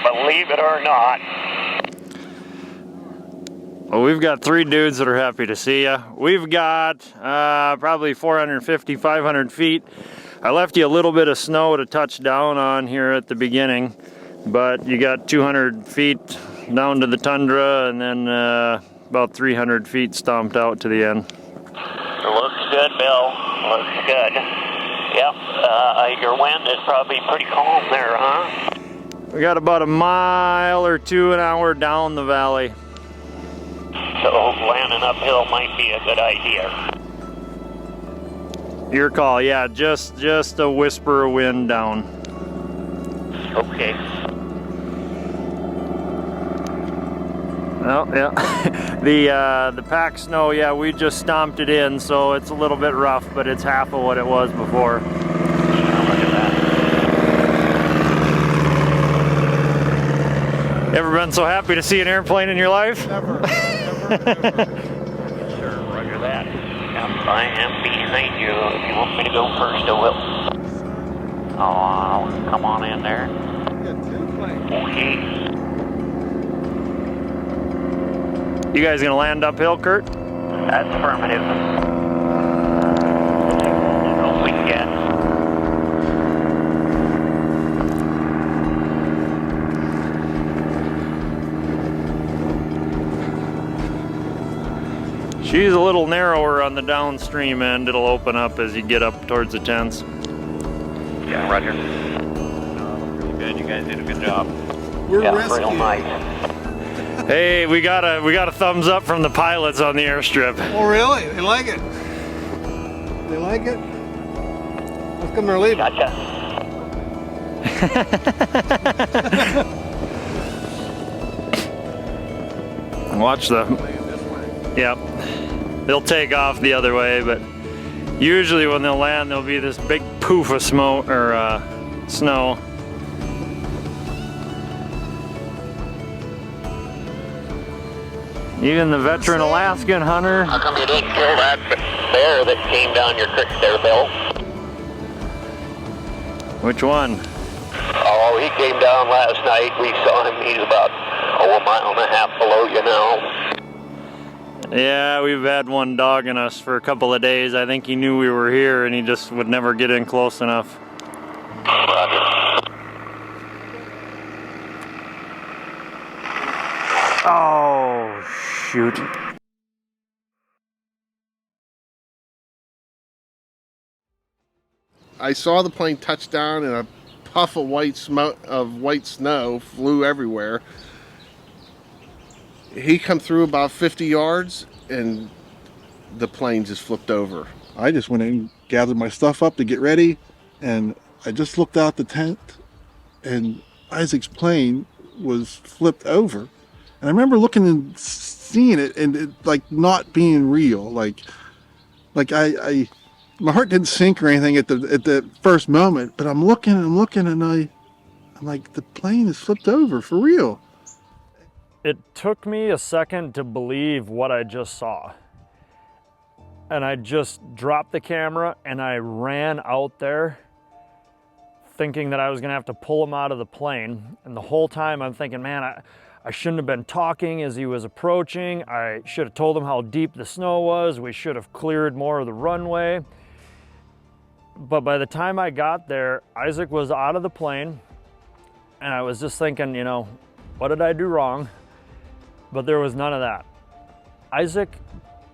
Believe it or not. Well, we've got 3 dudes that are happy to see you. We've got probably 450, 500 feet. I left you a little bit of snow to touch down on here at the beginning, but you got 200 feet down to the tundra and then about 300 feet stomped out to the end. Looks good, Bill. Looks good. Yep, your wind is probably pretty calm there, huh? We got about a mile or 2 an hour down the valley. So landing uphill might be a good idea. Your call, yeah, just a whisper of wind down. Okay. Oh, yeah. The pack snow, yeah, we just stomped it in, so it's a little bit rough, but it's half of what it was before. Look at that. Ever been so happy to see an airplane in your life? Never. Sure, roger that. Yep, I am behind you. If you want me to go first, I will. Oh, come on in there. Okay. You guys gonna land uphill, Kurt? That's affirmative. What we get. She's a little narrower on the downstream end. It'll open up as you get up towards the tents. Yeah, roger. Really good. You guys did a good job. We're yeah, rescued. real nice. Hey, we got a thumbs up from the pilots on the airstrip. Oh, really? They like it? They like it? How come they're leaving? Gotcha. Watch them. Yep. They'll take off the other way, but usually when they'll land, there'll be this big poof of smoke or snow. Even the veteran Alaskan hunter. How come you didn't kill that bear that came down your creek there, Bill? Which one? Oh, he came down last night. We saw him. He's about, a mile and a half below you now. Yeah, we've had one dogging us for a couple of days. I think he knew we were here and he just would never get in close enough. Roger. Oh, shoot. I saw the plane touch down and a puff of white snow flew everywhere. He come through about 50 yards and the plane just flipped over. I just went in and gathered my stuff up to get ready, and I just looked out the tent, and Isaac's plane was flipped over. And I remember looking and seeing it, and it like not being real. Like I my heart didn't sink or anything at the first moment, but I'm looking, and I'm like, the plane is flipped over for real. It took me a second to believe what I just saw. And I just dropped the camera and I ran out there thinking that I was gonna have to pull him out of the plane. And the whole time I'm thinking, man, I shouldn't have been talking as he was approaching. I should have told him how deep the snow was. We should have cleared more of the runway. But by the time I got there, Isaac was out of the plane, and I was just thinking, you know, what did I do wrong? But there was none of that. Isaac,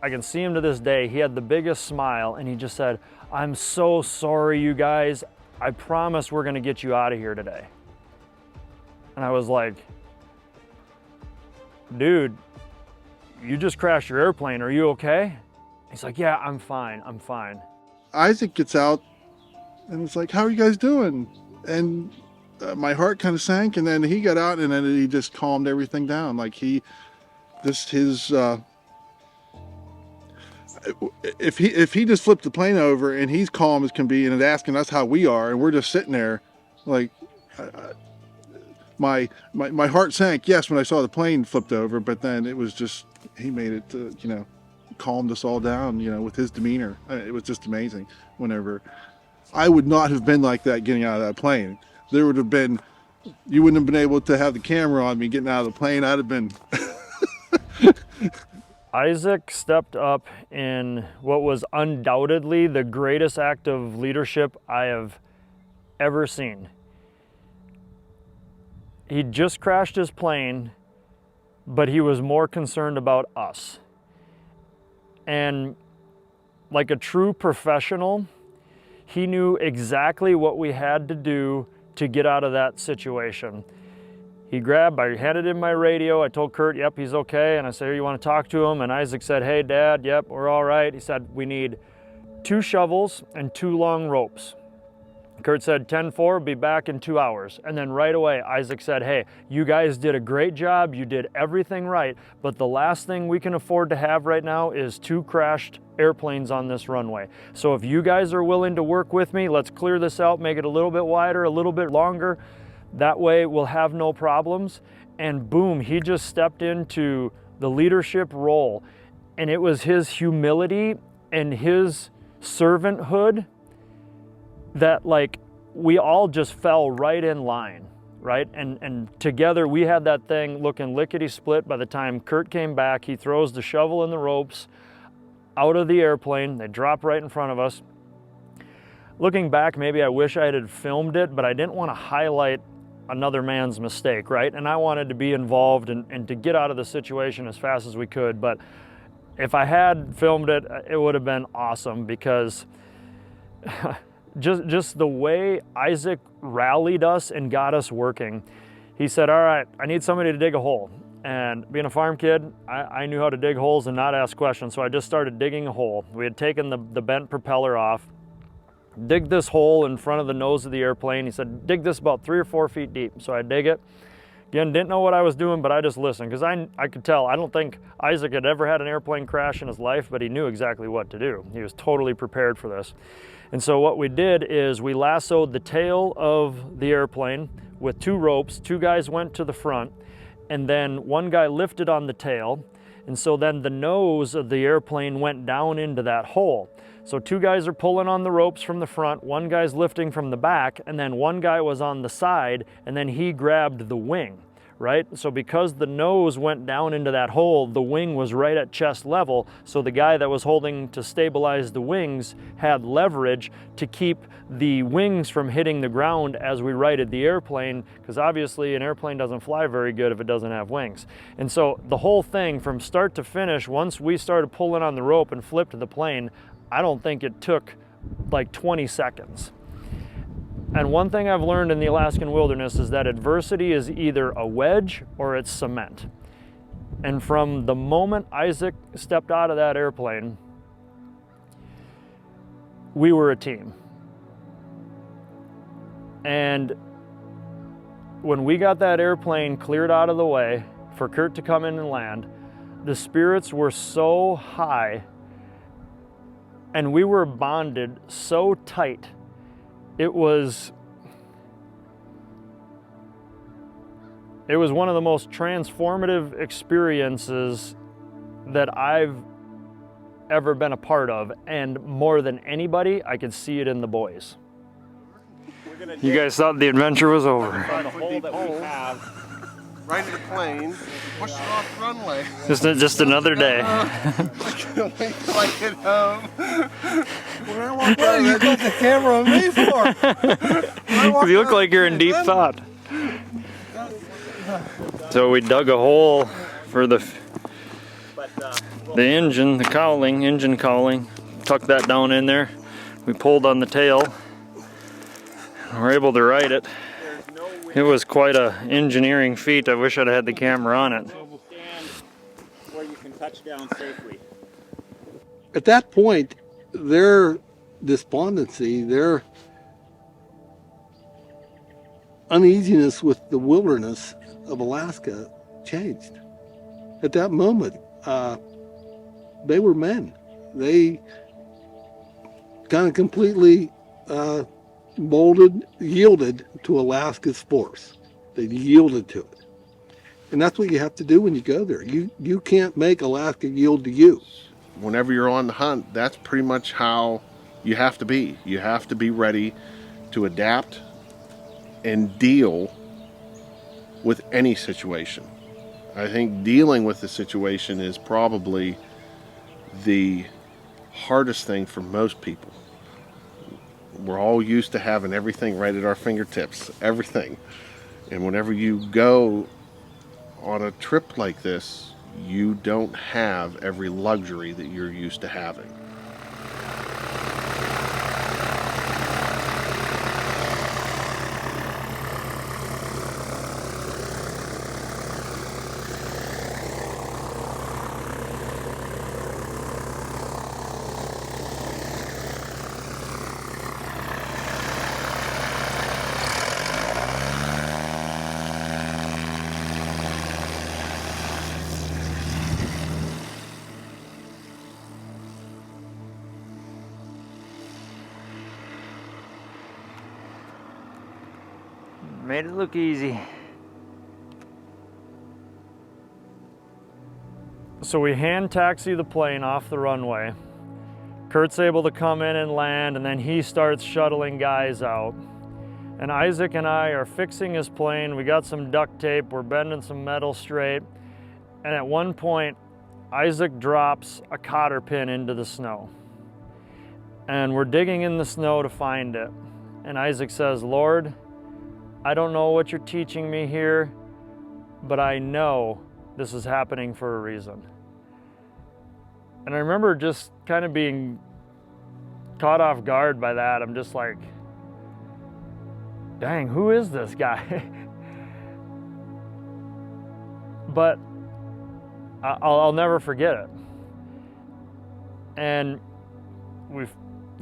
I can see him to this day, he had the biggest smile, and he just said, I'm so sorry, you guys. I promise we're gonna get you out of here today. And I was like, dude, you just crashed your airplane. Are you okay? He's like, yeah, I'm fine. I'm fine. Isaac gets out and it's like, how are you guys doing? And my heart kind of sank, and then he got out and then he just calmed everything down. Like if he just flipped the plane over and he's calm as can be and is asking us how we are, and we're just sitting there like, my heart sank, yes, when I saw the plane flipped over, but then it was just, he made it, you know, calmed us all down, you know, with his demeanor. I mean, it was just amazing. Whenever I would not have been like that getting out of that plane. There would have been, you wouldn't have been able to have the camera on me getting out of the plane. I'd have been. Isaac stepped up in what was undoubtedly the greatest act of leadership I have ever seen. He just crashed his plane, but he was more concerned about us. And like a true professional, he knew exactly what we had to do to get out of that situation. I handed him my radio. I told Kurt, yep, he's okay. And I said, you want to talk to him? And Isaac said, hey, Dad, yep, we're all right. He said, we need 2 shovels and 2 long ropes. Kurt said 10-4, be back in 2 hours. And then right away, Isaac said, hey, you guys did a great job. You did everything right. But the last thing we can afford to have right now is 2 crashed airplanes on this runway. So if you guys are willing to work with me, let's clear this out, make it a little bit wider, a little bit longer. That way we'll have no problems. And boom, he just stepped into the leadership role. And it was his humility and his servanthood that, like, we all just fell right in line, right? And together we had that thing looking lickety-split. By the time Kurt came back, he throws the shovel and the ropes out of the airplane. They drop right in front of us. Looking back, maybe I wish I had filmed it, but I didn't want to highlight another man's mistake, right? And I wanted to be involved and to get out of the situation as fast as we could. But if I had filmed it, it would have been awesome, because just the way Isaac rallied us and got us working. He said, all right, I need somebody to dig a hole. And being a farm kid, I knew how to dig holes and not ask questions, so I just started digging a hole. We had taken the bent propeller off. Dig this hole in front of the nose of the airplane. He said, dig this about 3 or 4 feet deep. So I dig it. Again, didn't know what I was doing, but I just listened, because I could tell. I don't think Isaac had ever had an airplane crash in his life, but he knew exactly what to do. He was totally prepared for this. And so what we did is we lassoed the tail of the airplane with 2 ropes. 2 guys went to the front, and then 1 guy lifted on the tail. And so then the nose of the airplane went down into that hole. So 2 guys are pulling on the ropes from the front, 1 guy's lifting from the back, and then 1 guy was on the side, and then he grabbed the wing, right? So because the nose went down into that hole, the wing was right at chest level, so the guy that was holding to stabilize the wings had leverage to keep the wings from hitting the ground as we righted the airplane, because obviously an airplane doesn't fly very good if it doesn't have wings. And so the whole thing from start to finish, once we started pulling on the rope and flipped the plane, I don't think it took like 20 seconds. And one thing I've learned in the Alaskan wilderness is that adversity is either a wedge or it's cement. And from the moment Isaac stepped out of that airplane, we were a team. And when we got that airplane cleared out of the way for Kurt to come in and land, the spirits were so high and we were bonded so tight. It was one of the most transformative experiences that I've ever been a part of, and more than anybody, I could see it in the boys. You guys thought the adventure was over. On the hole that we have, right at the plane, push it off the runway. Just another day. I can't wait till I get home. What are you put the camera on me for? You look like you're in deep thought. So we dug a hole for the engine, the cowling, engine cowling. Tucked that down in there. We pulled on the tail. We're able to ride it. It was quite a engineering feat. I wish I'd had the camera on it. Where you can touch down safely. At that point, their despondency, their uneasiness with the wilderness of Alaska changed. At that moment, they were men. They kind of completely yielded to Alaska's force. They yielded to it. And that's what you have to do when you go there. You can't make Alaska yield to you. Whenever you're on the hunt, that's pretty much how you have to be. You have to be ready to adapt and deal with any situation. I think dealing with the situation is probably the hardest thing for most people. We're all used to having everything right at our fingertips, everything. And whenever you go on a trip like this, you don't have every luxury that you're used to having. Made it look easy. So we hand taxi the plane off the runway. Kurt's able to come in and land, and then he starts shuttling guys out. And Isaac and I are fixing his plane. We got some duct tape, we're bending some metal straight. And at one point, Isaac drops a cotter pin into the snow. And we're digging in the snow to find it. And Isaac says, "Lord, I don't know what you're teaching me here, but I know this is happening for a reason." And I remember just kind of being caught off guard by that. I'm just like, dang, who is this guy? But I'll never forget it. And we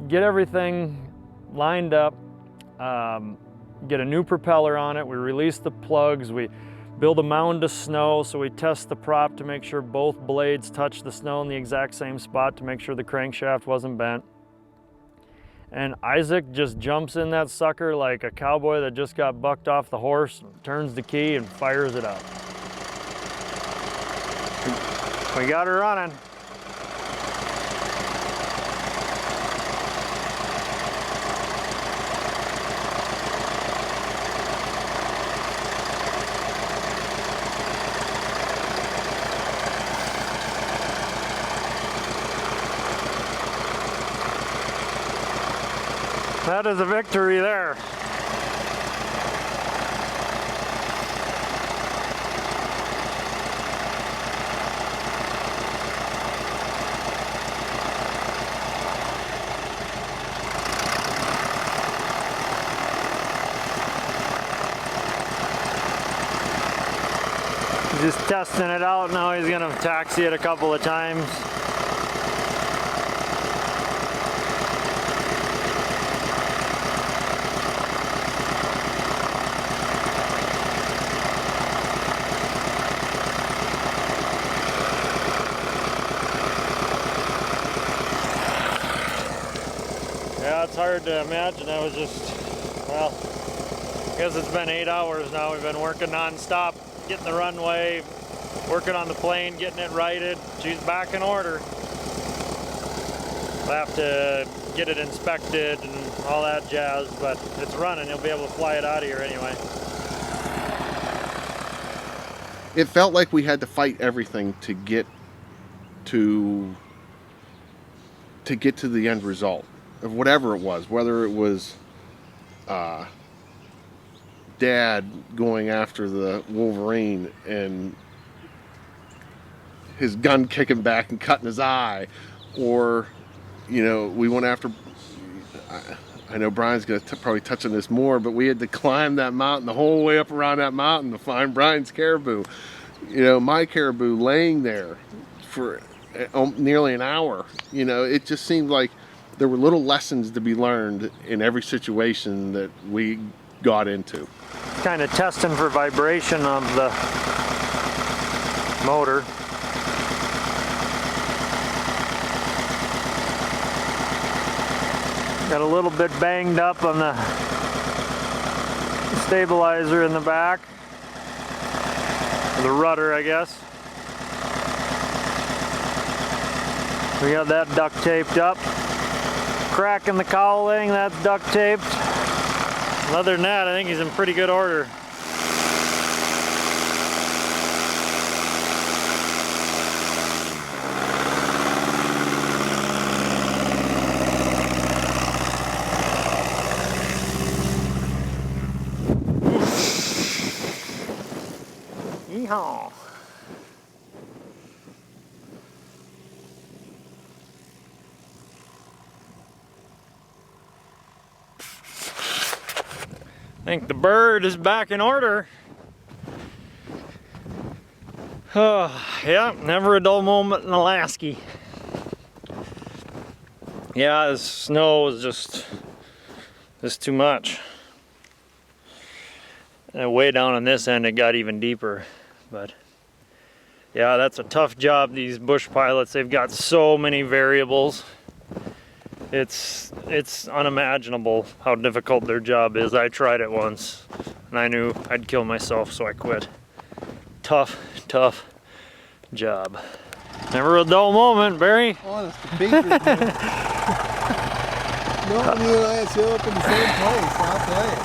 get everything lined up, get a new propeller on it, we release the plugs, we build a mound of snow, so we test the prop to make sure both blades touch the snow in the exact same spot to make sure the crankshaft wasn't bent. And Isaac just jumps in that sucker like a cowboy that just got bucked off the horse, turns the key and fires it up. We got her running. That is a victory there. He's just testing it out now. He's gonna taxi it a couple of times. It's hard to imagine. I was just, well, I guess it's been 8 hours now. We've been working non-stop, getting the runway, working on the plane, getting it righted. She's back in order. We'll have to get it inspected and all that jazz, but it's running. He'll be able to fly it out of here anyway. It felt like we had to fight everything to get to the end result of whatever it was, whether it was Dad going after the Wolverine and his gun kicking back and cutting his eye, or we went after, I know Brian's going to probably touch on this more, but we had to climb that mountain the whole way up around that mountain to find Brian's caribou. My caribou laying there for nearly an hour. It just seemed like there were little lessons to be learned in every situation that we got into. Kind of testing for vibration of the motor. Got a little bit banged up on the stabilizer in the back. The rudder, I guess. We got that duct taped up. Crack in the cowling, that's duct taped. Other than that, I think he's in pretty good order. Yeehaw. I think the bird is back in order. Oh, yeah, never a dull moment in Alaska. Yeah, the snow is just too much. And way down on this end it got even deeper. But yeah, that's a tough job, these bush pilots. They've got so many variables. It's unimaginable how difficult their job is. I tried it once and I knew I'd kill myself, so I quit. Tough job. Never a dull moment, Barry. Honest to pieces, man. Not when you and I show up in the same place, I'll tell you.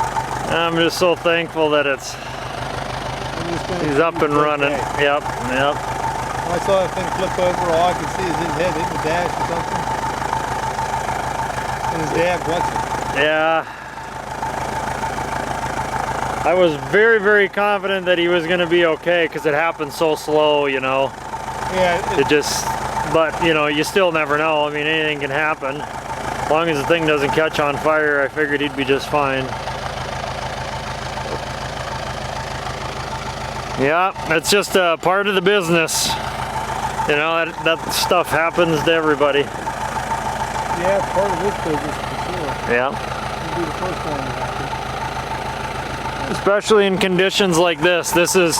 I'm just so thankful that he's up and running. Yep. I saw that thing flip over, all I could see is his head hit the dash or something. And his dad watching. Yeah. I was very, very confident that he was going to be okay because it happened so slow, Yeah. It just, but you still never know. I mean, anything can happen. As long as the thing doesn't catch on fire, I figured he'd be just fine. Yeah, it's just a part of the business. That stuff happens to everybody. Yeah, it's part of this business for sure. Yeah. You'll be the first one to happen. Especially in conditions like this. This is,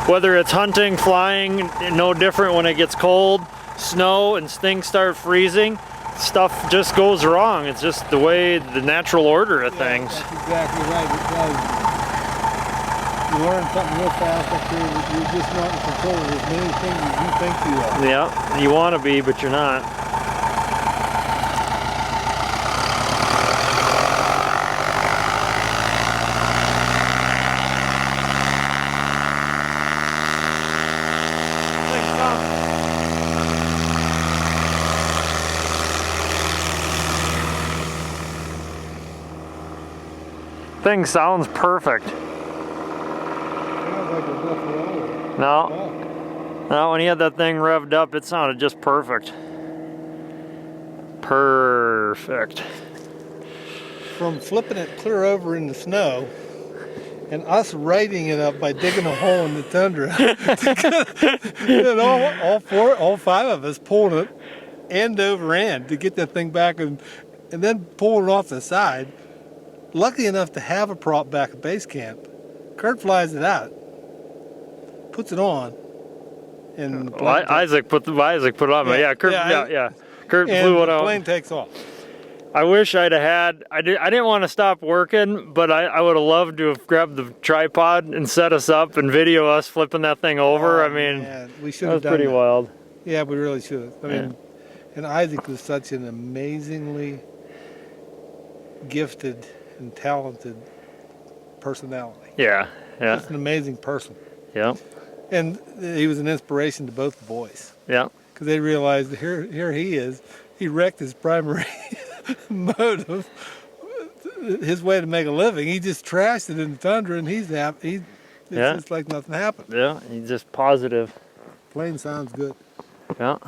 whether it's hunting, flying, no different when it gets cold, snow, and things start freezing. Stuff just goes wrong. It's just the way, the natural order of things. That's exactly right. It does. You learn something real fast up here that you're just not in control of as many things as you think you are. Yeah, you want to be, but you're not. Thing sounds perfect. No, when he had that thing revved up, it sounded just perfect. Perfect. From flipping it clear over in the snow and us righting it up by digging a hole in the tundra. And all five of us pulling it end over end to get that thing back and then pulling it off the side. Lucky enough to have a prop back at base camp. Kurt flies it out, puts it on, and Isaac put it on. Yeah, Kurt. Yeah. Kurt flew it out. The plane takes off. I wish I'd have had. I didn't want to stop working, but I would have loved to have grabbed the tripod and set us up and video us flipping that thing over. I mean, we should have done pretty wild. Yeah, we really should have. I mean, and Isaac was such an amazingly gifted and talented personality. Yeah, yeah, Just an amazing person. yeah, And he was an inspiration to both the boys. yeah. Because they realized that here he is. He wrecked his primary mode of his way to make a living. He just trashed it in the tundra, and he's happy. It's just like nothing happened. Yeah, he's just positive. Plain sounds good. Yeah.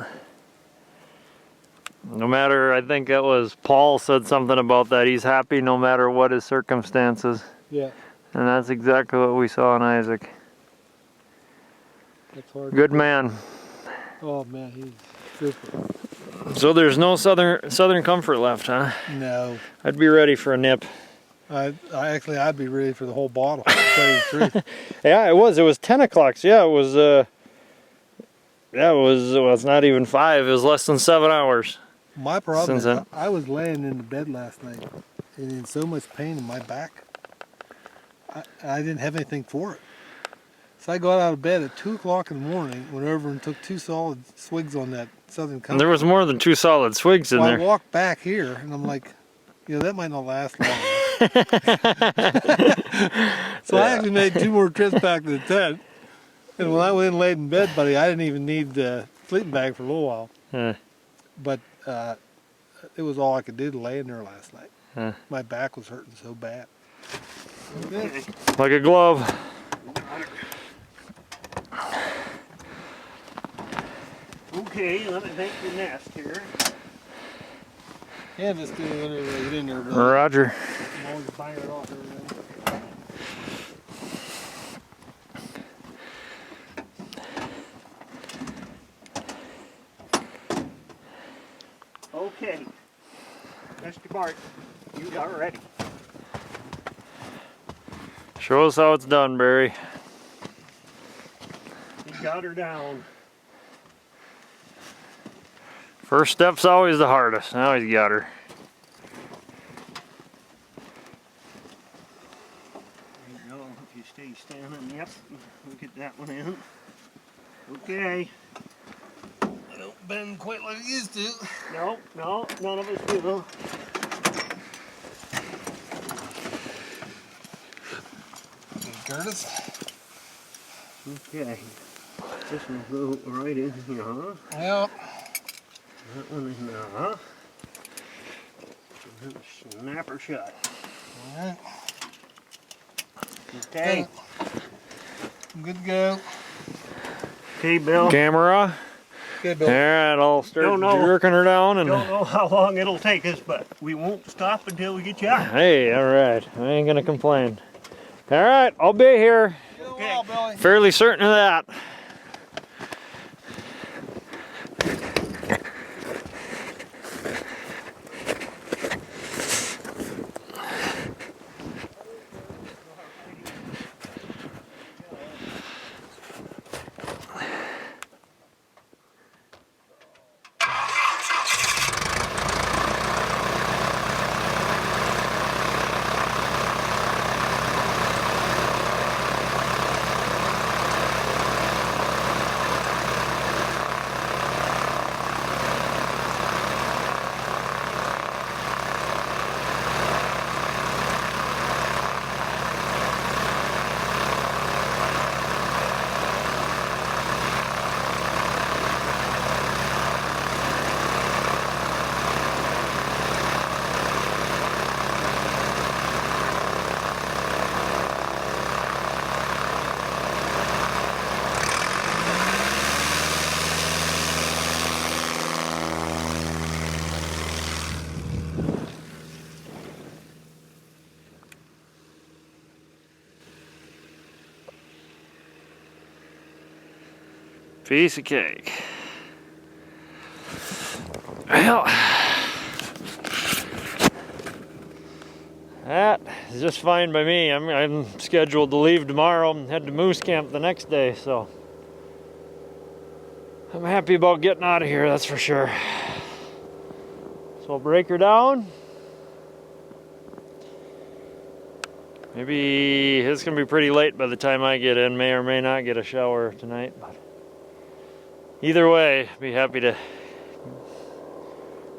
No matter, I think it was Paul said something about that. He's happy no matter what his circumstances. Yeah. And that's exactly what we saw in Isaac. That's hard. Good man. Oh man, he's super. So there's no southern comfort left, huh? No. I'd be ready for a nip. I'd be ready for the whole bottle, to tell you the truth. Yeah, it was 10 o'clock. So yeah, it was well, it's not even 5. It was less than 7 hours. My problem is Since I was laying in the bed last night and in so much pain in my back. I didn't have anything for it. So I got out of bed at 2 o'clock in the morning, went over and took 2 solid swigs on that Southern And Comfort. there was more than 2 solid swigs in Well, there. I walked back here and I'm like, that might not last long. So I actually made 2 more trips back to the tent. And when I went and laid in bed, buddy, I didn't even need the sleeping bag for a little while. But it was all I could do to lay in there last night. My back was hurting so bad. Okay. Like a glove. Okay, let me make your nest here. Yeah, just do whatever you get in there. But Roger. I'm always buying it off everything. Okay, Mr. Barton, you are ready. Show us how it's done, Barry. You got her down. First step's always the hardest. Now he's got her. There you go, if you stay standing, yep, we'll get that one in. Okay. I don't bend quite like I used to. No, none of us do. Curtis? Okay. This one will go right in here, huh? Yep. That one in there, huh? Snap her shut. Alright. Okay. I'm good to go. Okay, Bill. Camera. Okay, Bill. Alright, I'll start Don't know. jerking her down and. Don't know how long it'll take us, but we won't stop until we get you out. Hey, alright. I ain't gonna complain. Alright, I'll be here. Okay. Billy. Fairly certain of that. Piece of cake. Well, that is just fine by me. I'm scheduled to leave tomorrow and head to moose camp the next day, so I'm happy about getting out of here, that's for sure. So I'll break her down. Maybe it's gonna be pretty late by the time I get in. May or may not get a shower tonight, but either way, be happy to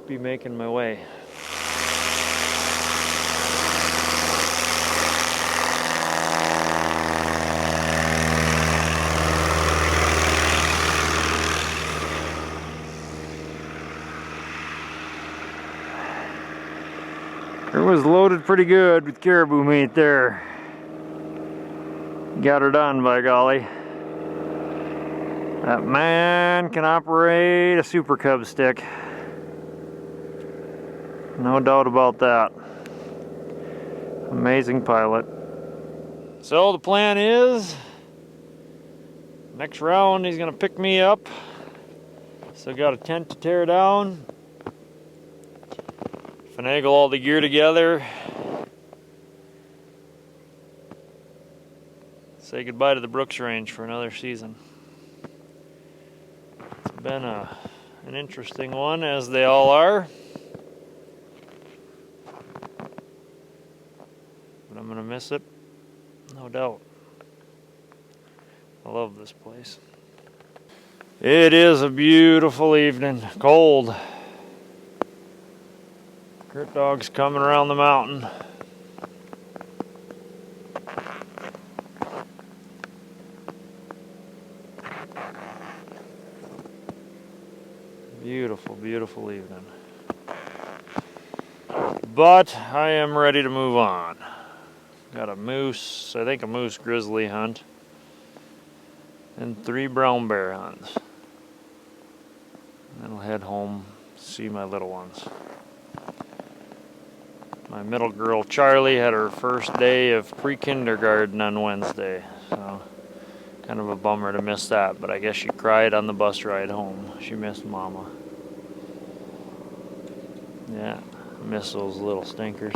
be making my way. was loaded pretty good with caribou meat there. Got her done, by golly. That man can operate a super cub stick. No doubt about that. Amazing pilot. So the plan is, next round he's gonna pick me up. Still got a tent to tear down. Finagle all the gear together. Say goodbye to the Brooks Range for another season. It's been an interesting one, as they all are. But I'm gonna miss it, no doubt. I love this place. It is a beautiful evening, cold. Curt dog's coming around the mountain. Beautiful, beautiful evening. But I am ready to move on. Got a moose, I think a moose grizzly hunt, and 3 brown bear hunts. Then I'll head home, see my little ones. My middle girl Charlie had her first day of pre-kindergarten on Wednesday, so kind of a bummer to miss that, but I guess she cried on the bus ride home. She missed Mama. Yeah, I miss those little stinkers.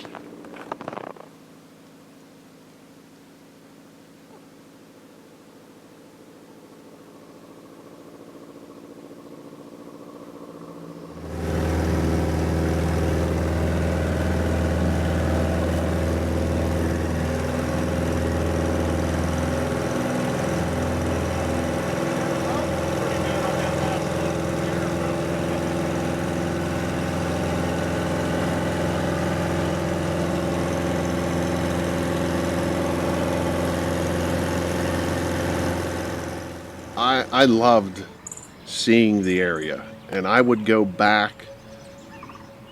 I loved seeing the area, and I would go back,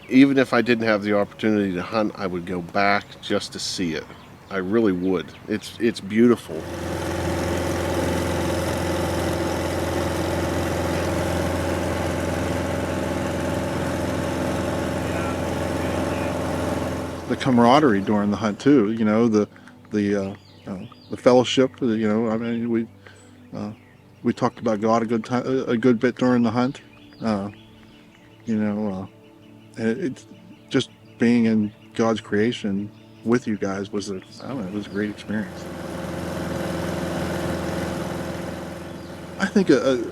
even if I didn't have the opportunity to hunt, I would go back just to see it. I really would. It's beautiful. The camaraderie during the hunt too, you know, the fellowship, you know, I mean, we talked about God a good bit during the hunt, you know, and it's just being in God's creation with you guys was it was a great experience. I think a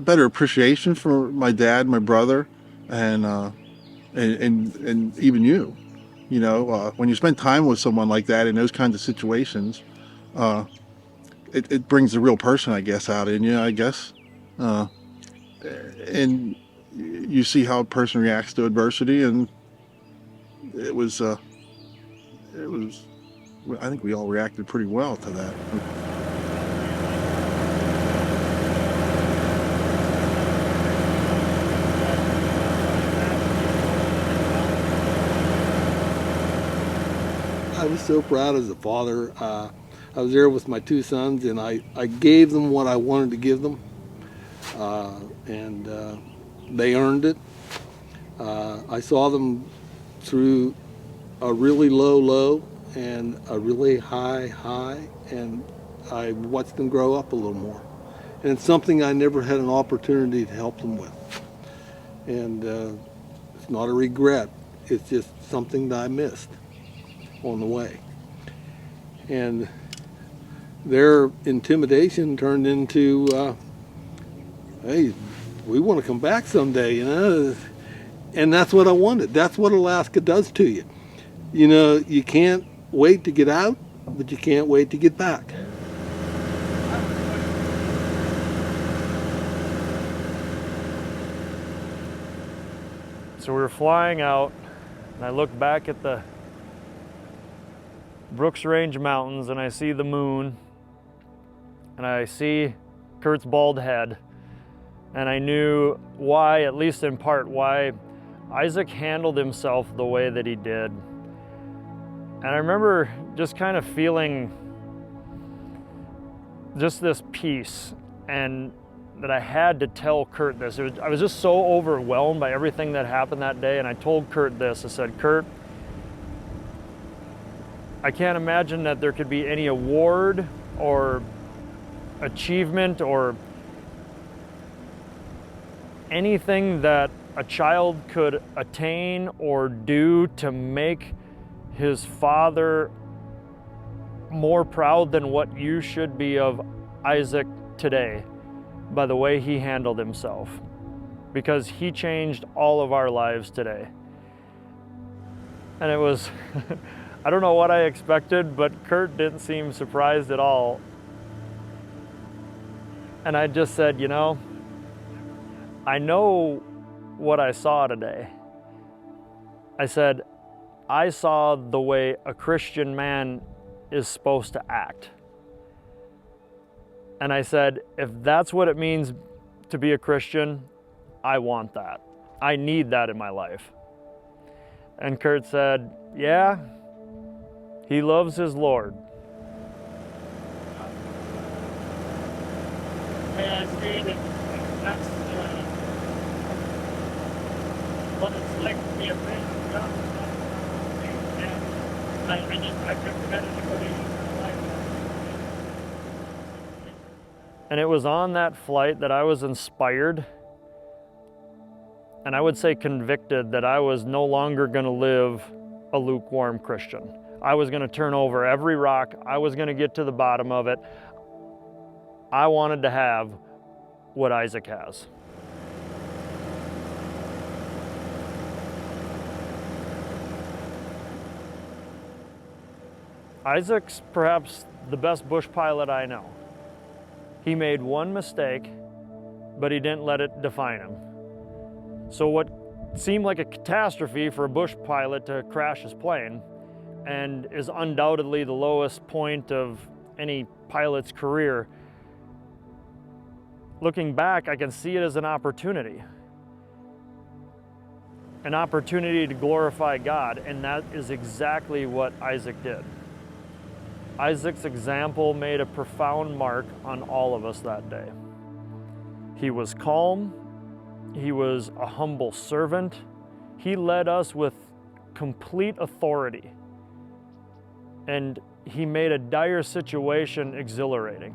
better appreciation for my dad, my brother, and even you. You know, when you spend time with someone like that in those kinds of situations, it brings the real person, I guess, out in you, I guess. And you see how a person reacts to adversity, and it was, I think we all reacted pretty well to that. I was so proud as a father. I was there with my 2 sons, and I gave them what I wanted to give them, and they earned it. I saw them through a really low and a really high, and I watched them grow up a little more. And it's something I never had an opportunity to help them with. And it's not a regret, it's just something that I missed on the way. And their intimidation turned into, hey, we want to come back someday, you know? And that's what I wanted. That's what Alaska does to you. You know, you can't wait to get out, but you can't wait to get back. So we were flying out, and I look back at the Brooks Range Mountains, and I see the moon, and I see Curt's bald head, and I knew why, at least in part, why Isaac handled himself the way that he did. And I remember just kind of feeling just this peace, and that I had to tell Kurt this. I was just so overwhelmed by everything that happened that day, and I told Kurt this. I said, Kurt, I can't imagine that there could be any award or achievement or anything that a child could attain or do to make his father more proud than what you should be of Isaac today by the way he handled himself, because he changed all of our lives today. And it was, I don't know what I expected, but Kurt didn't seem surprised at all. And I just said, you know, I know what I saw today. I said, I saw the way a Christian man is supposed to act. And I said, if that's what it means to be a Christian, I want that. I need that in my life. And Kurt said, yeah, he loves his Lord. Yeah, that's what it's like to be a man of God. And I couldn't met anybody in my life. And it was on that flight that I was inspired, and I would say convicted, that I was no longer going to live a lukewarm Christian. I was going to turn over every rock. I was going to get to the bottom of it. I wanted to have what Isaac has. Isaac's perhaps the best bush pilot I know. He made one mistake, but he didn't let it define him. So what seemed like a catastrophe for a bush pilot to crash his plane, and is undoubtedly the lowest point of any pilot's career, looking back, I can see it as an opportunity to glorify God, and that is exactly what Isaac did. Isaac's example made a profound mark on all of us that day. He was calm, he was a humble servant, he led us with complete authority, and he made a dire situation exhilarating.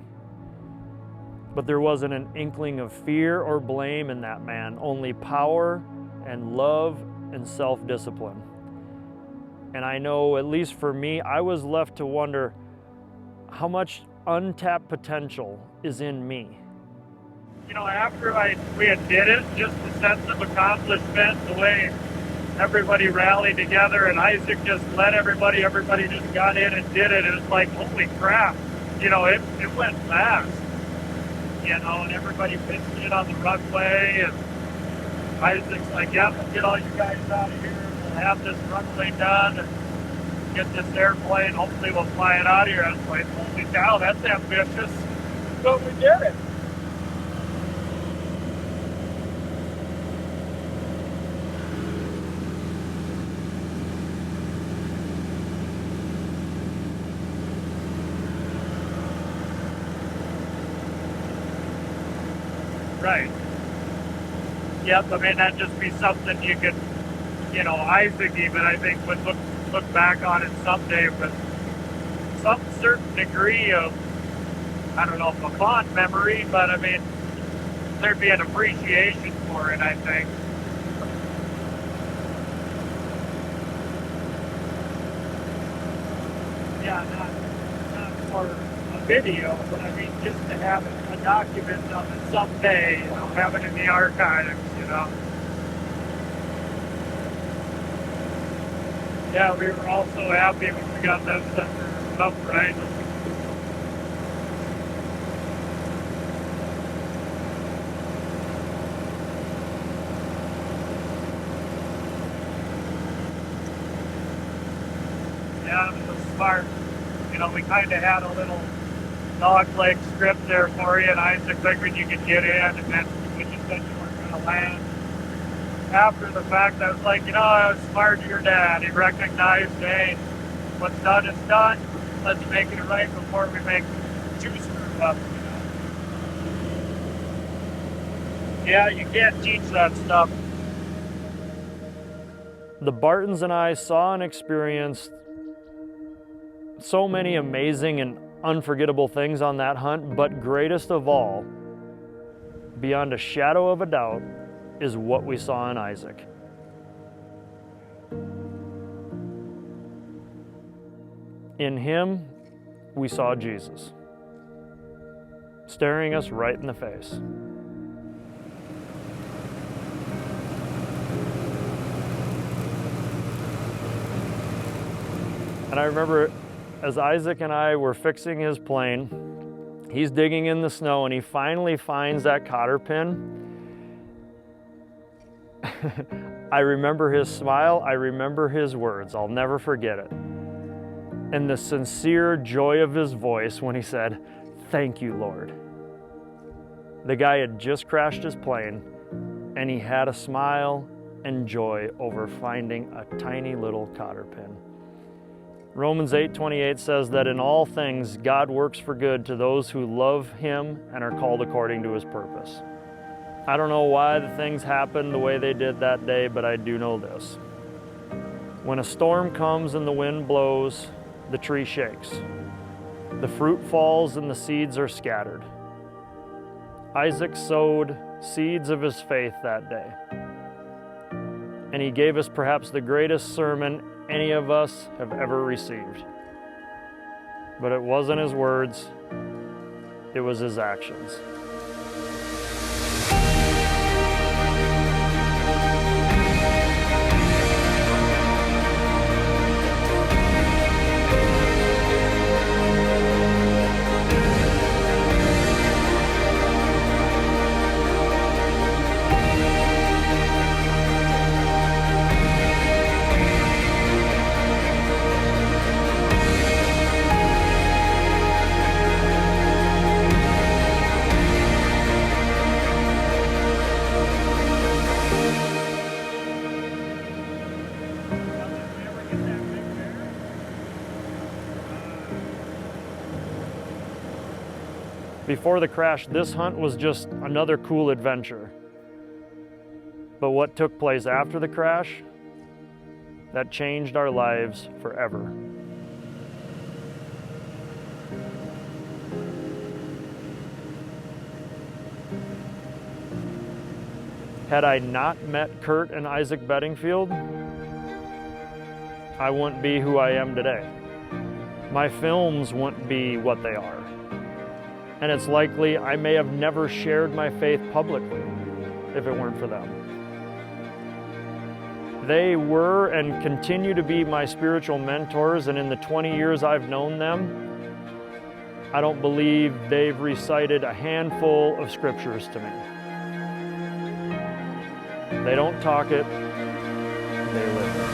But there wasn't an inkling of fear or blame in that man, only power and love and self-discipline. And I know, at least for me, I was left to wonder how much untapped potential is in me. You know, after we had did it, just the sense of accomplishment, the way everybody rallied together and Isaac just led everybody just got in and did it. It was like, holy crap, you know, it went fast. You know, and everybody pitched in on the runway, and Isaac's like, yeah, we'll get all you guys out of here, we'll have this runway done, and get this airplane, hopefully we'll fly it out of here. I was like, holy cow, that's ambitious, but we did it. Right. Yep, I mean, that'd just be something you could, you know, Isaac even, I think, would look back on it someday with some certain degree of, I don't know if a fond memory, but I mean, there'd be an appreciation for it, I think. Yeah, not for a video, but I mean, just to have a document of it someday, you know, have it in the archives, you know. Yeah, we were all so happy when we got that sucker up, right? Yeah, it was smart. You know, we kind of had a little dog-leg script there for you, and Isaac figured you could get in, and then when you said you weren't going to land, after the fact, I was like, I was smart to your dad. He recognized, hey, what's done is done. Let's make it right before we make two screw ups. Yeah, you can't teach that stuff. The Bartons and I saw and experienced so many amazing and unforgettable things on that hunt, but greatest of all, beyond a shadow of a doubt, is what we saw in Isaac. In him, we saw Jesus, staring us right in the face. And I remember as Isaac and I were fixing his plane, he's digging in the snow and he finally finds that cotter pin. I remember his smile, I remember his words, I'll never forget it. And the sincere joy of his voice when he said, "Thank you, Lord." The guy had just crashed his plane and he had a smile and joy over finding a tiny little cotter pin. Romans 8:28 says that in all things God works for good to those who love him and are called according to his purpose. I don't know why the things happened the way they did that day, but I do know this. When a storm comes and the wind blows, the tree shakes. The fruit falls and the seeds are scattered. Isaac sowed seeds of his faith that day. And he gave us perhaps the greatest sermon any of us have ever received. But it wasn't his words, it was his actions. Before the crash, this hunt was just another cool adventure. But what took place after the crash, that changed our lives forever. Had I not met Kurt and Isaac Bedingfield, I wouldn't be who I am today. My films wouldn't be what they are. And it's likely I may have never shared my faith publicly if it weren't for them. They were and continue to be my spiritual mentors, and in the 20 years I've known them, I don't believe they've recited a handful of scriptures to me. They don't talk it, they live it.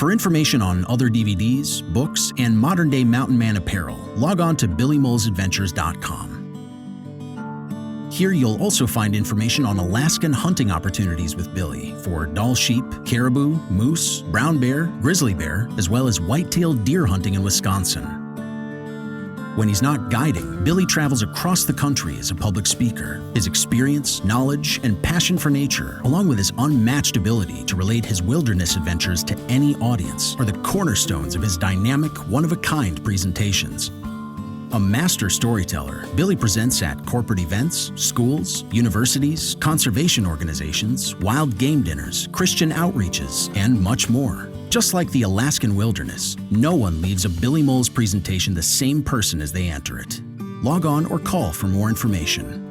For information on other DVDs, books, and modern-day mountain man apparel, log on to BillyMolesAdventures.com. Here you'll also find information on Alaskan hunting opportunities with Billy for Dall sheep, caribou, moose, brown bear, grizzly bear, as well as white-tailed deer hunting in Wisconsin. When he's not guiding, Billy travels across the country as a public speaker. His experience, knowledge, and passion for nature, along with his unmatched ability to relate his wilderness adventures to any audience, are the cornerstones of his dynamic, one-of-a-kind presentations. A master storyteller, Billy presents at corporate events, schools, universities, conservation organizations, wild game dinners, Christian outreaches, and much more. Just like the Alaskan wilderness, no one leaves a Billy Moles presentation the same person as they enter it. Log on or call for more information.